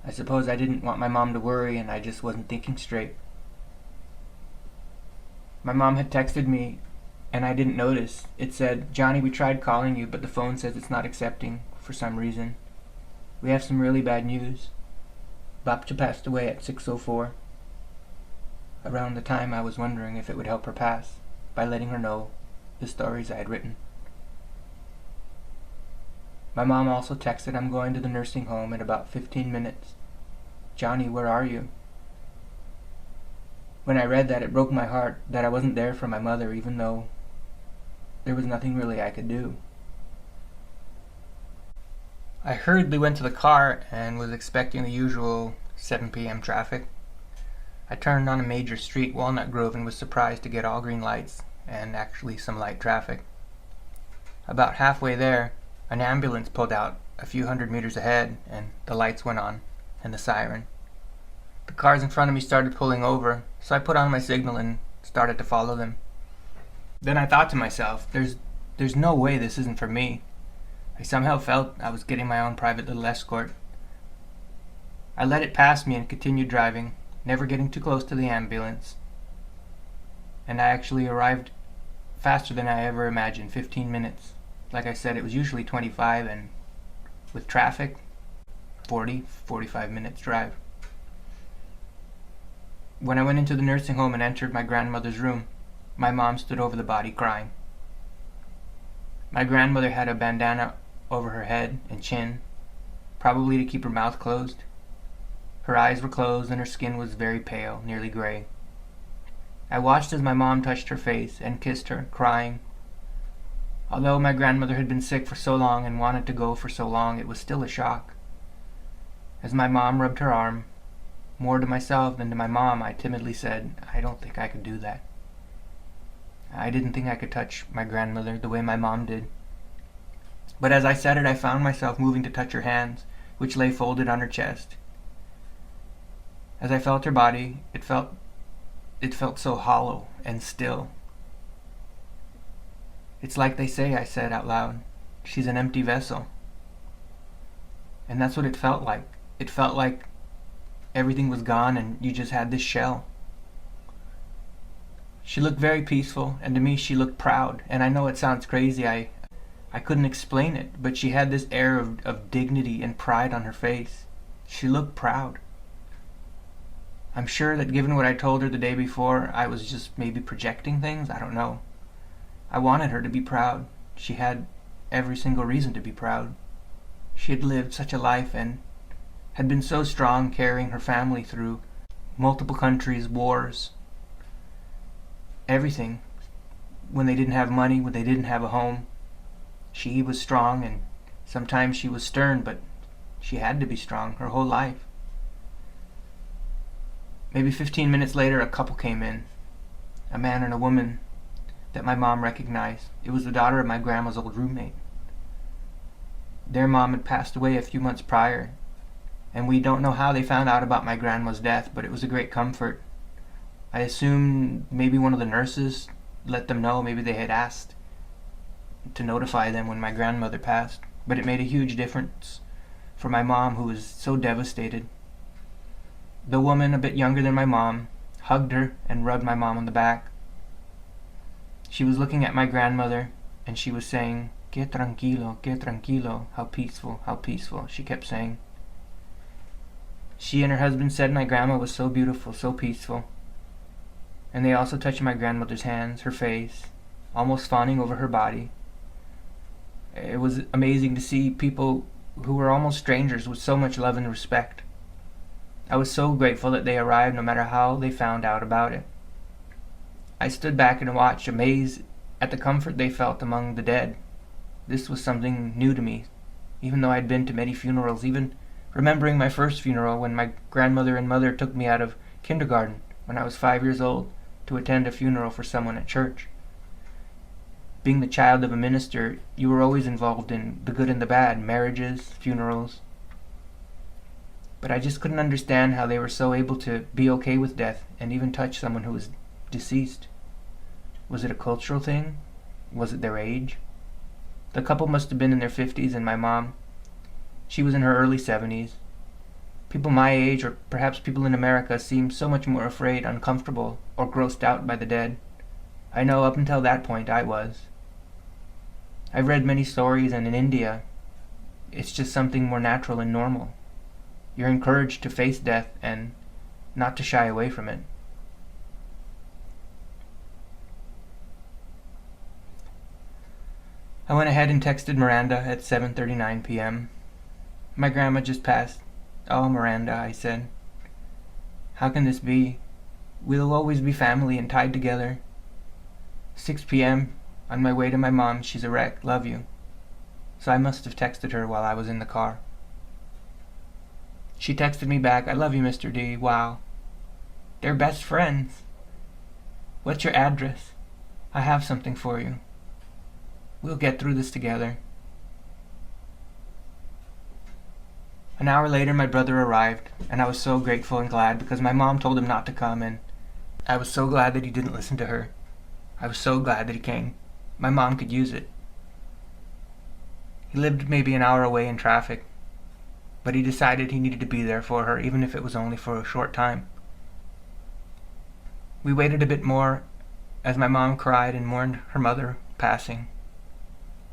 I suppose I didn't want my mom to worry and I just wasn't thinking straight. My mom had texted me and I didn't notice. It said, "Johnny, we tried calling you, but the phone says it's not accepting for some reason. We have some really bad news. Babcha passed away at 6:04. Around the time I was wondering if it would help her pass by letting her know the stories I had written. My mom also texted, "I'm going to the nursing home in about 15 minutes. Johnny, where are you?" When I read that, it broke my heart that I wasn't there for my mother, even though there was nothing really I could do. I hurriedly went to the car and was expecting the usual 7 p.m. traffic. I turned on a major street, Walnut Grove, and was surprised to get all green lights and actually some light traffic. About halfway there, an ambulance pulled out a few hundred meters ahead and the lights went on and the siren. The cars in front of me started pulling over, so I put on my signal and started to follow them. Then I thought to myself, there's no way this isn't for me. I somehow felt I was getting my own private little escort. I let it pass me and continued driving, never getting too close to the ambulance. And I actually arrived faster than I ever imagined, 15 minutes. Like I said, it was usually 25, and with traffic, 45 minutes drive. When I went into the nursing home and entered my grandmother's room, my mom stood over the body crying. My grandmother had a bandana over her head and chin, probably to keep her mouth closed. Her eyes were closed and her skin was very pale, nearly gray. I watched as my mom touched her face and kissed her, crying. Although my grandmother had been sick for so long and wanted to go for so long, it was still a shock. As my mom rubbed her arm, more to myself than to my mom, I timidly said, "I don't think I could do that." I didn't think I could touch my grandmother the way my mom did. But as I said it, I found myself moving to touch her hands, which lay folded on her chest. As I felt her body, it felt so hollow and still. "It's like they say," I said out loud. "She's an empty vessel." And that's what it felt like. It felt like everything was gone and you just had this shell. She looked very peaceful, and to me she looked proud. And I know it sounds crazy, I couldn't explain it, but she had this air of dignity and pride on her face. She looked proud. I'm sure that given what I told her the day before, I was just maybe projecting things, I don't know. I wanted her to be proud. She had every single reason to be proud. She had lived such a life and had been so strong, carrying her family through multiple countries, wars, everything. When they didn't have money, when they didn't have a home, she was strong, and sometimes she was stern, but She had to be strong her whole life. Maybe 15 minutes later, a couple came in. A man and a woman that my mom recognized. It was the daughter of my grandma's old roommate. Their mom had passed away a few months prior, and we don't know how they found out about my grandma's death, but it was a great comfort. I assume maybe one of the nurses let them know, maybe they had asked to notify them when my grandmother passed, but it made a huge difference for my mom, who was so devastated. The woman, a bit younger than my mom, hugged her and rubbed my mom on the back. She was looking at my grandmother, and she was saying, "Que tranquilo, how peaceful," she kept saying. She and her husband said my grandma was so beautiful, so peaceful. And they also touched my grandmother's hands, her face, almost fawning over her body. It was amazing to see people who were almost strangers with so much love and respect. I was so grateful that they arrived, no matter how they found out about it. I stood back and watched, amazed at the comfort they felt among the dead. This was something new to me, even though I'd been to many funerals, even remembering my first funeral when my grandmother and mother took me out of kindergarten when I was 5 years old to attend a funeral for someone at church. Being the child of a minister, you were always involved in the good and the bad, marriages, funerals. But I just couldn't understand how they were so able to be okay with death and even touch someone who was deceased. Was it a cultural thing? Was it their age? The couple must have been in their 50s, and my mom, she was in her early 70s. People my age, or perhaps people in America, seem so much more afraid, uncomfortable, or grossed out by the dead. I know up until that point I was. I've read many stories, and in India, it's just something more natural and normal. You're encouraged to face death and not to shy away from it. I went ahead and texted Miranda at 7:39 p.m. My grandma just passed. "Oh, Miranda," I said. "How can this be? We'll always be family and tied together." 6 p.m. On my way to my mom. "She's a wreck. Love you." So I must have texted her while I was in the car. She texted me back, "I love you, Mr. D. Wow. They're best friends. What's your address? I have something for you. We'll get through this together." An hour later, my brother arrived, and I was so grateful and glad because my mom told him not to come, and I was so glad that he didn't listen to her. I was so glad that he came. My mom could use it. He lived maybe an hour away in traffic, but he decided he needed to be there for her, even if it was only for a short time. We waited a bit more as my mom cried and mourned her mother passing.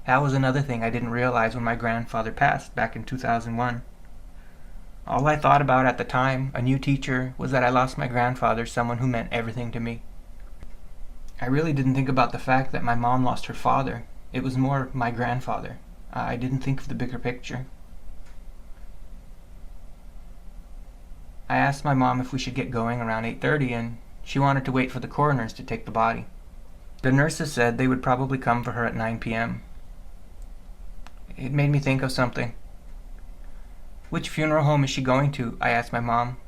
That was another thing I didn't realize when my grandfather passed back in 2001. All I thought about at the time, a new teacher, was that I lost my grandfather, someone who meant everything to me. I really didn't think about the fact that my mom lost her father. It was more my grandfather. I didn't think of the bigger picture. I asked my mom if we should get going around 8:30, and she wanted to wait for the coroners to take the body. The nurses said they would probably come for her at 9 p.m. It made me think of something. "Which funeral home is she going to?" I asked my mom.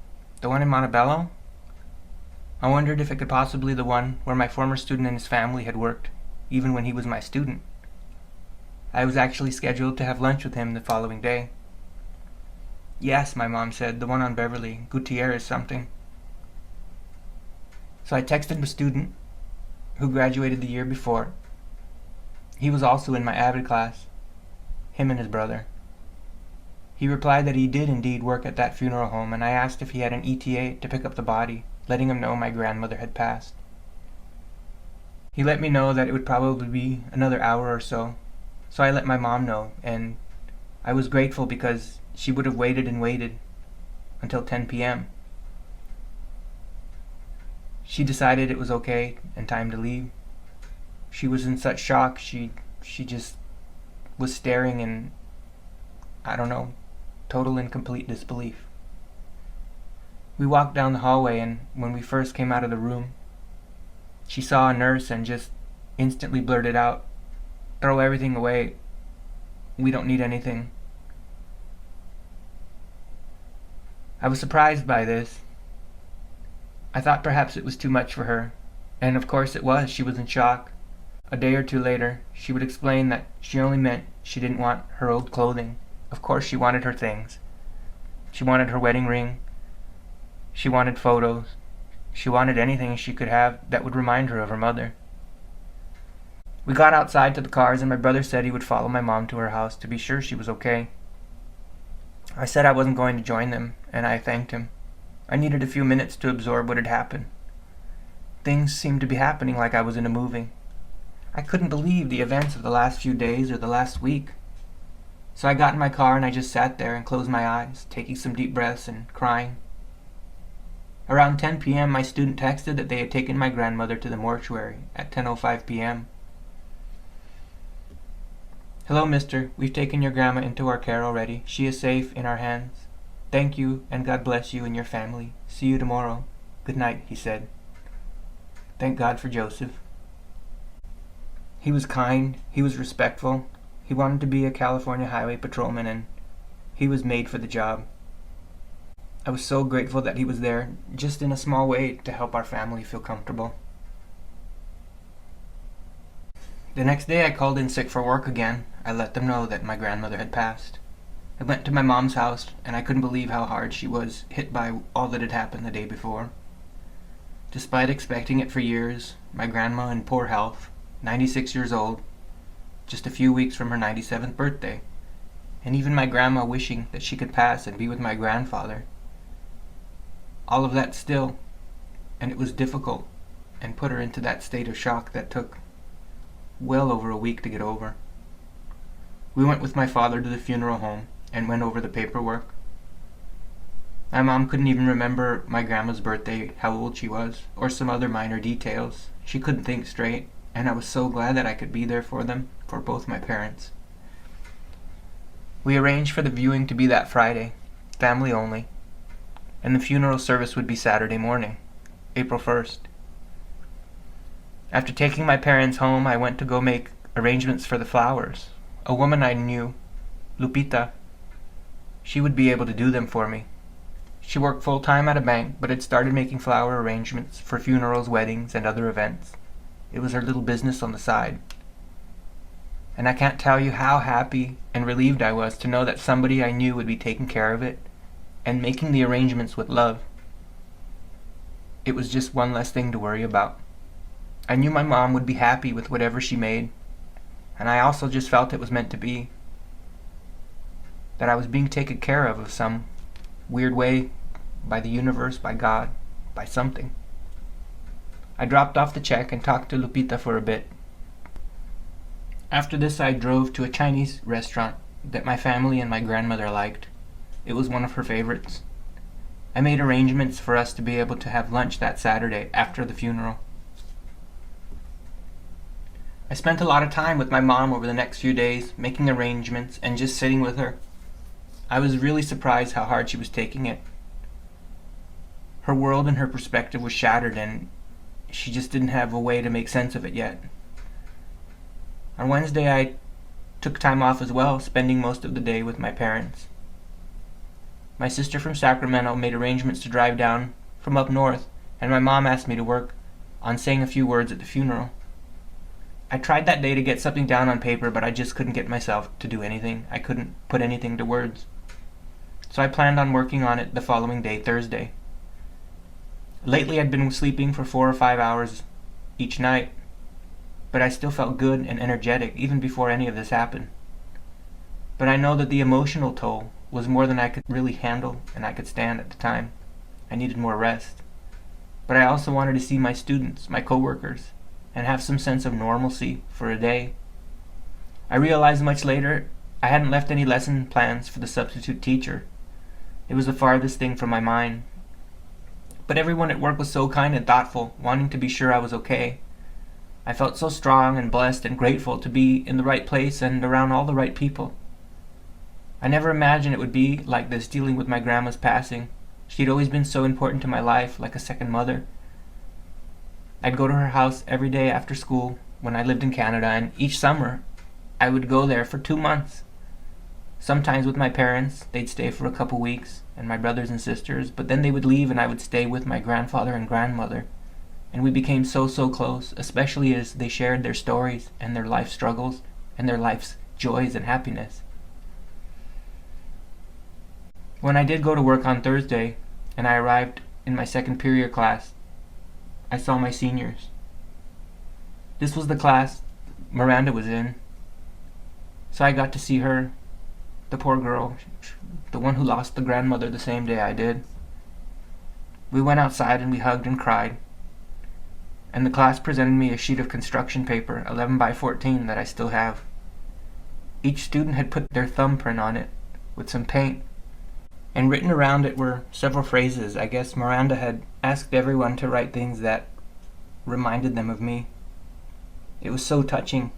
"The one in Montebello?" I wondered if it could possibly be the one where my former student and his family had worked, even when he was my student. I was actually scheduled to have lunch with him the following day. "Yes," my mom said, "the one on Beverly, Gutierrez something." So I texted a student who graduated the year before. He was also in my AVID class, him and his brother. He replied that he did indeed work at that funeral home, and I asked if he had an ETA to pick up the body, letting him know my grandmother had passed. He let me know that it would probably be another hour or so I let my mom know, and I was grateful because she would have waited and waited until 10 p.m. She decided it was okay and time to leave. She was in such shock, she just was staring in, I don't know, total and complete disbelief. We walked down the hallway, and when we first came out of the room, she saw a nurse and just instantly blurted out, "Throw everything away. We don't need anything." I was surprised by this. I thought perhaps it was too much for her, and of course it was. She was in shock. A day or two later, she would explain that she only meant she didn't want her old clothing. Of course she wanted her things. She wanted her wedding ring. She wanted photos. She wanted anything she could have that would remind her of her mother. We got outside to the cars, and my brother said he would follow my mom to her house to be sure she was okay. I said I wasn't going to join them, and I thanked him. I needed a few minutes to absorb what had happened. Things seemed to be happening like I was in a movie. I couldn't believe the events of the last few days or the last week. So I got in my car and I just sat there and closed my eyes, taking some deep breaths and crying. Around 10 p.m., my student texted that they had taken my grandmother to the mortuary at 10:05 p.m. "Hello, mister. We've taken your grandma into our care already. She is safe in our hands. Thank you, and God bless you and your family. See you tomorrow. Good night," he said. Thank God for Joseph. He was kind. He was respectful. He wanted to be a California highway patrolman, and he was made for the job. I was so grateful that he was there, just in a small way, to help our family feel comfortable. The next day I called in sick for work again. I let them know that my grandmother had passed. I went to my mom's house, and I couldn't believe how hard she was hit by all that had happened the day before. Despite expecting it for years, my grandma in poor health, 96 years old, just a few weeks from her 97th birthday, and even my grandma wishing that she could pass and be with my grandfather. All of that still, and it was difficult, and put her into that state of shock that took well over a week to get over. We went with my father to the funeral home and went over the paperwork. My mom couldn't even remember my grandma's birthday, how old she was, or some other minor details. She couldn't think straight, and I was so glad that I could be there for them, for both my parents. We arranged for the viewing to be that Friday, family only, and the funeral service would be Saturday morning, April 1st. After taking my parents home, I went to go make arrangements for the flowers. A woman I knew, Lupita, she would be able to do them for me. She worked full-time at a bank, but had started making flower arrangements for funerals, weddings, and other events. It was her little business on the side. And I can't tell you how happy and relieved I was to know that somebody I knew would be taking care of it and making the arrangements with love. It was just one less thing to worry about. I knew my mom would be happy with whatever she made, and I also just felt it was meant to be. That I was being taken care of some weird way, by the universe, by God, by something. I dropped off the check and talked to Lupita for a bit. After this, I drove to a Chinese restaurant that my family and my grandmother liked. It was one of her favorites. I made arrangements for us to be able to have lunch that Saturday after the funeral. I spent a lot of time with my mom over the next few days, making arrangements and just sitting with her. I was really surprised how hard she was taking it. Her world and her perspective was shattered, and she just didn't have a way to make sense of it yet. On Wednesday, I took time off as well, spending most of the day with my parents. My sister from Sacramento made arrangements to drive down from up north, and my mom asked me to work on saying a few words at the funeral. I tried that day to get something down on paper, but I just couldn't get myself to do anything. I couldn't put anything to words. So I planned on working on it the following day, Thursday. Lately I'd been sleeping for 4 or 5 hours each night, but I still felt good and energetic even before any of this happened. But I know that the emotional toll was more than I could really handle and I could stand at the time. I needed more rest. But I also wanted to see my students, my coworkers, and have some sense of normalcy for a day. I realized much later I hadn't left any lesson plans for the substitute teacher. It was the farthest thing from my mind. But everyone at work was so kind and thoughtful, wanting to be sure I was okay. I felt so strong and blessed and grateful to be in the right place and around all the right people. I never imagined it would be like this dealing with my grandma's passing. She'd always been so important to my life, like a second mother. I'd go to her house every day after school when I lived in Canada, and each summer I would go there for 2 months. Sometimes with my parents, they'd stay for a couple weeks, and my brothers and sisters, but then they would leave and I would stay with my grandfather and grandmother. And we became so close, especially as they shared their stories and their life struggles and their life's joys and happiness. When I did go to work on Thursday and I arrived in my second period class, I saw my seniors. This was the class Miranda was in, so I got to see her, the poor girl, the one who lost the grandmother the same day I did. We went outside and we hugged and cried, and the class presented me a sheet of construction paper, 11 by 14, that I still have. Each student had put their thumbprint on it with some paint, and written around it were several phrases. I guess Miranda had asked everyone to write things that reminded them of me. It was so touching.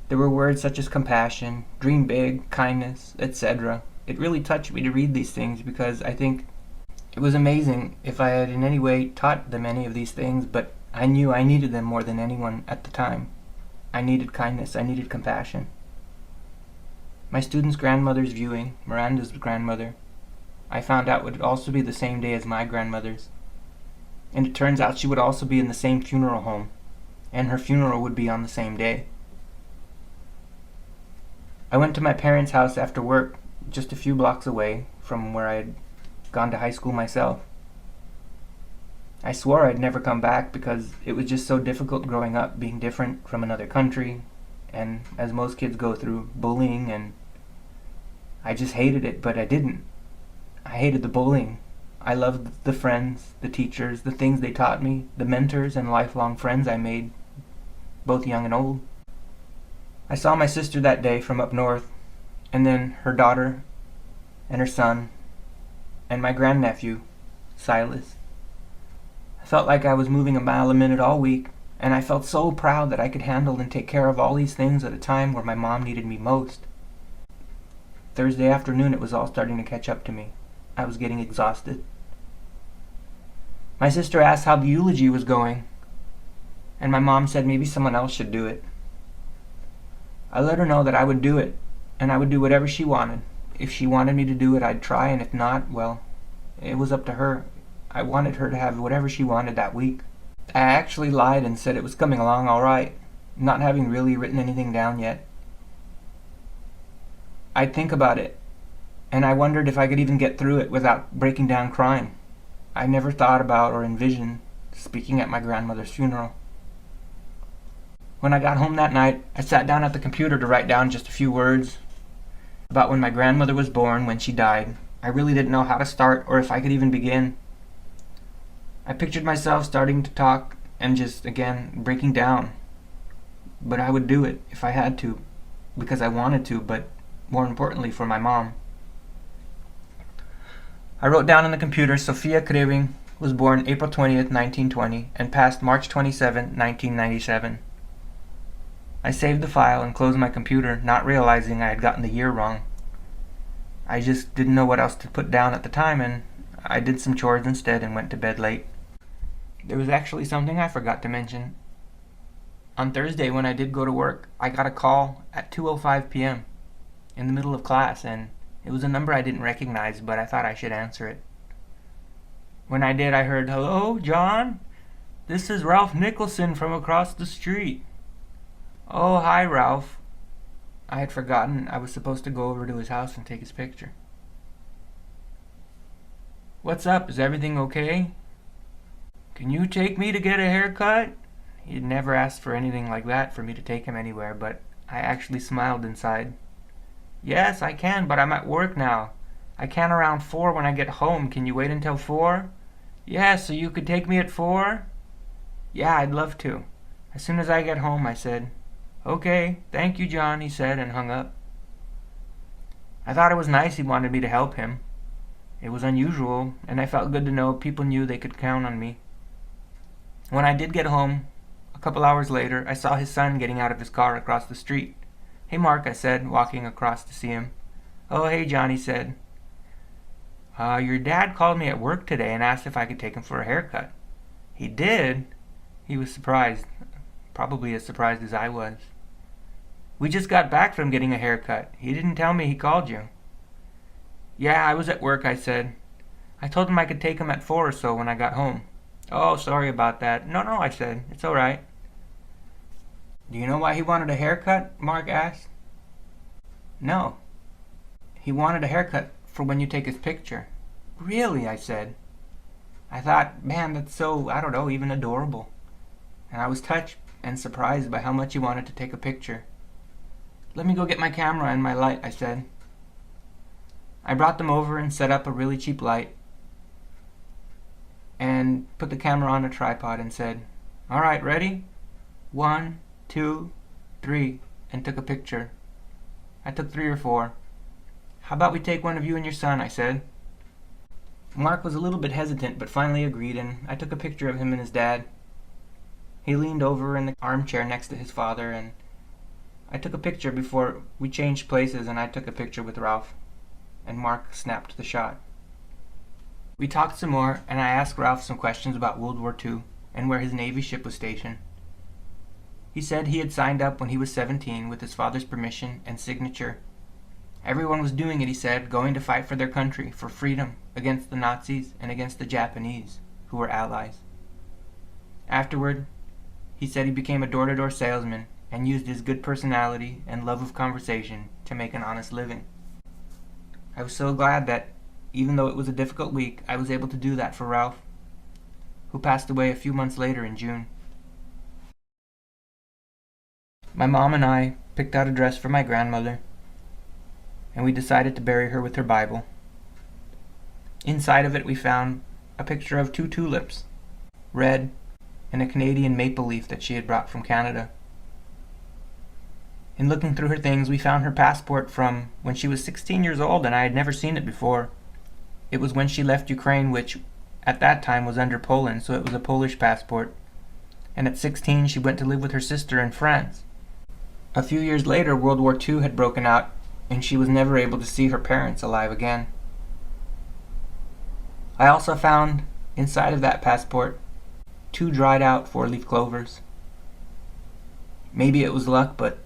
There were words such as compassion, dream big, kindness, etc. It really touched me to read these things because I think it was amazing if I had in any way taught them any of these things, but I knew I needed them more than anyone at the time. I needed kindness, I needed compassion. My student's grandmother's viewing, Miranda's grandmother, I found out would also be the same day as my grandmother's. And it turns out she would also be in the same funeral home, and her funeral would be on the same day. I went to my parents' house after work, just a few blocks away from where I had gone to high school myself. I swore I'd never come back because it was just so difficult growing up, being different from another country, and as most kids go through, bullying, and I just hated it, but I didn't. I hated the bullying. I loved the friends, the teachers, the things they taught me, the mentors and lifelong friends I made, both young and old. I saw my sister that day from up north, and then her daughter and her son, and my grandnephew, Silas. I felt like I was moving a mile a minute all week, and I felt so proud that I could handle and take care of all these things at a time where my mom needed me most. Thursday afternoon it was all starting to catch up to me. I was getting exhausted. My sister asked how the eulogy was going, and my mom said maybe someone else should do it. I let her know that I would do it, and I would do whatever she wanted. If she wanted me to do it, I'd try, and if not, well, it was up to her. I wanted her to have whatever she wanted that week. I actually lied and said it was coming along all right, not having really written anything down yet. I'd think about it, and I wondered if I could even get through it without breaking down crying. I never thought about or envisioned speaking at my grandmother's funeral. When I got home that night, I sat down at the computer to write down just a few words about when my grandmother was born, when she died. I really didn't know how to start or if I could even begin. I pictured myself starting to talk and just, again, breaking down. But I would do it if I had to, because I wanted to, but more importantly for my mom. I wrote down on the computer Sophia Kreving was born April 20th, 1920 and passed March 27, 1997. I saved the file and closed my computer, not realizing I had gotten the year wrong. I just didn't know what else to put down at the time, and I did some chores instead and went to bed late. There was actually something I forgot to mention. On Thursday, when I did go to work, I got a call at 2:05 p.m. in the middle of class, and it was a number I didn't recognize, but I thought I should answer it. When I did, I heard, "Hello, John? This is Ralph Nicholson from across the street." "Oh, hi, Ralph." I had forgotten I was supposed to go over to his house and take his picture. "What's up? Is everything okay? Can you take me to get a haircut?" He'd never asked for anything like that for me to take him anywhere, but I actually smiled inside. "Yes, I can, but I'm at work now. I can around 4 when I get home. Can you wait until 4? "Yeah, so you could take me at 4? "Yeah, I'd love to. As soon as I get home," I said. "Okay, thank you, John," he said, and hung up. I thought it was nice he wanted me to help him. It was unusual, and I felt good to know people knew they could count on me. When I did get home, a couple hours later, I saw his son getting out of his car across the street. "Hey, Mark," I said, walking across to see him. "Oh, hey, John," he said. Your dad called me at work today and asked if I could take him for a haircut." "He did?" He was surprised, probably as surprised as I was. "We just got back from getting a haircut. He didn't tell me he called you." Yeah, I was at work, I said. I told him I could take him at 4 or so when I got home. Oh, sorry about that. No, I said. It's all right. Do you know why he wanted a haircut? Mark asked. No. He wanted a haircut for when you take his picture. Really? I said. I thought, man, that's so, I don't know, even adorable. And I was touched and surprised by how much he wanted to take a picture. Let me go get my camera and my light, I said. I brought them over and set up a really cheap light and put the camera on a tripod and said, all right, ready? 1, 2, 3, and took a picture. I took 3 or 4. How about we take one of you and your son, I said. Mark was a little bit hesitant, but finally agreed, and I took a picture of him and his dad. He leaned over in the armchair next to his father, and I took a picture before we changed places, and I took a picture with Ralph, and Mark snapped the shot. We talked some more, and I asked Ralph some questions about World War II and where his Navy ship was stationed. He said he had signed up when he was 17 with his father's permission and signature. Everyone was doing it, he said, going to fight for their country, for freedom, against the Nazis and against the Japanese, who were allies. Afterward, he said he became a door-to-door salesman and used his good personality and love of conversation to make an honest living. I was so glad that, even though it was a difficult week, I was able to do that for Ralph, who passed away a few months later in June. My mom and I picked out a dress for my grandmother, and we decided to bury her with her Bible. Inside of it we found a picture of 2 tulips, red, and a Canadian maple leaf that she had brought from Canada. In looking through her things, we found her passport from when she was 16 years old, and I had never seen it before. It was when she left Ukraine, which at that time was under Poland, so it was a Polish passport. And at 16 she went to live with her sister in France. A few years later, World War II had broken out, and she was never able to see her parents alive again. I also found, inside of that passport, 2 dried out 4-leaf clovers. Maybe it was luck, but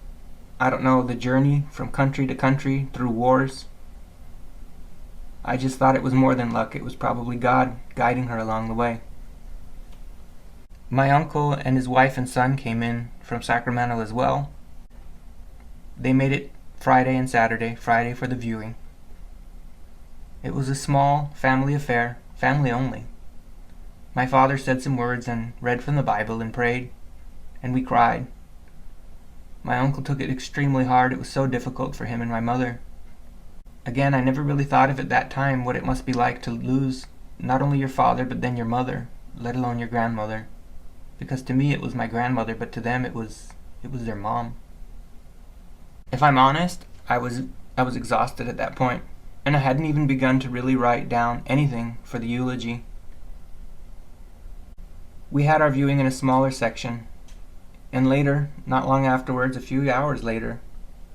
I don't know, the journey from country to country through wars. I just thought it was more than luck. It was probably God guiding her along the way. My uncle and his wife and son came in from Sacramento as well. They made it Friday and Saturday, Friday for the viewing. It was a small family affair, family only. My father said some words and read from the Bible and prayed, and we cried. My uncle took it extremely hard. It was so difficult for him and my mother. Again, I never really thought of at that time what it must be like to lose not only your father but then your mother, let alone your grandmother. Because to me it was my grandmother, but to them it was their mom. If I'm honest, I was exhausted at that point, and I hadn't even begun to really write down anything for the eulogy. We had our viewing in a smaller section, and later, not long afterwards, a few hours later,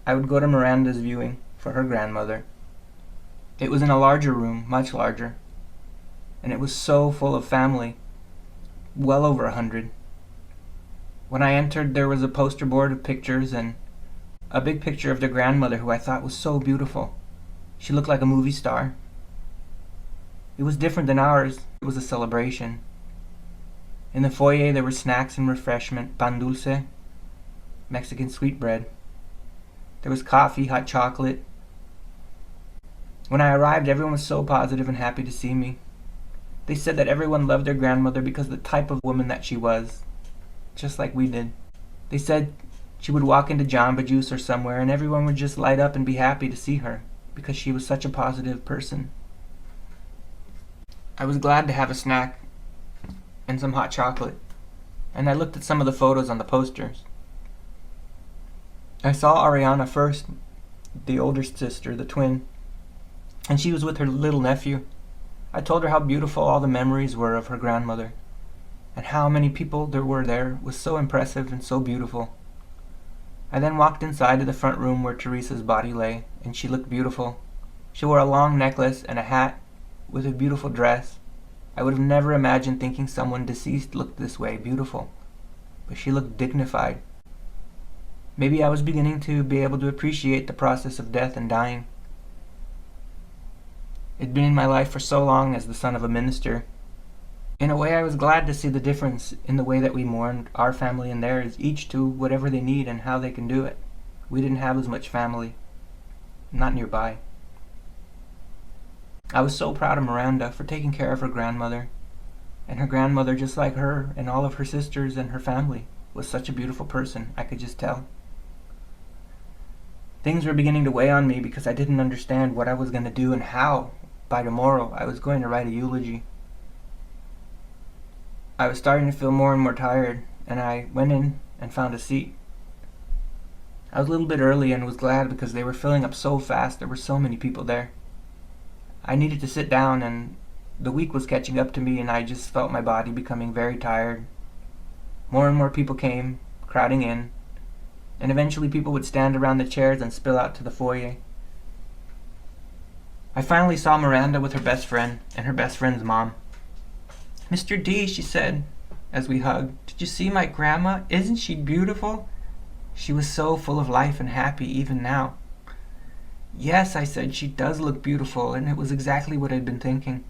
I would go to Miranda's viewing for her grandmother. It was in a larger room, much larger, and it was so full of family, well over 100. When I entered, there was a poster board of pictures and a big picture of their grandmother, who I thought was so beautiful. She looked like a movie star. It was different than ours. It was a celebration. In the foyer there were snacks and refreshment, pan dulce, Mexican sweetbread. There was coffee, hot chocolate. When I arrived, everyone was so positive and happy to see me. They said that everyone loved their grandmother because of the type of woman that she was, just like we did. They said she would walk into Jamba Juice or somewhere and everyone would just light up and be happy to see her because she was such a positive person. I was glad to have a snack and some hot chocolate, and I looked at some of the photos on the posters. I saw Ariana first, the older sister, the twin, and she was with her little nephew. I told her how beautiful all the memories were of her grandmother, and how many people there were there was so impressive and so beautiful. I then walked inside to the front room where Teresa's body lay, and she looked beautiful. She wore a long necklace and a hat with a beautiful dress. I would have never imagined thinking someone deceased looked this way, beautiful. But she looked dignified. Maybe I was beginning to be able to appreciate the process of death and dying. It'd been in my life for so long as the son of a minister. In a way, I was glad to see the difference in the way that we mourned our family and theirs, each to whatever they need and how they can do it. We didn't have as much family. Not nearby. I was so proud of Miranda for taking care of her grandmother. And her grandmother, just like her and all of her sisters and her family, was such a beautiful person, I could just tell. Things were beginning to weigh on me because I didn't understand what I was going to do and how, by tomorrow, I was going to write a eulogy. I was starting to feel more and more tired, and I went in and found a seat. I was a little bit early and was glad because they were filling up so fast. There were so many people there. I needed to sit down, and the week was catching up to me, and I just felt my body becoming very tired. More and more people came, crowding in, and eventually people would stand around the chairs and spill out to the foyer. I finally saw Miranda with her best friend and her best friend's mom. "Mr. D," she said, as we hugged, "did you see my grandma? Isn't she beautiful?" She was so full of life and happy even now. "Yes," I said, "she does look beautiful," and it was exactly what I'd been thinking.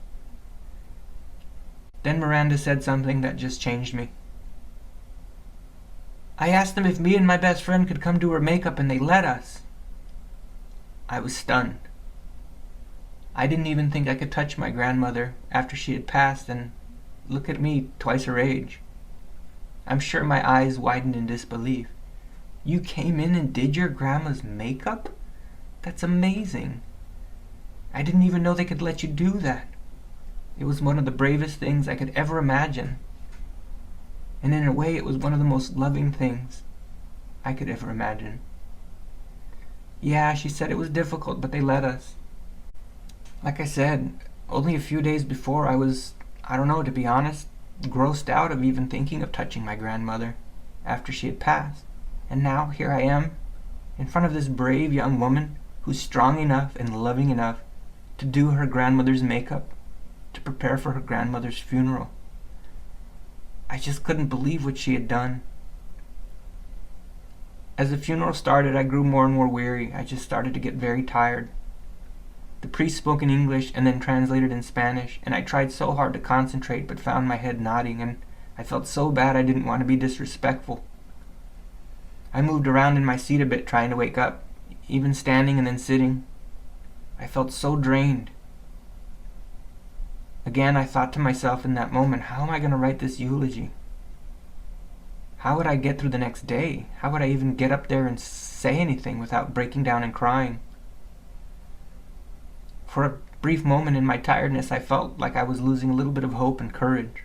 Then Miranda said something that just changed me. "I asked them if me and my best friend could come do her makeup, and they let us." I was stunned. I didn't even think I could touch my grandmother after she had passed, and look at me, twice her age. I'm sure my eyes widened in disbelief. "You came in and did your grandma's makeup? That's amazing. I didn't even know they could let you do that." It was one of the bravest things I could ever imagine. And in a way, it was one of the most loving things I could ever imagine. "Yeah," she said, "it was difficult, but they let us." Like I said, only a few days before I don't know, to be honest, grossed out of even thinking of touching my grandmother after she had passed. And now, here I am, in front of this brave young woman who's strong enough and loving enough to do her grandmother's makeup, to prepare for her grandmother's funeral. I just couldn't believe what she had done. As the funeral started, I grew more and more weary. I just started to get very tired. The priest spoke in English and then translated in Spanish, and I tried so hard to concentrate but found my head nodding, and I felt so bad I didn't want to be disrespectful. I moved around in my seat a bit trying to wake up, even standing and then sitting. I felt so drained. Again, I thought to myself in that moment, how am I going to write this eulogy? How would I get through the next day? How would I even get up there and say anything without breaking down and crying? For a brief moment in my tiredness, I felt like I was losing a little bit of hope and courage.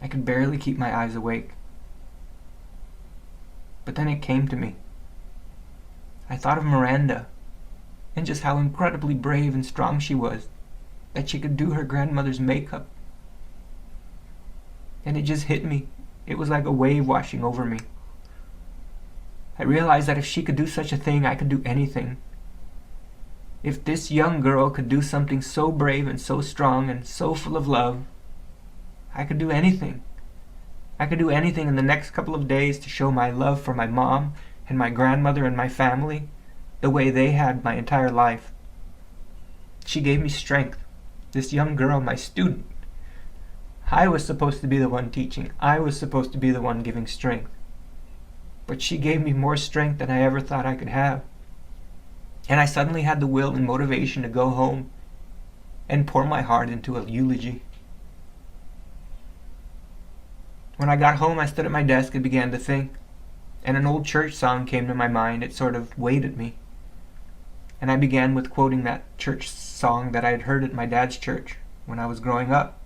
I could barely keep my eyes awake. But then it came to me. I thought of Miranda, and just how incredibly brave and strong she was, that she could do her grandmother's makeup. And it just hit me. It was like a wave washing over me. I realized that if she could do such a thing, I could do anything. If this young girl could do something so brave and so strong and so full of love, I could do anything. I could do anything in the next couple of days to show my love for my mom and my grandmother and my family the way they had my entire life. She gave me strength. This young girl, my student. I was supposed to be the one teaching. I was supposed to be the one giving strength. But she gave me more strength than I ever thought I could have. And I suddenly had the will and motivation to go home and pour my heart into a eulogy. When I got home, I stood at my desk and began to think, and an old church song came to my mind. It sort of weighed at me. And I began with quoting that church song that I had heard at my dad's church when I was growing up.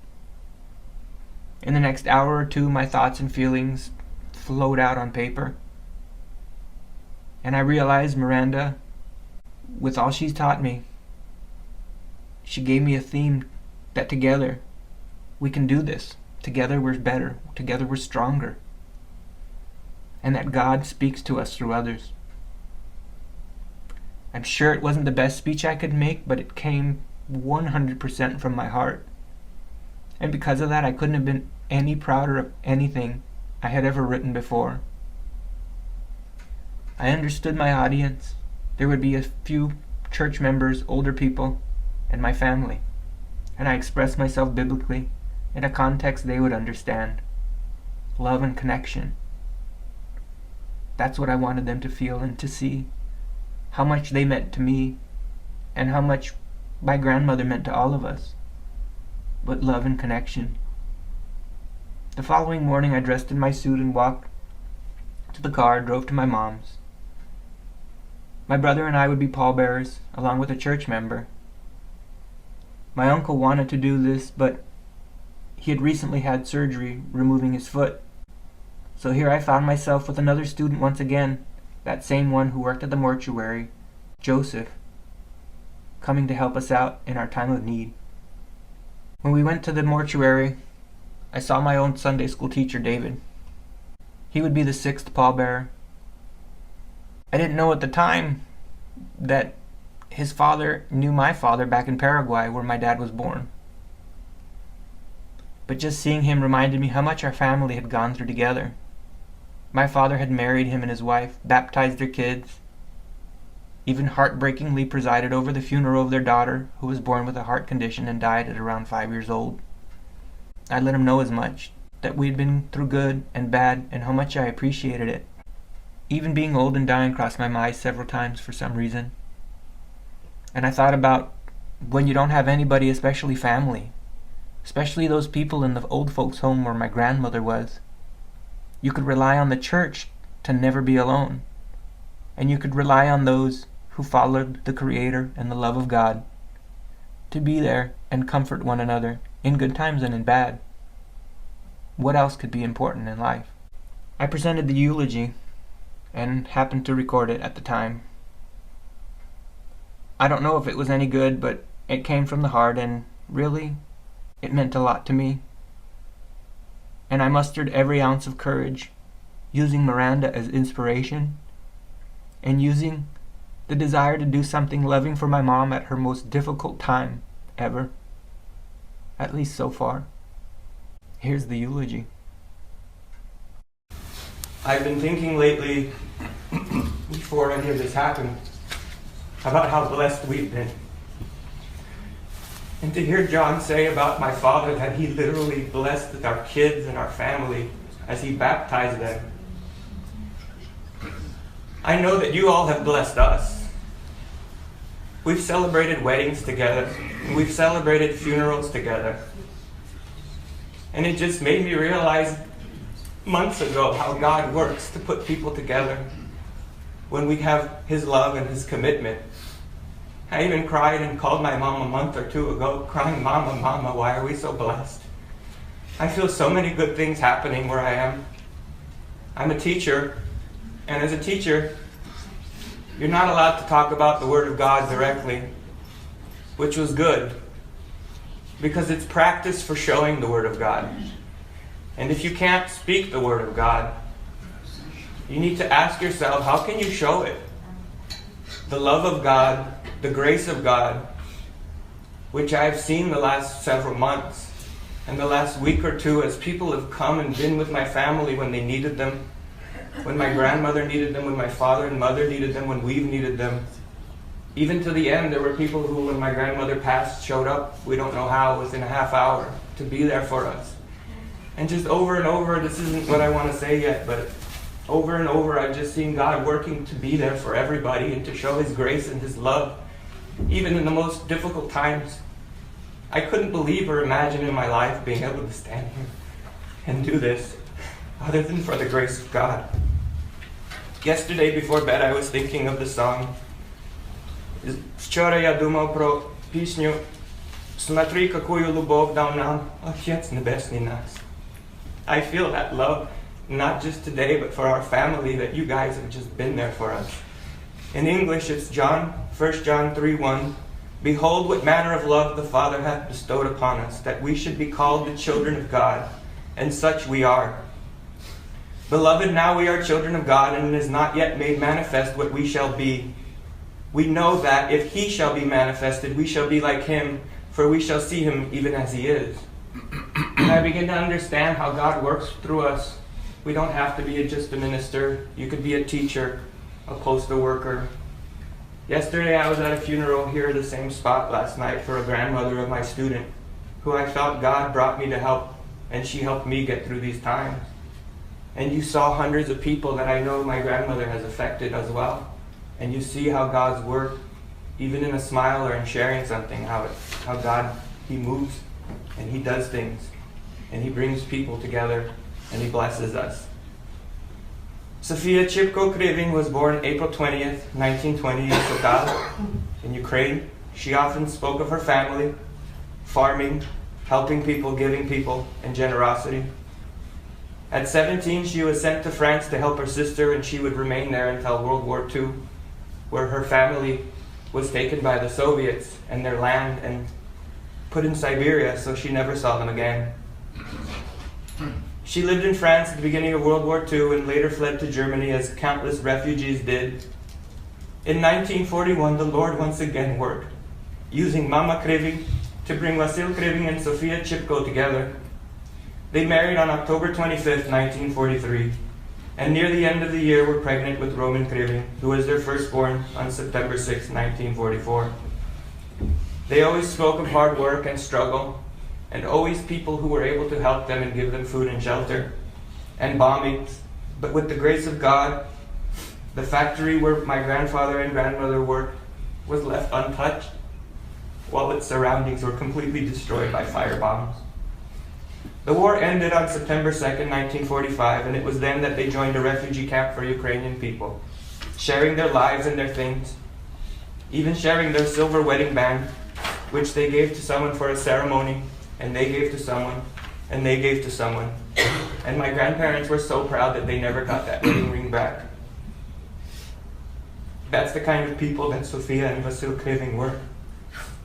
In the next hour or two, my thoughts and feelings flowed out on paper. And I realized Miranda, with all she's taught me, she gave me a theme that together we can do this. Together we're better. Together we're stronger. And that God speaks to us through others. I'm sure it wasn't the best speech I could make, but it came 100% from my heart. And because of that, I couldn't have been any prouder of anything I had ever written before. I understood my audience. There would be a few church members, older people, and my family, and I expressed myself biblically in a context they would understand. Love and connection. That's what I wanted them to feel and to see. How much they meant to me, and how much my grandmother meant to all of us. But love and connection. The following morning I dressed in my suit and walked to the car, drove to my mom's. My brother and I would be pallbearers, along with a church member. My uncle wanted to do this, but he had recently had surgery removing his foot. So here I found myself with another student once again, that same one who worked at the mortuary, Joseph, coming to help us out in our time of need. When we went to the mortuary, I saw my own Sunday school teacher, David. He would be the 6th pallbearer. I didn't know at the time that his father knew my father back in Paraguay, where my dad was born. But just seeing him reminded me how much our family had gone through together. My father had married him and his wife, baptized their kids, even heartbreakingly presided over the funeral of their daughter, who was born with a heart condition and died at around 5 years old. I let him know as much, that we'd been through good and bad, and how much I appreciated it. Even being old and dying crossed my mind several times for some reason. And I thought about when you don't have anybody, especially family, especially those people in the old folks' home where my grandmother was. You could rely on the church to never be alone. And you could rely on those who followed the Creator and the love of God to be there and comfort one another in good times and in bad. What else could be important in life? I presented the eulogy and happened to record it at the time. I don't know if it was any good, but it came from the heart, and really, it meant a lot to me. And I mustered every ounce of courage, using Miranda as inspiration, and using the desire to do something loving for my mom at her most difficult time ever. At least so far. Here's the eulogy. I've been thinking lately, before any of this happened, about how blessed we've been. And to hear John say about my father that he literally blessed our kids and our family as he baptized them. I know that you all have blessed us. We've celebrated weddings together, and we've celebrated funerals together. And it just made me realize months ago how God works to put people together when we have His love and His commitment. I even cried and called my mom a month or two ago, crying, "Mama, Mama, why are we so blessed?" I feel so many good things happening where I am. I'm a teacher, and as a teacher, you're not allowed to talk about the Word of God directly, which was good, because it's practice for showing the Word of God. And if you can't speak the Word of God, you need to ask yourself, how can you show it? The love of God, the grace of God, which I've seen the last several months and the last week or two as people have come and been with my family when they needed them, when my grandmother needed them, when my father and mother needed them, when we've needed them. Even to the end, there were people who, when my grandmother passed, showed up, we don't know how, within a half hour to be there for us. And just over and over, this isn't what I want to say yet, but over and over, I've just seen God working to be there for everybody and to show His grace and His love, even in the most difficult times. I couldn't believe or imagine in my life being able to stand here and do this, other than for the grace of God. Yesterday before bed, I was thinking of the song. Вчора я думав про пісню «Смотри, какую любовь дал нам Отец Небесный нас». I feel that love, not just today, but for our family, that you guys have just been there for us. In English, it's 1 John 3:1. Behold what manner of love the Father hath bestowed upon us, that we should be called the children of God, and such we are. Beloved, now we are children of God, and it is not yet made manifest what we shall be. We know that if He shall be manifested, we shall be like Him, for we shall see Him even as He is. And I begin to understand how God works through us. We don't have to be just a minister. You could be a teacher, a postal worker, Yesterday I was at a funeral here at the same spot last night for a grandmother of my student, who I felt God brought me to help, and she helped me get through these times. And you saw hundreds of people that I know my grandmother has affected as well. And you see how God's work, even in a smile or in sharing something, how God, He moves and He does things. And He brings people together and He blesses us. Sofia Chipko Kriving was born April 20th, 1920 in Sokal, in Ukraine. She often spoke of her family, farming, helping people, giving people, and generosity. At 17, she was sent to France to help her sister, and she would remain there until World War II, where her family was taken by the Soviets and their land and put in Siberia, so she never saw them again. She lived in France at the beginning of World War II and later fled to Germany, as countless refugees did. In 1941, the Lord once again worked, using Mama Kriving to bring Vasil Kriving and Sofia Chipko together. They married on October 25th, 1943, and near the end of the year were pregnant with Roman Kriving, who was their firstborn on September 6, 1944. They always spoke of hard work and struggle, and always people who were able to help them and give them food and shelter, and bombings. But with the grace of God, the factory where my grandfather and grandmother worked was left untouched, while its surroundings were completely destroyed by firebombs. The war ended on September 2nd, 1945, and it was then that they joined a refugee camp for Ukrainian people, sharing their lives and their things, even sharing their silver wedding band, which they gave to someone for a ceremony, and they gave to someone, and they gave to someone. And my grandparents were so proud that they never got that wedding ring back. That's the kind of people that Sofia and Vasil Kriving were.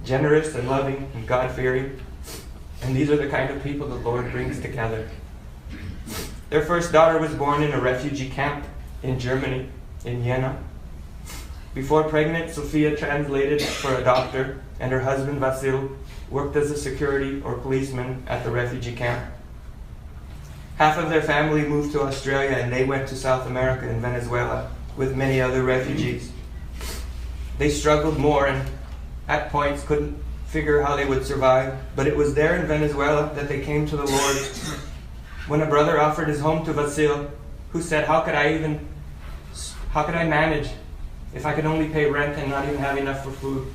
Generous and loving and God-fearing. And these are the kind of people the Lord brings together. Their first daughter was born in a refugee camp in Germany, in Jena. Before pregnant, Sofia translated for a doctor, and her husband Vasil worked as a security or policeman at the refugee camp. Half of their family moved to Australia, and they went to South America and Venezuela with many other refugees. They struggled more and at points couldn't figure how they would survive, but it was there in Venezuela that they came to the Lord when a brother offered his home to Vasil, who said, how could I manage if I could only pay rent and not even have enough for food?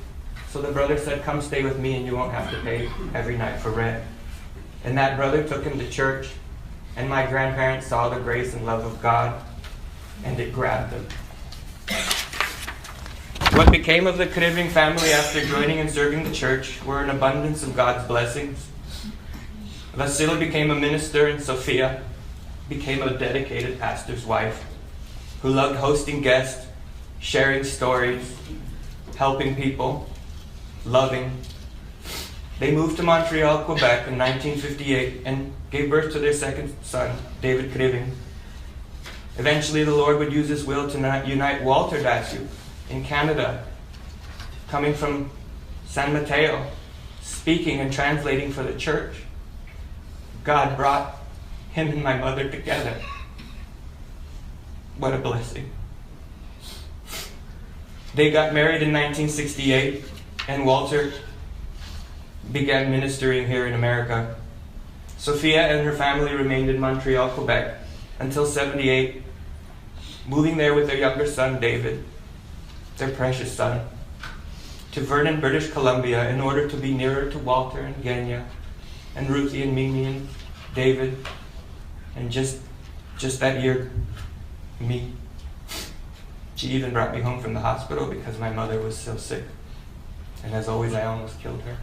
So the brother said, come stay with me and you won't have to pay every night for rent. And that brother took him to church, and my grandparents saw the grace and love of God, and it grabbed them. What became of the Kriving family after joining and serving the church were an abundance of God's blessings. Vasil became a minister, and Sofia became a dedicated pastor's wife who loved hosting guests, sharing stories, helping people, loving. They moved to Montreal, Quebec in 1958 and gave birth to their second son, David Kriving. Eventually the Lord would use His will to unite Walter Datsuk in Canada, coming from San Mateo, speaking and translating for the church. God brought him and my mother together. What a blessing. They got married in 1968, and Walter began ministering here in America. Sofia and her family remained in Montreal, Quebec until 1978, moving there with their younger son, David, their precious son, to Vernon, British Columbia, in order to be nearer to Walter and Genya and Ruthie and Mimi and David, and just that year, me. She even brought me home from the hospital because my mother was so sick. And as always, I almost killed her.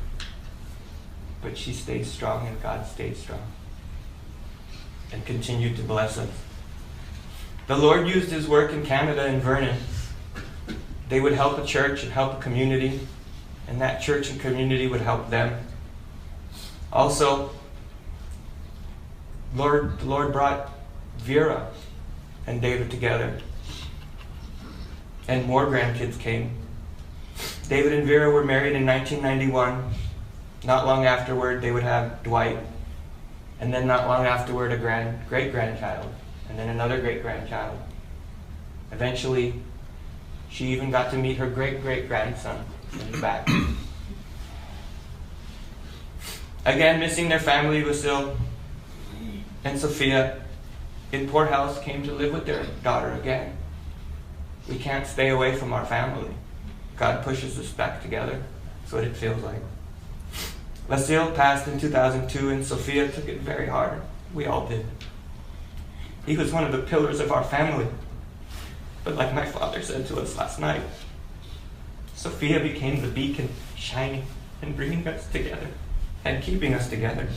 But she stayed strong, and God stayed strong and continued to bless us. The Lord used His work in Canada and Vernon. They would help a church and help a community, and that church and community would help them. Also, the Lord brought Vera and David together, and more grandkids came. David and Vera were married in 1991. Not long afterward, they would have Dwight, and then not long afterward, a great-grandchild, and then another great-grandchild. Eventually, She even got to meet her great-great-grandson in the back. Again, missing their family, Lucille and Sophia in Port House came to live with their daughter again. We can't stay away from our family. God pushes us back together. That's what it feels like. Lucille passed in 2002 and Sophia took it very hard. We all did. He was one of the pillars of our family. But like my father said to us last night, Sophia became the beacon, shining and bringing us together and keeping us together.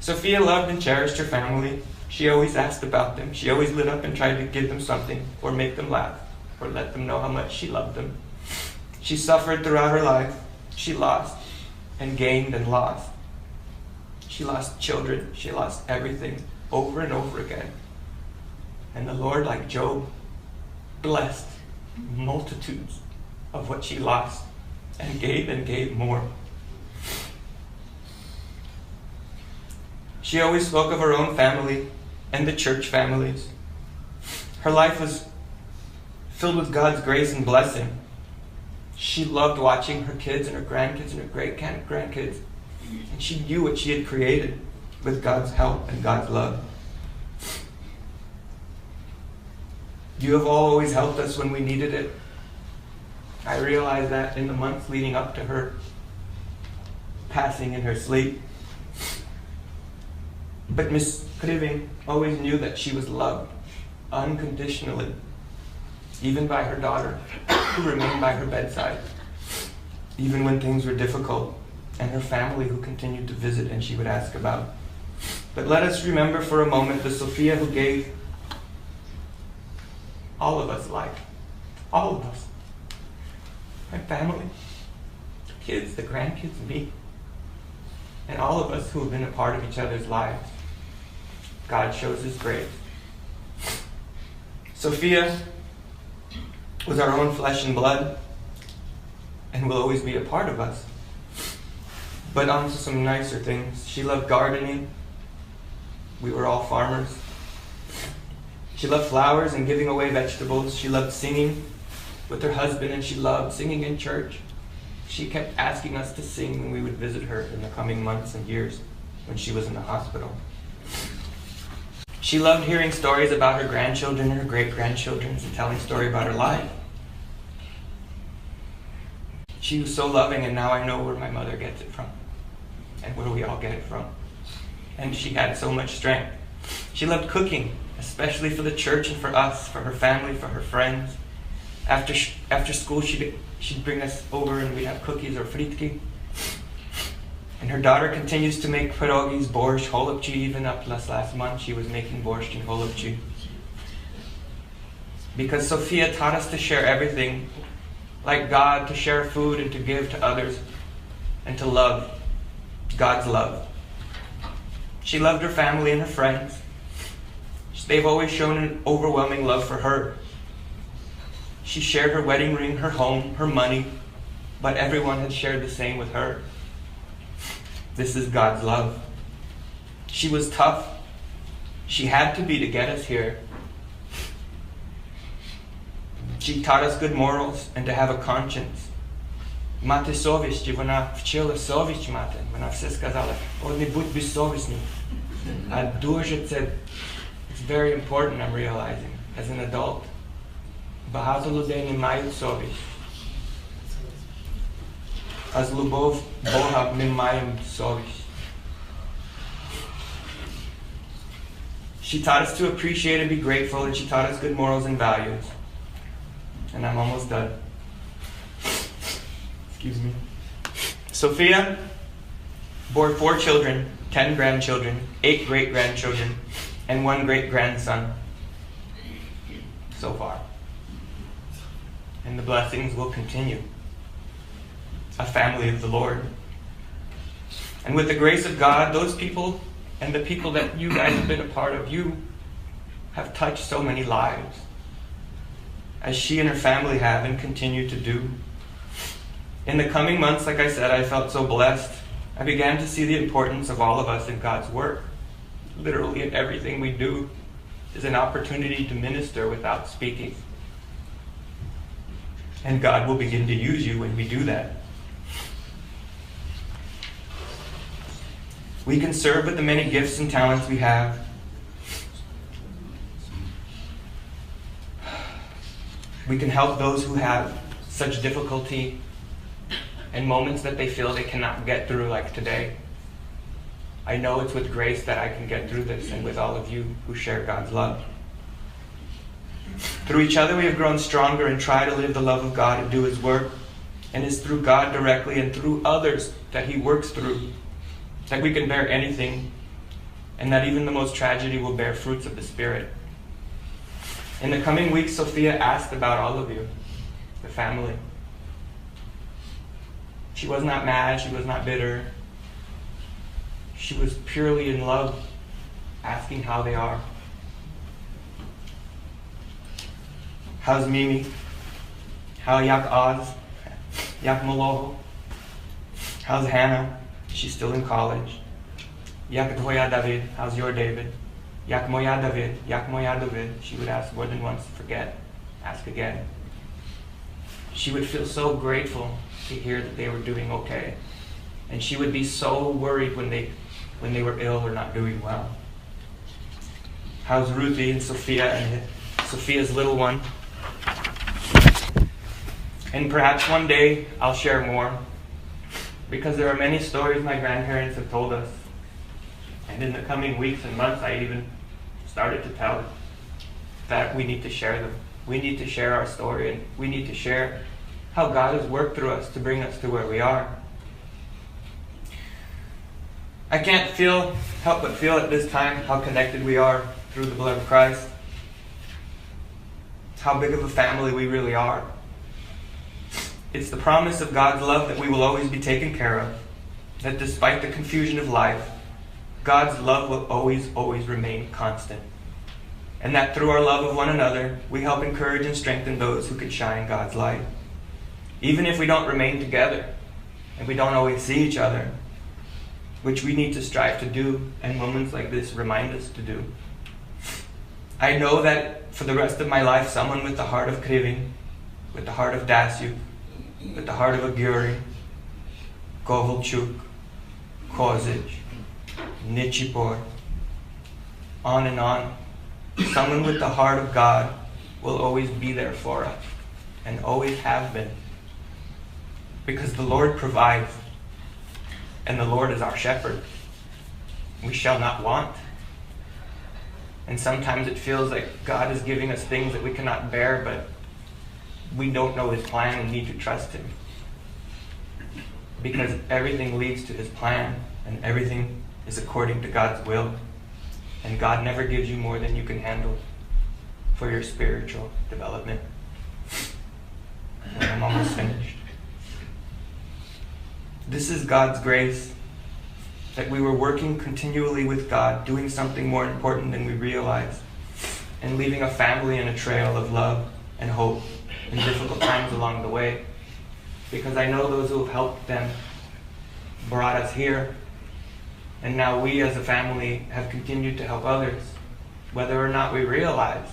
Sophia loved and cherished her family. She always asked about them. She always lit up and tried to give them something or make them laugh or let them know how much she loved them. She suffered throughout her life. She lost and gained and lost. She lost children. She lost everything over and over again. And the Lord, like Job, blessed multitudes of what she lost and gave more. She always spoke of her own family and the church families. Her life was filled with God's grace and blessing. She loved watching her kids and her grandkids and her great-grandkids. And she knew what she had created with God's help and God's love. You have all always helped us when we needed it. I realized that in the months leading up to her passing in her sleep. But Miss Kriving always knew that she was loved unconditionally, even by her daughter, who remained by her bedside, even when things were difficult, and her family who continued to visit and she would ask about. But let us remember for a moment the Sophia who gave all of us life. All of us. My family, the kids, the grandkids, me, and all of us who have been a part of each other's lives. God shows His grace. Sophia was our own flesh and blood and will always be a part of us. But on to some nicer things. She loved gardening. We were all farmers. She loved flowers and giving away vegetables. She loved singing with her husband, and she loved singing in church. She kept asking us to sing when we would visit her in the coming months and years when she was in the hospital. She loved hearing stories about her grandchildren and her great-grandchildren and telling a story about her life. She was so loving, and now I know where my mother gets it from and where we all get it from. And she had so much strength. She loved cooking, especially for the church and for us, for her family, for her friends. After school, she'd bring us over and we'd have cookies or fritki. And her daughter continues to make pierogis, borscht, holubchi. Even up last month, she was making borscht and holubchi. Because Sophia taught us to share everything, like God, to share food and to give to others, and to love, God's love. She loved her family and her friends. They've always shown an overwhelming love for her. She shared her wedding ring, her home, her money, but everyone had shared the same with her. This is God's love. She was tough. She had to be to get us here. She taught us good morals and to have a conscience. Мати совість, і вона вчила совість мати. Вона все сказала, о, не будь безсовісний. А дуже це, it's very important, I'm realizing, as an adult. Багато людей не мають совість. А з любов Бога ми маємо совість. She taught us to appreciate and be grateful, and she taught us good morals and values. And I'm almost done. Excuse me. Sophia bore 4 children, 10 grandchildren, 8 great-grandchildren, and 1 great-grandson so far. And the blessings will continue. A family of the Lord. And with the grace of God, those people and the people that you guys have been a part of, you have touched so many lives, as she and her family have and continue to do. In the coming months, like I said, I felt so blessed. I began to see the importance of all of us in God's work. Literally everything we do is an opportunity to minister without speaking. And God will begin to use you when we do that. We can serve with the many gifts and talents we have. We can help those who have such difficulty and moments that they feel they cannot get through, like today. I know it's with grace that I can get through this, and with all of you who share God's love. Through each other we have grown stronger and try to live the love of God and do His work. And it's through God directly and through others that He works through that we can bear anything, and that even the most tragedy will bear fruits of the Spirit. In the coming weeks, Sophia asked about all of you, the family. She was not mad, she was not bitter. She was purely in love, asking how they are. How's Mimi? How yak Oz? Yak Maloho? How's Hannah? She's still in college. Yak Tvoya David? How's your David? Yak Moya David? Yak Moya David? She would ask more than once, forget, ask again. She would feel so grateful to hear that they were doing okay. And she would be so worried when they were ill or not doing well. How's Ruthie and Sophia and Sophia's little one? And perhaps one day I'll share more, because there are many stories my grandparents have told us. And in the coming weeks and months, I even started to tell that we need to share them. We need to share our story, and we need to share how God has worked through us to bring us to where we are. I can't help but feel at this time how connected we are through the blood of Christ. How big of a family we really are. It's the promise of God's love that we will always be taken care of. That despite the confusion of life, God's love will always, always remain constant. And that through our love of one another, we help encourage and strengthen those who can shine God's light. Even if we don't remain together, and we don't always see each other, which we need to strive to do, and moments like this remind us to do. I know that for the rest of my life, someone with the heart of Krivin, with the heart of Dasyuk, with the heart of Aguirre, Kovalchuk, Kozic, Nichipor, on and on, someone with the heart of God will always be there for us, and always have been. Because the Lord provides, and the Lord is our shepherd. We shall not want. And sometimes it feels like God is giving us things that we cannot bear, but we don't know His plan and need to trust Him. Because everything leads to His plan, and everything is according to God's will. And God never gives you more than you can handle for your spiritual development. I'm almost finished. This is God's grace, that we were working continually with God, doing something more important than we realized, and leaving a family and a trail of love and hope in difficult times along the way. Because I know those who have helped them brought us here, and now we as a family have continued to help others, whether or not we realize.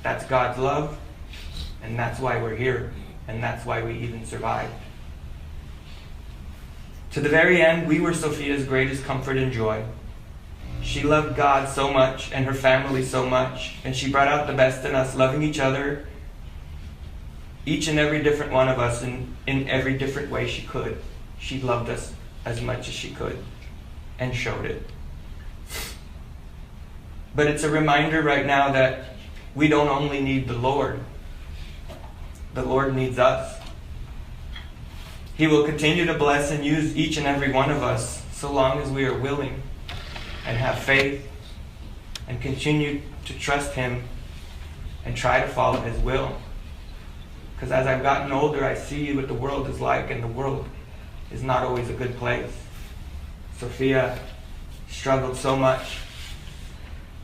That's God's love, and that's why we're here, and that's why we even survived. To the very end, we were Sophia's greatest comfort and joy. She loved God so much and her family so much, and she brought out the best in us, loving each other, each and every different one of us in every different way she could. She loved us as much as she could, and showed it. But it's a reminder right now that we don't only need the Lord needs us. He will continue to bless and use each and every one of us so long as we are willing and have faith and continue to trust Him and try to follow His will. Because as I've gotten older, I see what the world is like, and the world is not always a good place. Sophia struggled so much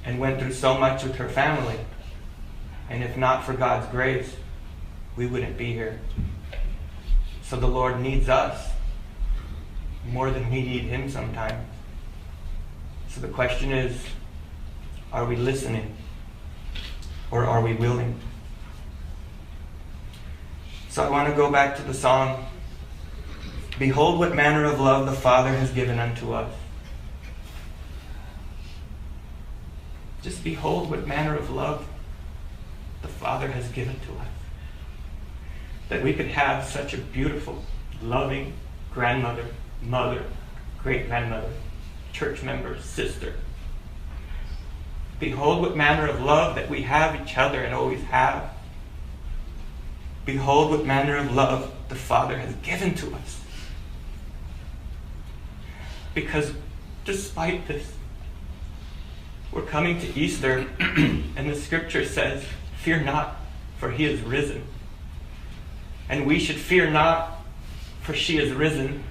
and went through so much with her family. And if not for God's grace, we wouldn't be here. So the Lord needs us more than we need Him sometimes. So the question is, are we listening, or are we willing? So I want to go back to the song, "Behold what manner of love the Father has given unto us." Just behold what manner of love the Father has given to us. That we could have such a beautiful, loving grandmother, mother, great-grandmother, church member, sister. Behold what manner of love that we have each other and always have. Behold what manner of love the Father has given to us. Because despite this, we're coming to Easter, and the scripture says, "Fear not, for he is risen." And we should fear not, for she is risen,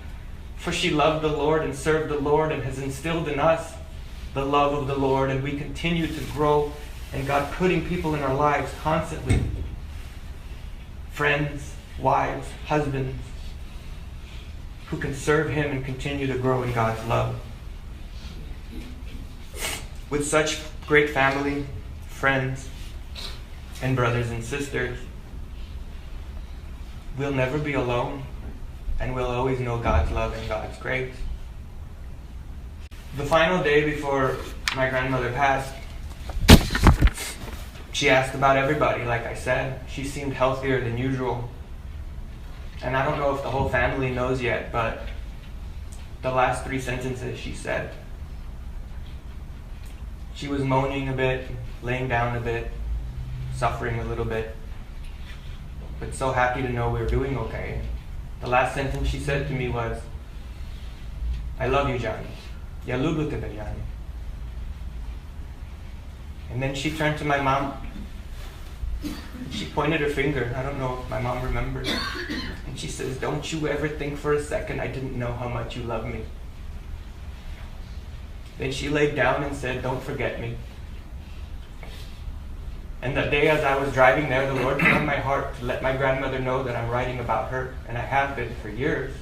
for she loved the Lord and served the Lord and has instilled in us the love of the Lord, and we continue to grow, and God putting people in our lives constantly. Friends, wives, husbands, who can serve Him and continue to grow in God's love. With such great family, friends, and brothers and sisters, we'll never be alone, and we'll always know God's love and God's grace. The final day before my grandmother passed, she asked about everybody, like I said. She seemed healthier than usual. And I don't know if the whole family knows yet, but the last 3 sentences she said, she was moaning a bit, laying down a bit, suffering a little bit, but so happy to know we were doing okay. The last sentence she said to me was, "I love you, Johnny. Ya lubię ciebie, Johnny." And then she turned to my mom. She pointed her finger. I don't know if my mom remembers. And she says, "Don't you ever think for a second I didn't know how much you love me." Then she laid down and said, "Don't forget me." And that day as I was driving there, the Lord put on my heart to let my grandmother know that I'm writing about her, and I have been for years.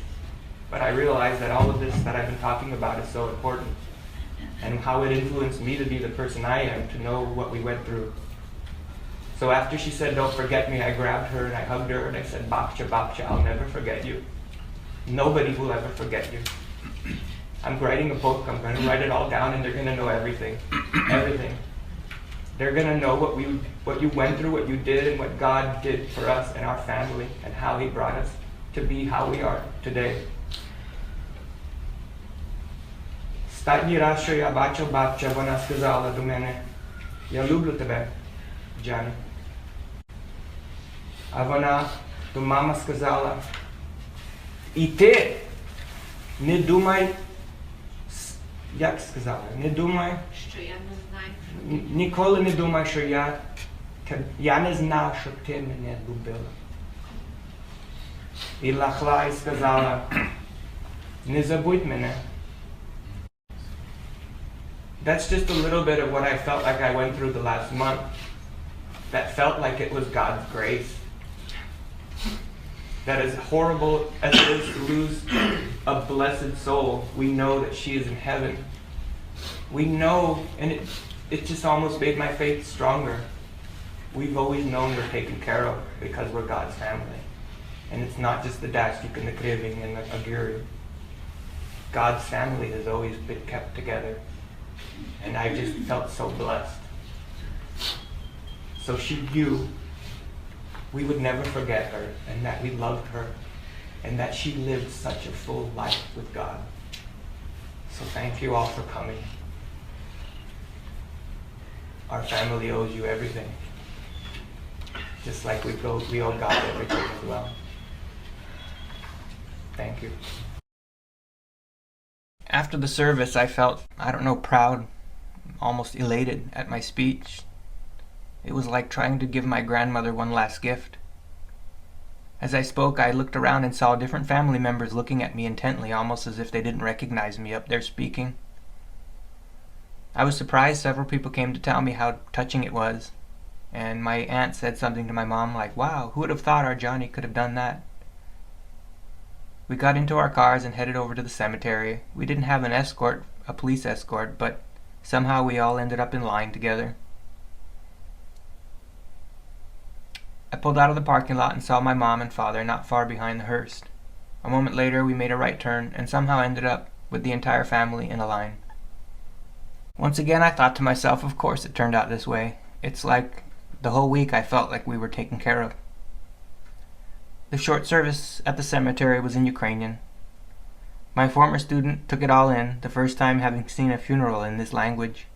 But I realized that all of this that I've been talking about is so important, and how it influenced me to be the person I am, to know what we went through. So after she said, "Don't forget me," I grabbed her and I hugged her and I said, "Babcha, Babcha, I'll never forget you. Nobody will ever forget you. I'm writing a book, I'm going to write it all down, and they're going to know everything. Everything. They're going to know what you went through, what you did, and what God did for us and our family, and how He brought us to be how we are today." Статній раз, що я бачив бабця, вона сказала до мене, "Я люблю тебе, Джані." А вона, то мама сказала, "І ти не думай", як сказала, "не думай", що я не знаю. Ніколи не думай, що я не знав, що ти мене любила. І лахла і сказала, "Не забудь мене." That's just a little bit of what I felt like I went through the last month. That felt like it was God's grace. That as horrible as it is to lose a blessed soul, we know that she is in heaven. We know, and it just almost made my faith stronger. We've always known we're taken care of because we're God's family. And it's not just the Dastik and the Kriving and the Agiri. God's family has always been kept together. And I just felt so blessed. So she knew we would never forget her, and that we loved her, and that she lived such a full life with God. So thank you all for coming. Our family owes you everything, just like we owe God everything as well. Thank you. After the service, I felt, I don't know, proud, almost elated at my speech. It was like trying to give my grandmother one last gift. As I spoke, I looked around and saw different family members looking at me intently, almost as if they didn't recognize me up there speaking. I was surprised several people came to tell me how touching it was, and my aunt said something to my mom like, "Wow, who would have thought our Johnny could have done that?" We got into our cars and headed over to the cemetery. We didn't have an escort, a police escort, but somehow we all ended up in line together. I pulled out of the parking lot and saw my mom and father not far behind the hearse. A moment later, we made a right turn and somehow ended up with the entire family in a line. Once again, I thought to myself, of course it turned out this way. It's like the whole week I felt like we were taken care of. The short service at the cemetery was in Ukrainian. My former student took it all in, the first time having seen a funeral in this language.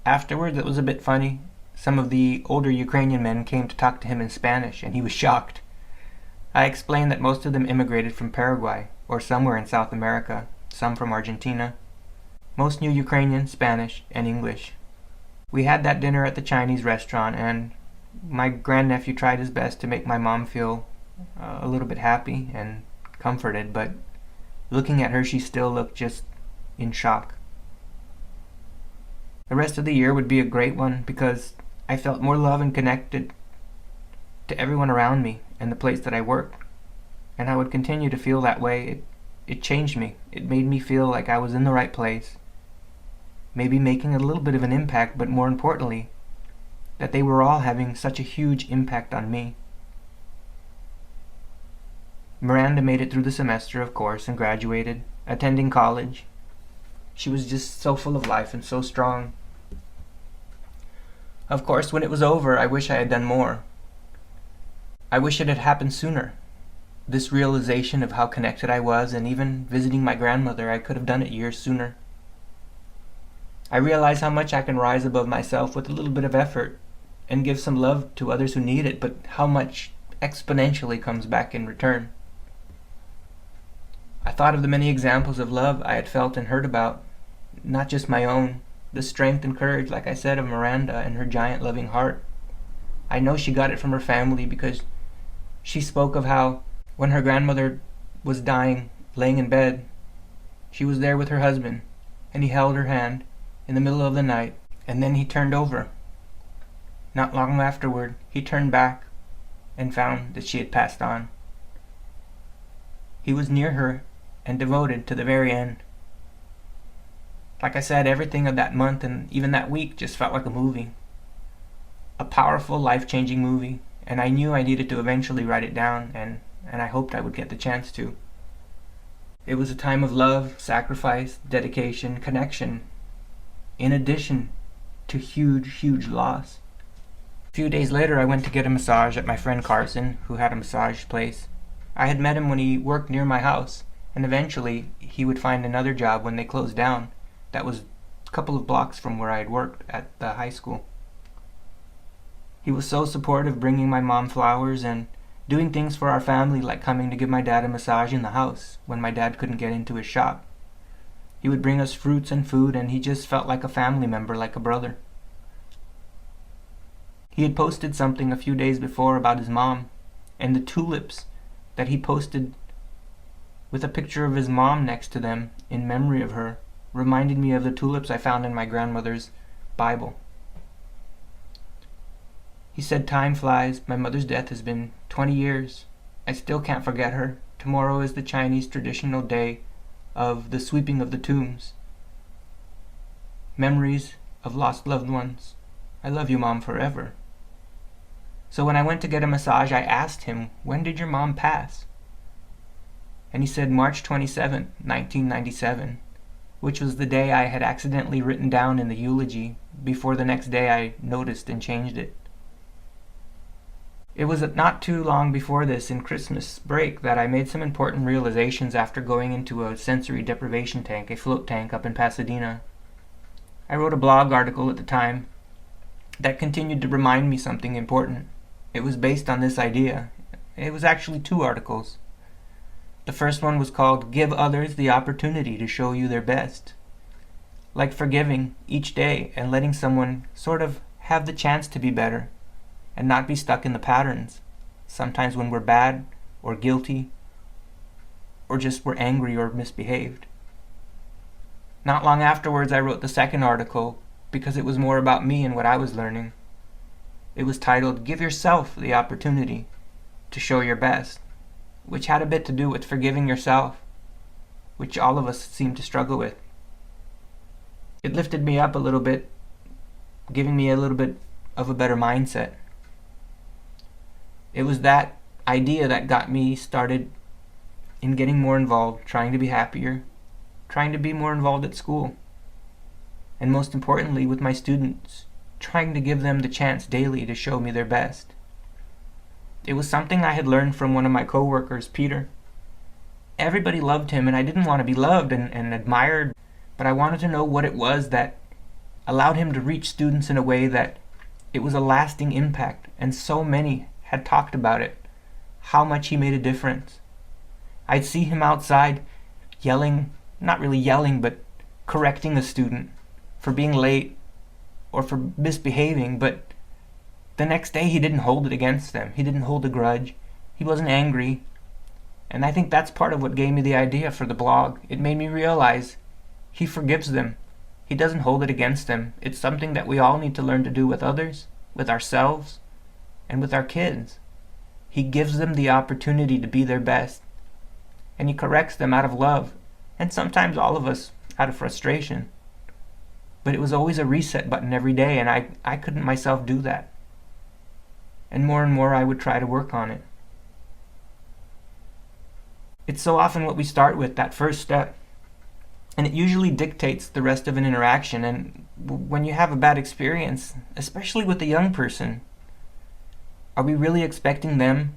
Afterwards, it was a bit funny. Some of the older Ukrainian men came to talk to him in Spanish, and he was shocked. I explained that most of them immigrated from Paraguay, or somewhere in South America, some from Argentina. Most knew Ukrainian, Spanish, and English. We had that dinner at the Chinese restaurant, and my grandnephew tried his best to make my mom feel a little bit happy and comforted, but looking at her, she still looked just in shock. The rest of the year would be a great one because I felt more love and connected to everyone around me and the place that I worked, and I would continue to feel that way. It changed me. It made me feel like I was in the right place, maybe making a little bit of an impact, but more importantly, that they were all having such a huge impact on me. Miranda made it through the semester, of course, and graduated, attending college. She was just so full of life and so strong. Of course, when it was over, I wish I had done more. I wish it had happened sooner. This realization of how connected I was, and even visiting my grandmother, I could have done it years sooner. I realize how much I can rise above myself with a little bit of effort and give some love to others who need it, but how much exponentially comes back in return. I thought of the many examples of love I had felt and heard about, not just my own, the strength and courage, like I said, of Miranda and her giant loving heart. I know she got it from her family because she spoke of how when her grandmother was dying, laying in bed, she was there with her husband, and he held her hand in the middle of the night, and then he turned over. Not long afterward, he turned back and found that she had passed on. He was near her and devoted to the very end. Like I said, everything of that month and even that week just felt like a movie. A powerful, life-changing movie, and I knew I needed to eventually write it down, and I hoped I would get the chance to. It was a time of love, sacrifice, dedication, connection, in addition to huge, huge loss. A few days later, I went to get a massage at my friend Carson, who had a massage place. I had met him when he worked near my house, and eventually he would find another job when they closed down. That was a couple of blocks from where I had worked at the high school. He was so supportive, bringing my mom flowers and doing things for our family, like coming to give my dad a massage in the house when my dad couldn't get into his shop. He would bring us fruits and food, and he just felt like a family member, like a brother. He had posted something a few days before about his mom, and the tulips that he posted with a picture of his mom next to them in memory of her reminded me of the tulips I found in my grandmother's Bible. He said, "Time flies. My mother's death has been 20 years. I still can't forget her. Tomorrow is the Chinese traditional day of the sweeping of the tombs. Memories of lost loved ones. I love you, Mom, forever." So when I went to get a massage, I asked him, "When did your mom pass?" And he said March 27, 1997, which was the day I had accidentally written down in the eulogy before the next day I noticed and changed it. It was not too long before this, in Christmas break, that I made some important realizations after going into a sensory deprivation tank, a float tank up in Pasadena. I wrote a blog article at the time that continued to remind me something important. It was based on this idea. It was actually 2 articles. The first one was called "Give Others the Opportunity to Show You Their Best." Like forgiving each day and letting someone sort of have the chance to be better and not be stuck in the patterns, sometimes when we're bad or guilty or just we're angry or misbehaved. Not long afterwards, I wrote the second article because it was more about me and what I was learning. It was titled "Give Yourself the Opportunity to Show Your Best," which had a bit to do with forgiving yourself, which all of us seem to struggle with. It lifted me up a little bit, giving me a little bit of a better mindset. It was that idea that got me started in getting more involved, trying to be happier, trying to be more involved at school, and most importantly with my students, trying to give them the chance daily to show me their best. It was something I had learned from one of my coworkers, Peter. Everybody loved him, and I didn't want to be loved and admired, but I wanted to know what it was that allowed him to reach students in a way that it was a lasting impact, and so many had talked about it, how much he made a difference. I'd see him outside yelling, not really yelling, but correcting a student for being late or for misbehaving, but the next day he didn't hold it against them. He didn't hold a grudge. He wasn't angry. And I think that's part of what gave me the idea for the blog. It made me realize he forgives them. He doesn't hold it against them. It's something that we all need to learn to do with others, with ourselves, and with our kids. He gives them the opportunity to be their best. And he corrects them out of love, and sometimes all of us out of frustration. But it was always a reset button every day, and I couldn't myself do that. And more I would try to work on it. It's so often what we start with, that first step. And it usually dictates the rest of an interaction. And when you have a bad experience, especially with a young person, are we really expecting them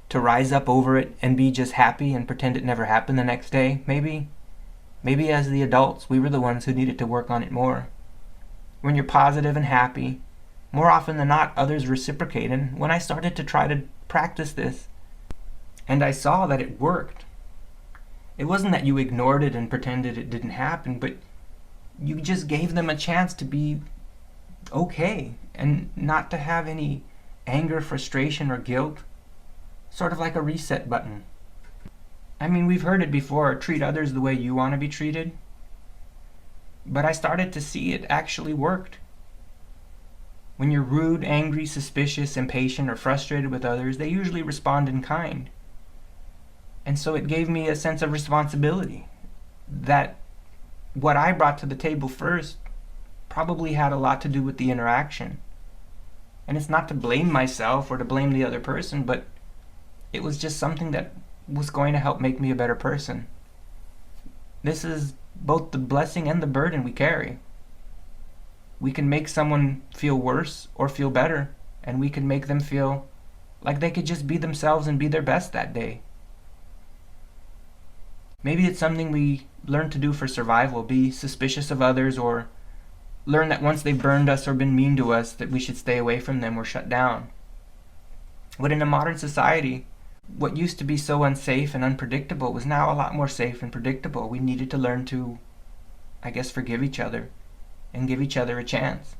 to rise up over it and be just happy and pretend it never happened the next day? Maybe as the adults, we were the ones who needed to work on it more. When you're positive and happy, more often than not, others reciprocate. And when I started to try to practice this, and I saw that it worked, it wasn't that you ignored it and pretended it didn't happen, but you just gave them a chance to be okay and not to have any anger, frustration, or guilt. Sort of like a reset button. I mean, we've heard it before, treat others the way you want to be treated. But I started to see it actually worked. When you're rude, angry, suspicious, impatient, or frustrated with others, they usually respond in kind. And so it gave me a sense of responsibility that what I brought to the table first probably had a lot to do with the interaction. And it's not to blame myself or to blame the other person, but it was just something that was going to help make me a better person. This is both the blessing and the burden we carry. We can make someone feel worse or feel better, and we can make them feel like they could just be themselves and be their best that day. Maybe it's something we learn to do for survival, be suspicious of others, or learn that once they've burned us or been mean to us, that we should stay away from them or shut down. But in a modern society, what used to be so unsafe and unpredictable was now a lot more safe and predictable. We needed to learn to, forgive each other and give each other a chance.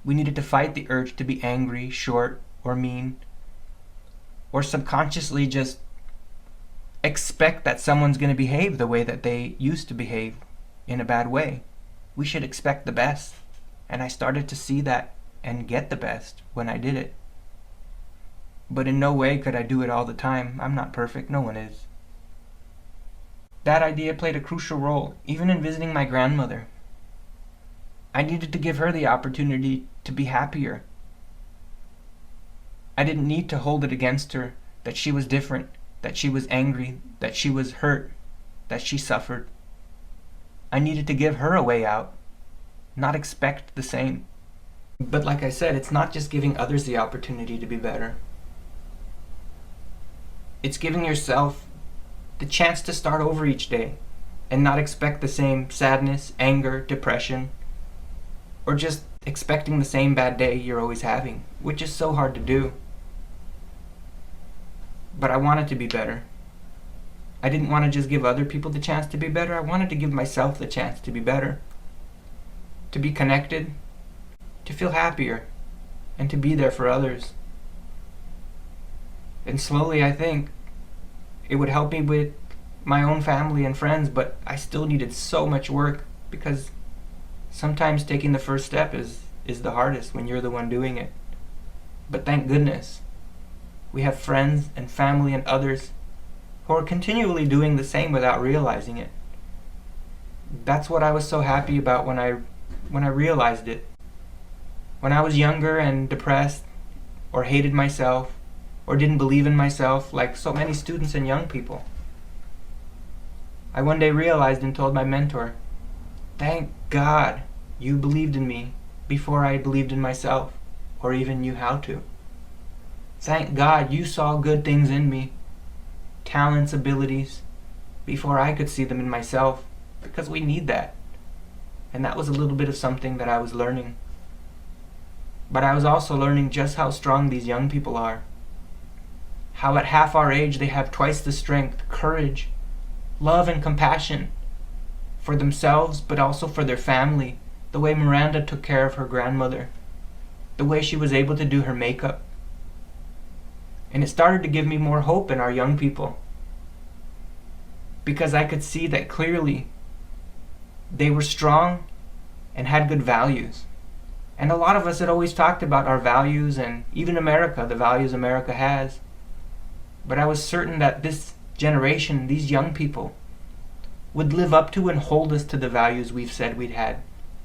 We needed to fight the urge to be angry, short, or mean, or subconsciously just expect that someone's going to behave the way that they used to behave in a bad way. We should expect the best. And I started to see that and get the best when I did it. But in no way could I do it all the time. I'm not perfect. No one is. That idea played a crucial role, even in visiting my grandmother. I needed to give her the opportunity to be happier. I didn't need to hold it against her that she was different, that she was angry, that she was hurt, that she suffered. I needed to give her a way out, not expect the same. But like I said, it's not just giving others the opportunity to be better. It's giving yourself the chance to start over each day and not expect the same sadness, anger, depression, or just expecting the same bad day you're always having, which is so hard to do. But I wanted to be better. I didn't want to just give other people the chance to be better. I wanted to give myself the chance to be better, to be connected, to feel happier, and to be there for others. And slowly, I think, it would help me with my own family and friends, but I still needed so much work because sometimes taking the first step is the hardest when you're the one doing it. But thank goodness, we have friends and family and others who are continually doing the same without realizing it. That's what I was so happy about when I realized it. When I was younger and depressed or hated myself, or didn't believe in myself like so many students and young people. I one day realized and told my mentor, "Thank God you believed in me before I believed in myself or even knew how to. Thank God you saw good things in me, talents, abilities, before I could see them in myself, because we need that." And that was a little bit of something that I was learning. But I was also learning just how strong these young people are. How at half our age they have twice the strength, courage, love, and compassion for themselves, but also for their family. The way Miranda took care of her grandmother. The way she was able to do her makeup. And it started to give me more hope in our young people. Because I could see that clearly they were strong and had good values. And a lot of us had always talked about our values, and even America, the values America has. But I was certain that this generation, these young people, would live up to and hold us to the values we've said we'd had.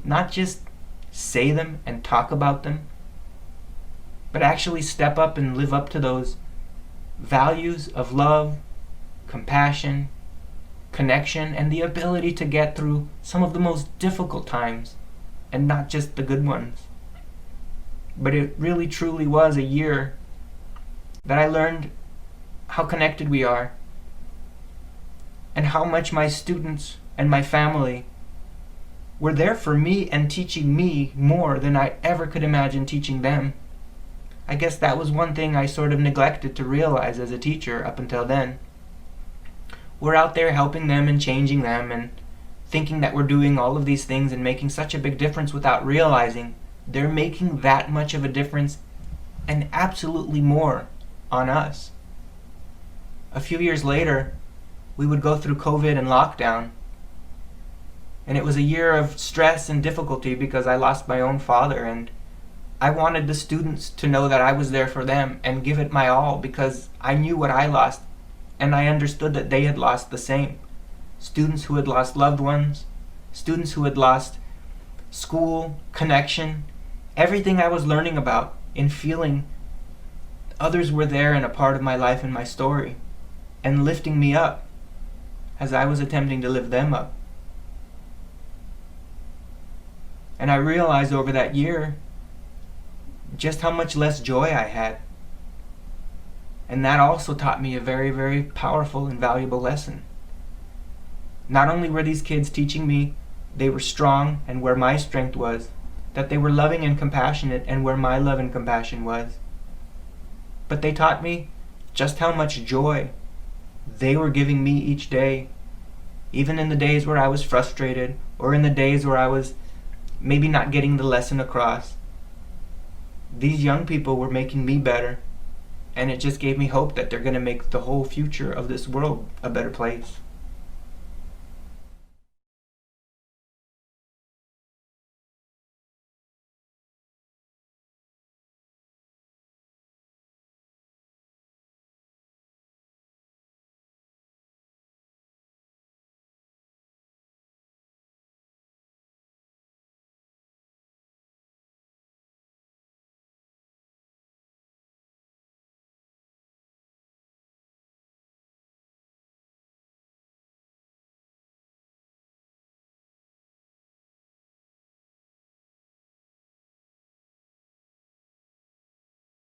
Not just say them and talk about them, but actually step up and live up to those values of love, compassion, connection, and the ability to get through some of the most difficult times, and not just the good ones. But it really truly was a year that I learned how connected we are, and how much my students and my family were there for me and teaching me more than I ever could imagine teaching them. I guess that was one thing I sort of neglected to realize as a teacher up until then. We're out there helping them and changing them and thinking that we're doing all of these things and making such a big difference without realizing they're making that much of a difference and absolutely more on us. A few years later, we would go through COVID and lockdown. And it was a year of stress and difficulty because I lost my own father, and I wanted the students to know that I was there for them and give it my all, because I knew what I lost and I understood that they had lost the same. Students who had lost loved ones, students who had lost school, connection, everything I was learning about and feeling others were there and a part of my life and my story and lifting me up as I was attempting to lift them up. And I realized over that year just how much less joy I had. And that also taught me a very, very powerful and valuable lesson. Not only were these kids teaching me they were strong and where my strength was, that they were loving and compassionate and where my love and compassion was, but they taught me just how much joy they were giving me each day, even in the days where I was frustrated or in the days where I was maybe not getting the lesson across. These young people were making me better, and it just gave me hope that they're going to make the whole future of this world a better place.